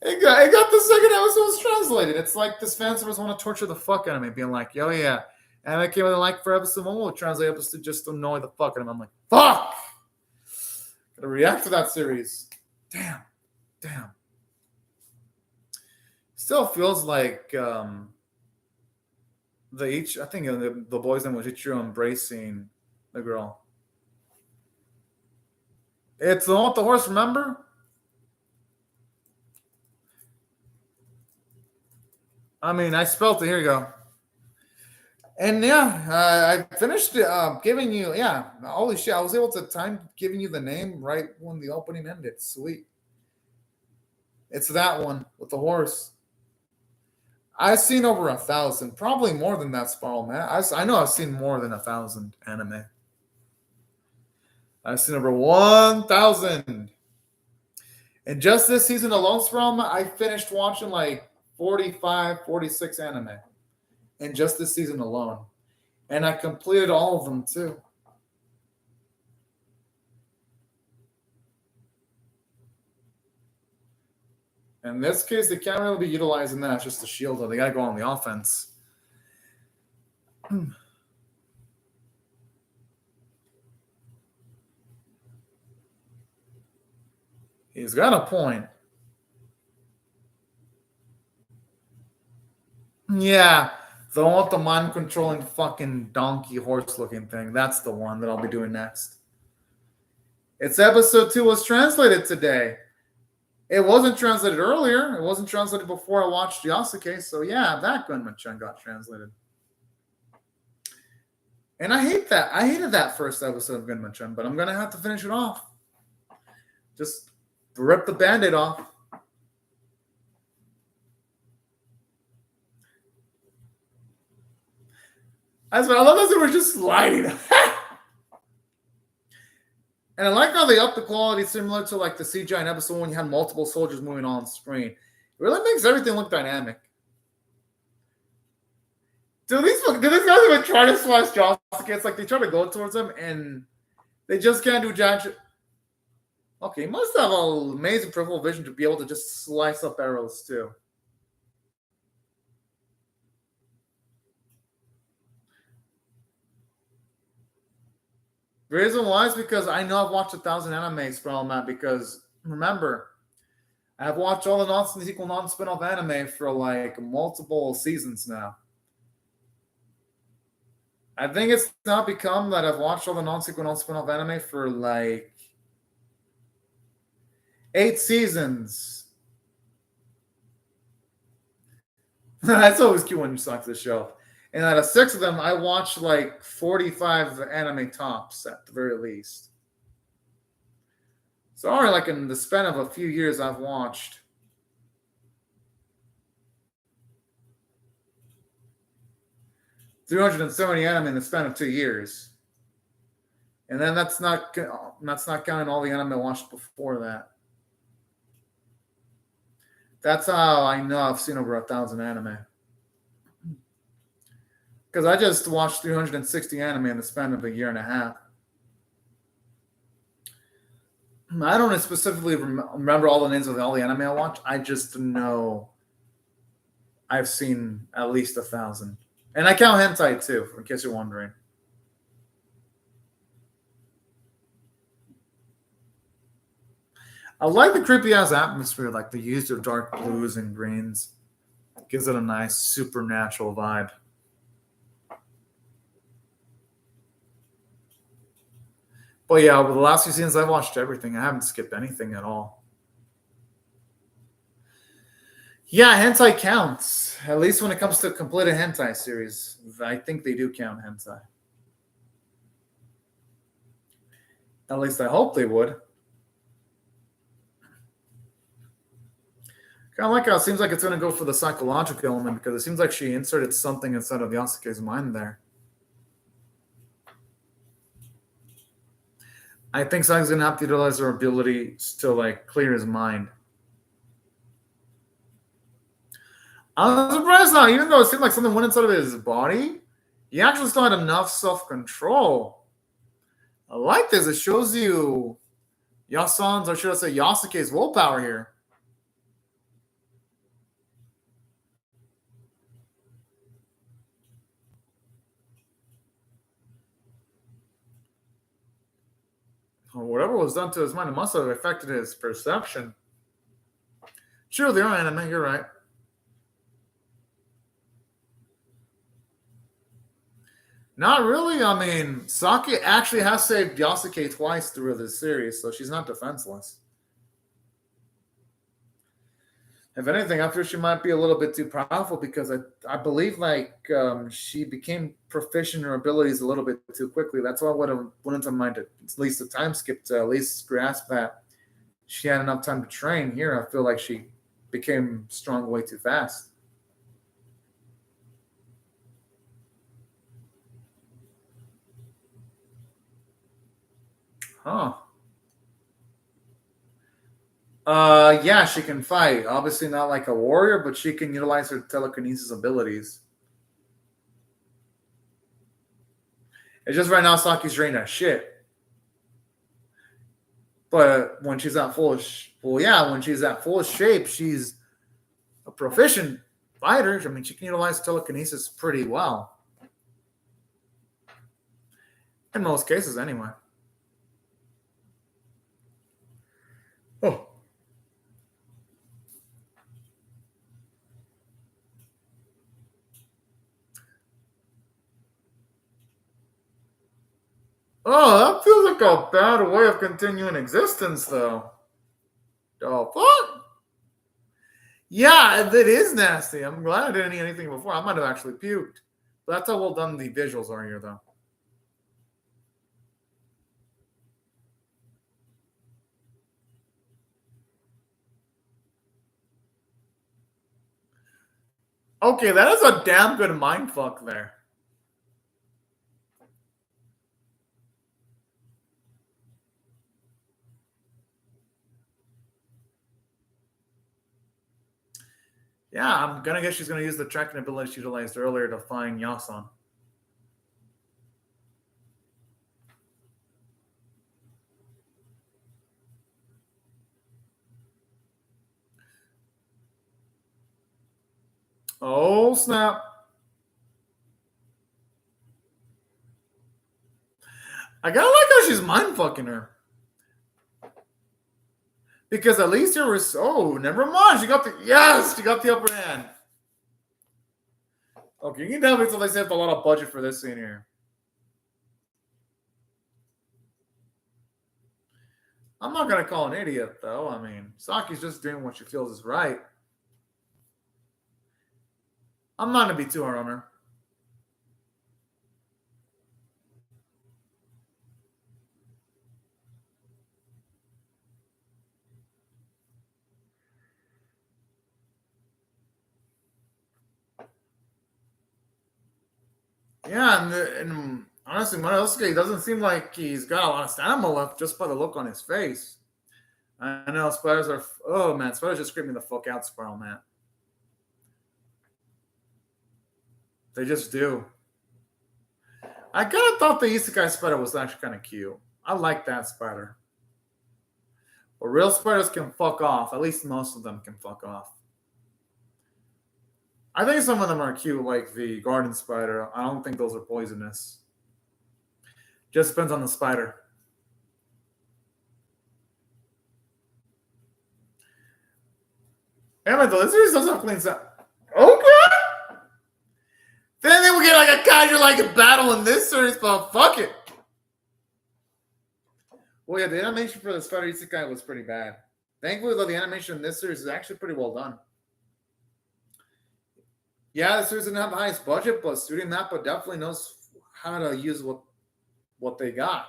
It got the second episode was translated. It's like this fan service want to torture the fuck out of me, being like, yo, yeah. And I came in like for episode 1, we'll translate episode just to annoy the fuck out of me. I'm like, fuck! Gotta react to that series. Damn. Still feels like I think the boy's name was Ichiro embracing The girl. It's the one with the horse, remember? I mean, I spelled it. Here you go. And yeah, I finished giving you, yeah, holy shit. I was able to time giving you the name right when the opening ended. Sweet. It's that one with the horse. I've seen over 1,000, probably more than that, Sparl, man. I know I've seen more than 1,000 anime. I've seen over 1,000. And just this season alone, Sparl, I finished watching like 45, 46 anime. And just this season alone. And I completed all of them too. In this case, they can't really be utilizing that. It's just a shield, though. They got to go on the offense. He's got a point. Yeah. The one with the mind-controlling fucking donkey horse-looking thing. That's the one that I'll be doing next. It's episode 2 was translated today. It wasn't translated earlier. It wasn't translated before I watched Yasuke. So yeah, that Gunman-chan got translated. And I hate that. I hated that first episode of Gunman-chan, but I'm going to have to finish it off. Just rip the Band-Aid off. I love that they were just sliding. And I like how they upped the quality similar to like the CGI in episode 1 when you had multiple soldiers moving on screen. It really makes everything look dynamic. Do these guys even try to slice Yasuke? It's like they try to go towards him and they just can't do jack shit. Okay, he must have an amazing peripheral vision to be able to just slice up arrows too. The reason why is because I know I've watched 1,000 animes from that because remember, I've watched all the non-sequel, non-spin-off anime for like multiple seasons now. I think it's now become that I've watched all the non-sequel, non-spin-off anime for like 8 seasons. That's always cute when you select the show. And out of 6 of them, I watched like 45 anime tops at the very least. So already like in the span of a few years, I've watched 370 anime in the span of 2 years. And then that's not counting all the anime I watched before that. That's how I know I've seen over 1,000 anime. Because I just watched 360 anime in the span of a year and a half. I don't specifically remember all the names of all the anime I watched. I just know I've seen at least 1,000. And I count hentai too, in case you're wondering. I like the creepy ass atmosphere, like the use of dark blues and greens. It gives it a nice supernatural vibe. But yeah, over the last few seasons, I've watched everything. I haven't skipped anything at all. Yeah, hentai counts. At least when it comes to a completed hentai series. I think they do count hentai. At least I hope they would. Kind of like how it seems like it's going to go for the psychological element because it seems like she inserted something inside of Yasuke's mind there. I think something's going to have to utilize her abilities to like clear his mind. I'm surprised now, even though it seemed like something went inside of his body, he actually still had enough self-control. I like this. It shows you Yasun's, or should I say Yasuke's willpower here. Or whatever was done to his mind, it must have affected his perception. Sure, they are anime, you're right. Not really. I mean, Saki actually has saved Yasuke twice through this series, so she's not defenseless. If anything, I feel she might be a little bit too powerful because I believe she became proficient in her abilities a little bit too quickly. That's why I would have went into mind to at least a time skip to at least grasp that she had enough time to train. Here, I feel like she became strong way too fast. Huh. Yeah, she can fight. Obviously not like a warrior, but she can utilize her telekinesis abilities. It's just right now Saki's drained as shit. But when she's at when she's at full shape, she's a proficient fighter. I mean, she can utilize telekinesis pretty well. In most cases, anyway. Oh. Oh, that feels like a bad way of continuing existence, though. Oh, fuck? Yeah, it is nasty. I'm glad I didn't eat anything before. I might have actually puked. But that's how well done the visuals are here, though. Okay, that is a damn good mind fuck there. Yeah, I'm gonna guess she's gonna use the tracking ability she utilized earlier to find Yasan. Oh snap! I gotta like how she's mind fucking her. Because at least there was never mind. She got the upper hand. Okay, you can tell me they saved a lot of budget for this scene here. I'm not gonna call an idiot though. I mean, Saki's just doing what she feels is right. I'm not gonna be too hard on her. Yeah, and honestly, Monosuke doesn't seem like he's got a lot of stamina left just by the look on his face. I know spiders are. Oh man, spiders just creep me the fuck out, Spiral Man. They just do. I kind of thought the Isekai spider was actually kind of cute. I like that spider. But real spiders can fuck off. At least most of them can fuck off. I think some of them are cute, like the garden spider. I don't think those are poisonous. Just depends on the spider. Damn it, though. This series doesn't have clean sound. Okay. Then we get like a casual like battle in this series, but fuck it. Well, yeah, the animation for the Spider Isekai was pretty bad. Thankfully, though, the animation in this series is actually pretty well done. Yeah, the series didn't have the highest budget, but Studio Nappa definitely knows how to use what they got.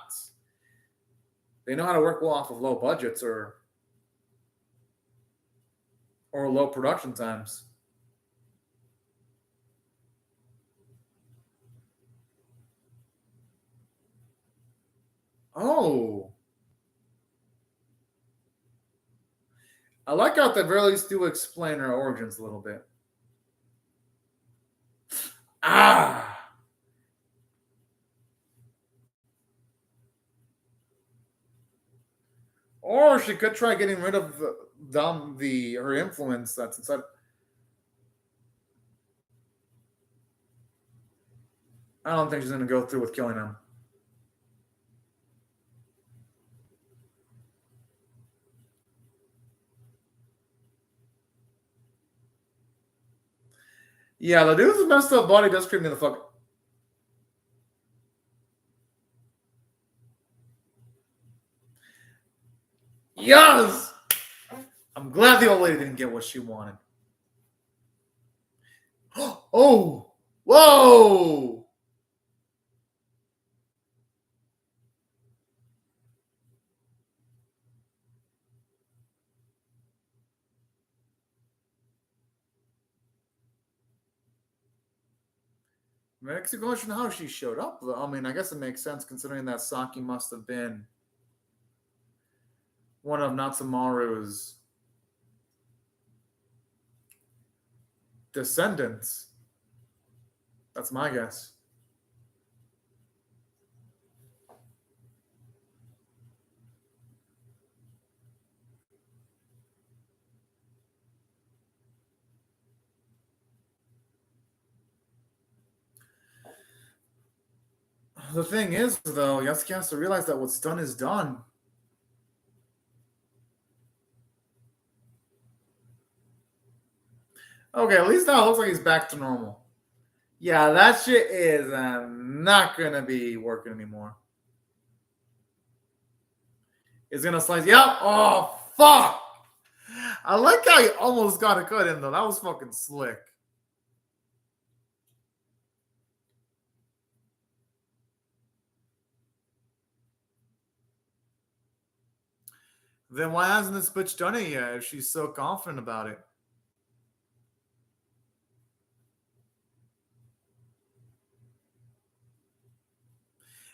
They know how to work well off of low budgets or low production times. Oh. I like how at the very least do explain her origins a little bit. Ah. Or she could try getting rid of her influence that's inside. I don't think she's going to go through with killing him. Yeah, the dude's messed up body does creep me the fuck. Yes! I'm glad the old lady didn't get what she wanted. Oh! Whoa! Makes you question how she showed up, though. I mean, I guess it makes sense considering that Saki must have been one of Natsumaru's descendants. That's my guess. The thing is, though, Yasuke has to realize that what's done is done. Okay, at least now it looks like he's back to normal. Yeah, that shit is not gonna be working anymore. It's gonna slice. Yep. Oh fuck! I like how he almost got a cut in though. That was fucking slick. Then why hasn't this bitch done it yet if she's so confident about it?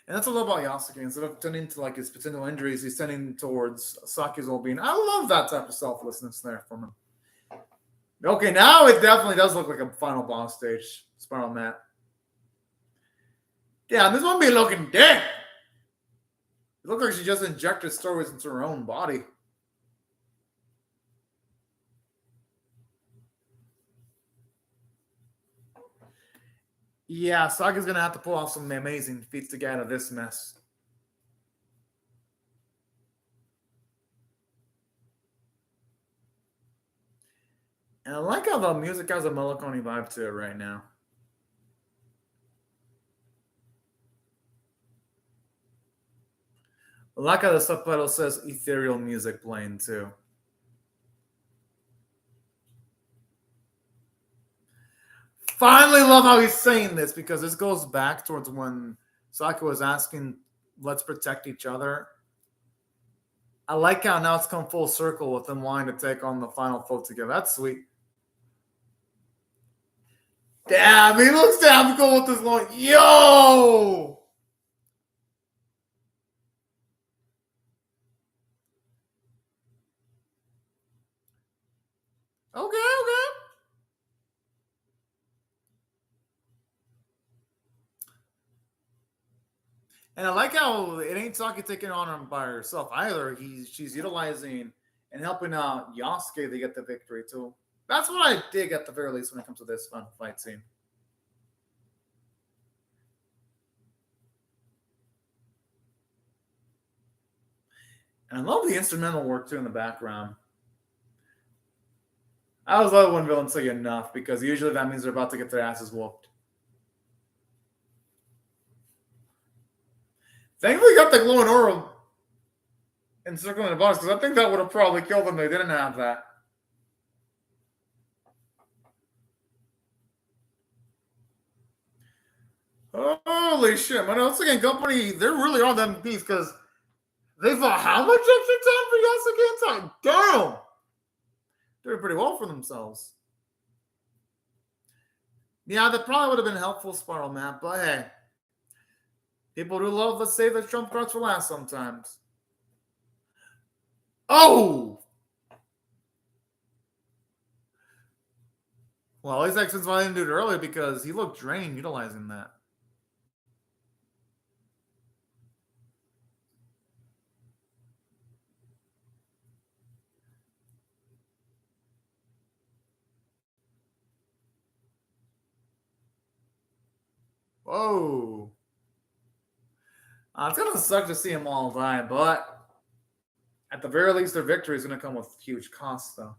And that's what I love about Yasuke. Instead of tending to like his potential injuries, he's tending towards Saki's well-being. I love that type of selflessness there from him. Okay, now it definitely does look like a final boss stage. Spiral Mat. Yeah, this one be looking dead. It looks like she just injected steroids into her own body. Yeah, Saga's gonna have to pull off some amazing feats to get out of this mess. And I like how the music has a melancholy vibe to it right now. I like how the subtitle says ethereal music playing too. Finally love how he's saying this because this goes back towards when Saki was asking, let's protect each other. I like how now it's come full circle with them wanting to take on the final foe together. That's sweet. Damn, he looks damn cool with this one. Yo! Okay. And I like how it ain't Saki taking on him by herself either. She's utilizing and helping out Yasuke to get the victory too. That's what I dig at the very least when it comes to this final fight scene. And I love the instrumental work too in the background. I always love when villains say enough because usually that means they're about to get their asses whooped. Thankfully, got the glowing aura encircling the boss because I think that would have probably killed them if they didn't have that. Holy shit, man. Once again, Company, they're really on them piece because they fought how much extra time for Yasuke? Damn! Doing pretty well for themselves. Yeah, that probably would have been helpful, Spiral Mat, but hey. People do love to save their trump cards for last sometimes. Oh! Well, at least explains why I didn't do it earlier because he looked drained utilizing that. Whoa. It's going to suck to see them all die, but at the very least, their victory is going to come with huge costs, though.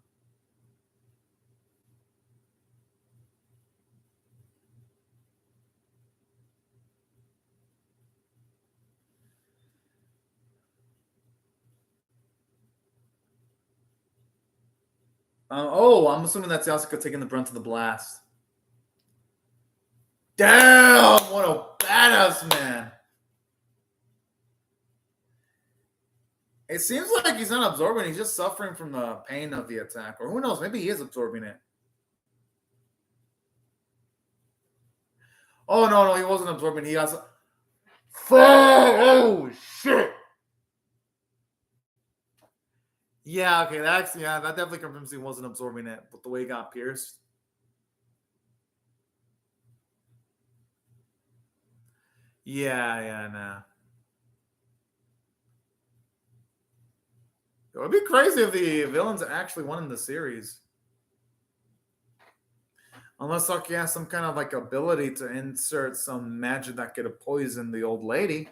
I'm assuming that's Yasuke taking the brunt of the blast. Damn, what a badass man. It seems like he's not absorbing. He's just suffering from the pain of the attack. Or who knows, maybe he is absorbing it. Oh, no, he wasn't absorbing. He has... Oh, shit. Yeah, okay, that definitely confirms he wasn't absorbing it, but the way he got pierced. Yeah, nah. It would be crazy if the villains actually won in the series. Unless Saki has some kind of like ability to insert some magic that could poison the old lady.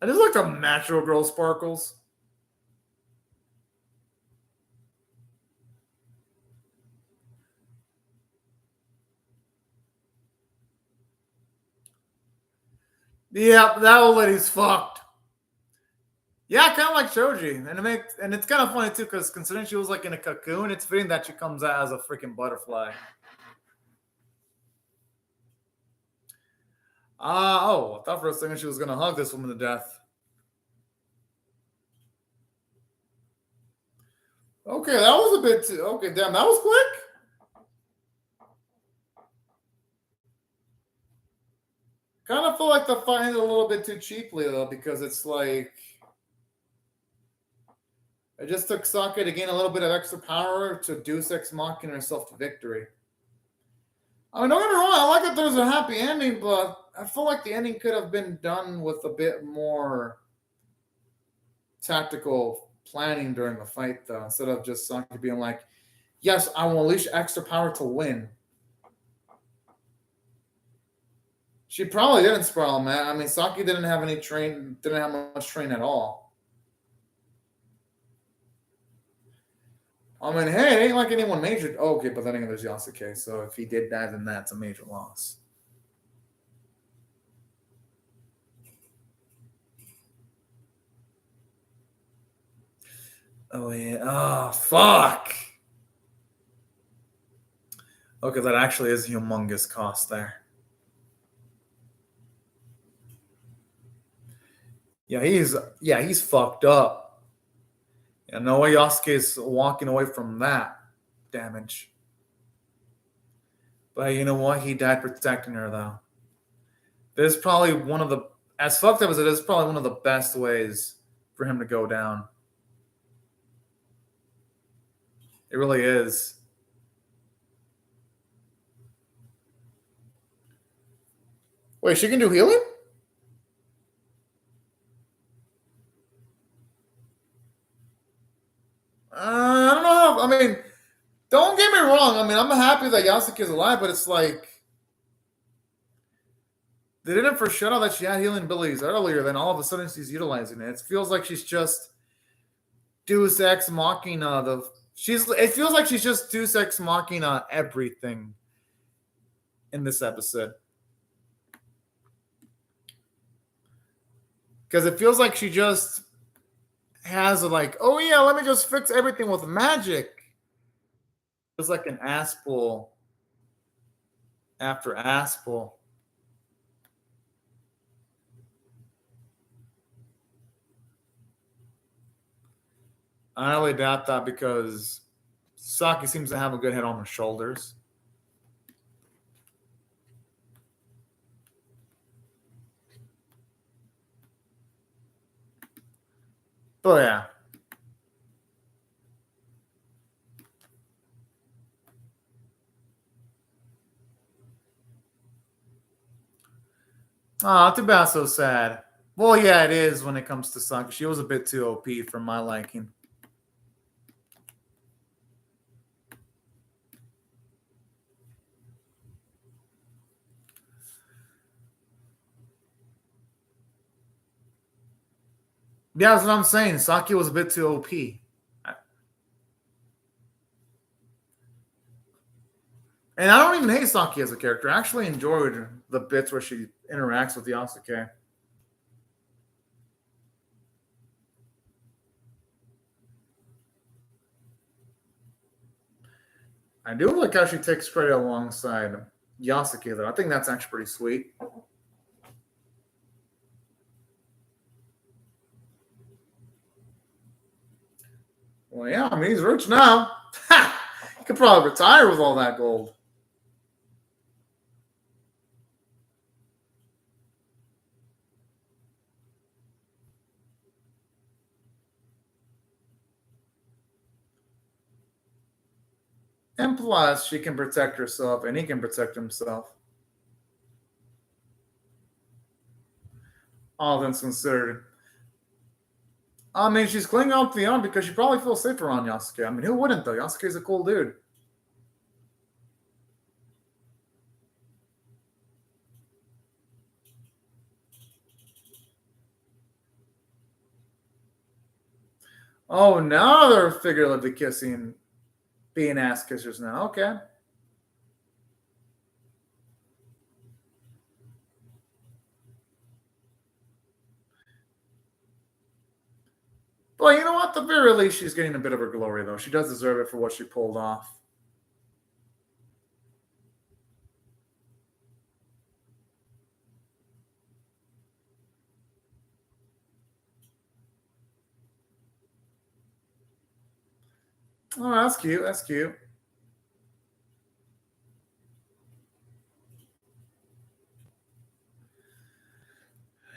I just like the natural girl sparkles. Yeah, that old lady's fucked. Yeah, kind of like Shoji, and it's kind of funny too because considering she was like in a cocoon, it's fitting that she comes out as a freaking butterfly. I thought for a second she was gonna hug this woman to death. Okay, that was a bit too. Okay, damn, that was quick. Kind of feel like the fight ended a little bit too cheaply though, because it's like it just took Sake to gain a little bit of extra power to Deus Ex Machina herself to victory. I mean, don't get me wrong, I like that there's a happy ending, but I feel like the ending could have been done with a bit more tactical planning during the fight, though, instead of just Sake being like, yes, I will unleash extra power to win. She probably didn't sprawl, man. I mean, Sake didn't have much train at all. I mean, hey, it ain't like anyone major. Oh, okay, but then again, there's Yasuke, so if he did that, then that's a major loss. Oh, yeah. Oh, fuck. Okay, that actually is a humongous cost there. Yeah, he's fucked up. Yeah, no way Yasuke's walking away from that damage. But you know what? He died protecting her, though. This is probably one of the, as fucked up as it is, probably one of the best ways for him to go down. It really is. Wait, she can do healing? I don't know how. I mean, don't get me wrong. I mean, I'm happy that Yasuke is alive, but it's like they didn't foreshadow that she had healing abilities earlier. Then all of a sudden she's utilizing it. It feels like she's just Deus Ex Machina. It feels like she's just Deus Ex Machina everything in this episode. Because it feels like she just has like, oh yeah, let me just fix everything with magic. It's like an Aspel after Aspel. I only doubt that because Saki seems to have a good head on her shoulders. Oh yeah. Oh, too bad, so sad. Well, yeah, it is when it comes to Saki. She was a bit too OP for my liking. Yeah, that's what I'm saying. Saki was a bit too OP. And I don't even hate Saki as a character. I actually enjoyed the bits where she interacts with Yasuke. I do like how she takes credit alongside Yasuke, though. I think that's actually pretty sweet. Well, yeah, I mean, he's rich now. He could probably retire with all that gold. And plus, she can protect herself, and he can protect himself. All things considered. I mean, she's clinging on to the arm because she probably feels safer around Yasuke. I mean, who wouldn't, though? Yasuke's a cool dude. Oh, now they're figuratively kissing, being ass kissers now. Okay. Well, you know what? At the very least, she's getting a bit of her glory, though. She does deserve it for what she pulled off. Oh, that's cute. That's cute.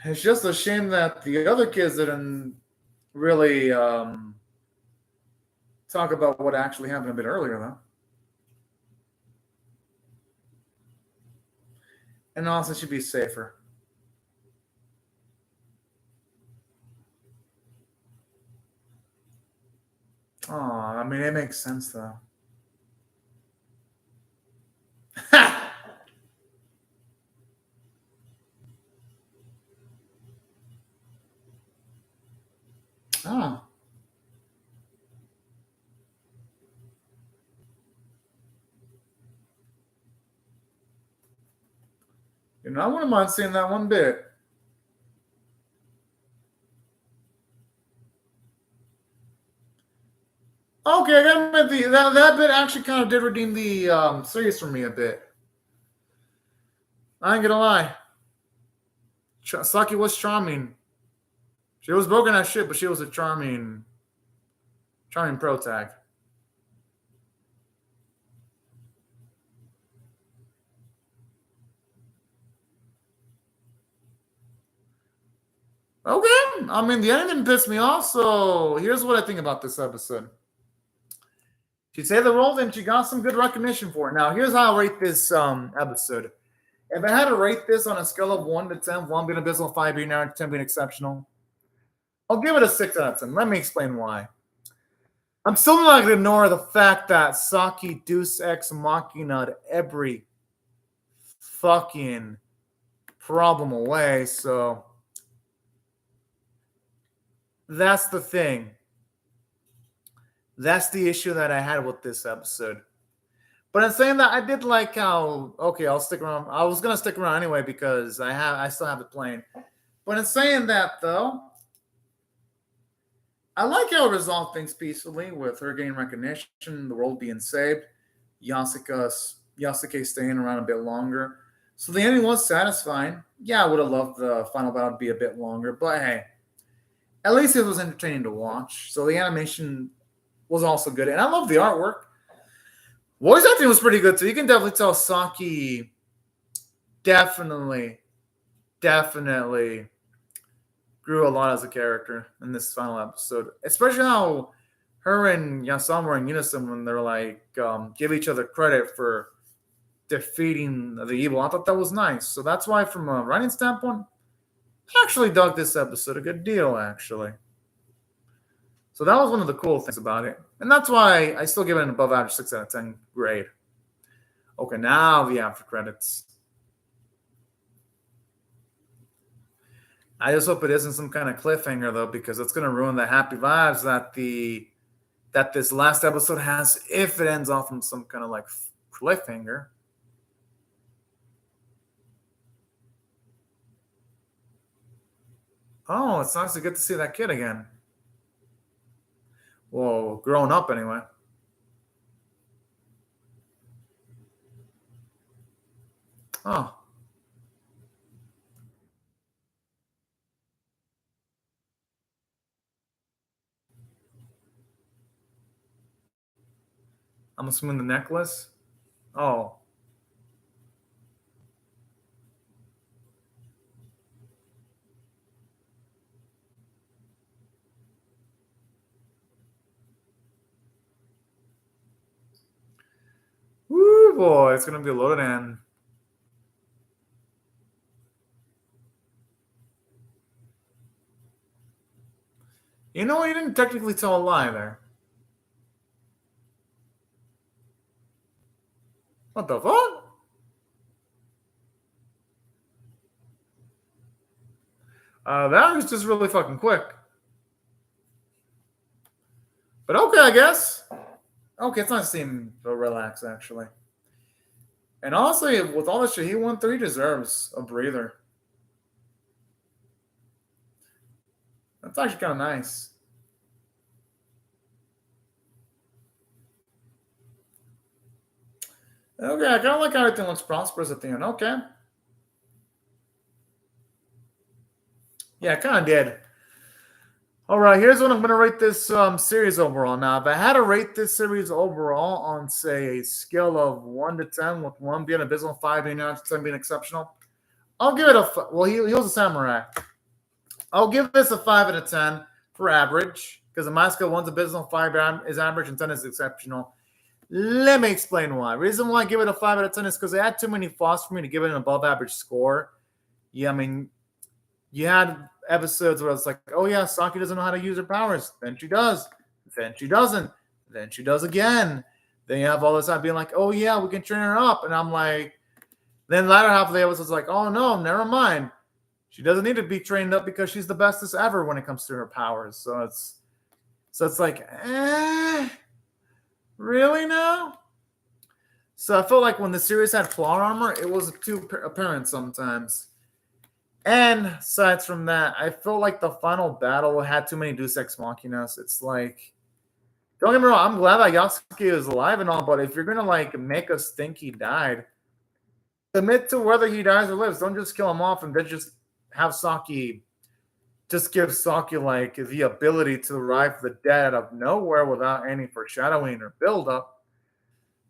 It's just a shame that the other kids didn't really talk about what actually happened a bit earlier, though. And also, should be safer. Oh, I mean, it makes sense, though. Oh. You know, I wouldn't mind seeing that one bit. Okay, that bit actually kind of did redeem the series for me a bit. I ain't gonna lie. Saki was charming. She was broken as shit, but she was a charming pro tag. Okay, I mean the ending didn't piss me off. So here's what I think about this episode. She saved the role, and she got some good recognition for it. Now here's how I rate this episode. If I had to rate this on a scale of 1 to 10, 1 being abysmal, 5 being average, 10 being exceptional, I'll give it a 6 out of 10. Let me explain why. I'm still not going to ignore the fact that Saki Deus Ex Machina every fucking problem away. So that's the thing. That's the issue that I had with this episode. But in saying that, I did like how I'll stick around. I was gonna stick around anyway because I still have it playing. But in saying that though, I like how it resolved things peacefully with her getting recognition, the world being saved, Yasuke staying around a bit longer. So the ending was satisfying. Yeah, I would have loved the final battle to be a bit longer, but hey, at least it was entertaining to watch. So the animation was also good, and I love the artwork. Voice acting was pretty good too. You can definitely tell Saki definitely grew a lot as a character in this final episode. Especially how her and Yasama were in unison when they're like give each other credit for defeating the evil. I thought that was nice. So that's why, from a writing standpoint, I actually dug this episode a good deal, actually. So that was one of the cool things about it. And that's why I still give it an above average 6 out of 10 grade. Okay, now the after credits. I just hope it isn't some kind of cliffhanger, though, because it's going to ruin the happy vibes that this last episode has if it ends off in some kind of like cliffhanger. Oh, it's nice to get to see that kid again. Well, grown up anyway. Oh, I'm assuming the necklace. Oh, woo boy, it's gonna be loaded in. You know, you didn't technically tell a lie there. What the fuck? That was just really fucking quick. But okay, I guess. Okay, it's not seem so relaxed actually. And honestly, with all the shit he went through, he deserves a breather. That's actually kind of nice. Okay, I kind of like how everything looks prosperous at the end. Okay. Yeah, I kind of did. All right, here's what I'm going to rate this series overall. Now, if I had to rate this series overall on, say, a scale of 1 to 10, with 1 being abysmal, 5 being average, 10 being exceptional, I'll give it a well. He was a samurai. I'll give this a 5 out of 10 for average because the my scale 1's abysmal, 5 is average, and 10 is exceptional. Let me explain why. Reason why I give it a 5 out of 10 is because they had too many flaws for me to give it an above average score. Yeah, I mean, you had episodes where it's like, oh yeah, Saki doesn't know how to use her powers. Then she does. Then she doesn't. Then she does again. Then you have all this time being like, oh yeah, we can train her up. And I'm like, then the latter half of the episode is like, oh no, never mind. She doesn't need to be trained up because she's the bestest ever when it comes to her powers. So it's like, really now? So I felt like when the series had plot armor, it was too apparent sometimes. And aside from that, I feel like the final battle had too many Deus Ex Machinas. It's like, don't get me wrong, I'm glad that Yasuke is alive and all, but if you're gonna like make us think he died, commit to whether he dies or lives. Don't just kill him off and then just have Saki, just give Saki like the ability to arrive the dead out of nowhere without any foreshadowing or build up.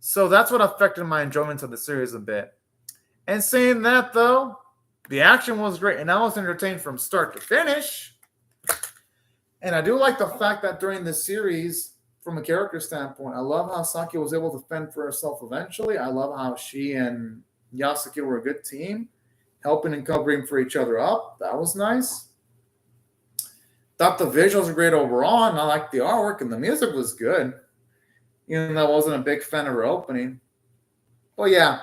So that's what affected my enjoyment of the series a bit. And saying that though, the action was great, and I was entertained from start to finish. And I do like the fact that during the series, from a character standpoint, I love how Saki was able to fend for herself eventually. I love how she and Yasuke were a good team, helping and covering for each other up. That was nice. Thought the visuals were great overall, and I liked the artwork, and the music was good. Even though I wasn't a big fan of her opening. Well, yeah,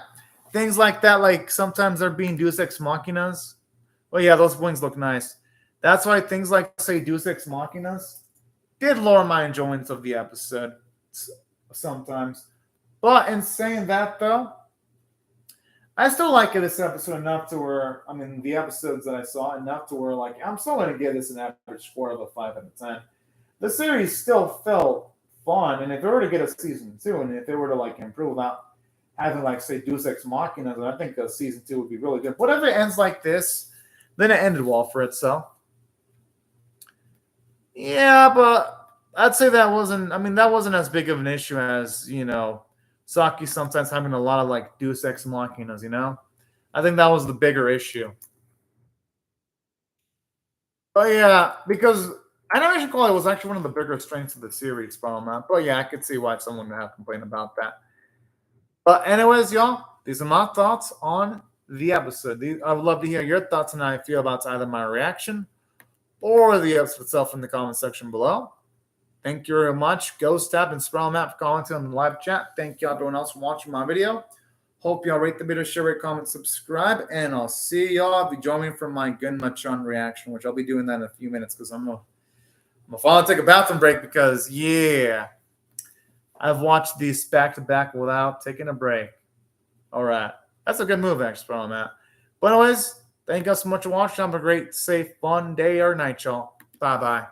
things like that, like sometimes they're being Deus Ex Machinas. Well, yeah, those wings look nice. That's why things like, say, Deus Ex Machinas did lower my enjoyment of the episode sometimes. But in saying that, though, I still like this episode enough to where, I mean, the episodes that I saw enough to where, like, I'm still going to give this an average score of a 5 out of 10. The series still felt fun, and if it were to get a season 2, and if it were to, like, improve without having, like, say, Deus Ex Machina, then I think a season 2 would be really good. But if it ends like this, then it ended well for itself. Yeah, but I'd say that wasn't as big of an issue as, Saki sometimes having a lot of like Deus Ex Machinas, I think that was the bigger issue. But yeah, because animation quality was actually one of the bigger strengths of the series, probably. But yeah, I could see why someone would have complained about that. But anyways, y'all, these are my thoughts on the episode. I would love to hear your thoughts on how you feel about either my reaction or the episode itself in the comment section below. Thank you very much, Ghost Tab and Spiral Map, for commenting on the live chat. Thank you, everyone else, for watching my video. Hope y'all rate the video, share, rate, comment, subscribe, and I'll see y'all. Be joining me for my Gun-Machan reaction, which I'll be doing that in a few minutes because I'm gonna finally take a bathroom break because I've watched these back to back without taking a break. All right, that's a good move, actually, Spiral Map. But anyways, Thank you guys so much for watching. Have a great, safe, fun day or night, y'all. Bye-bye.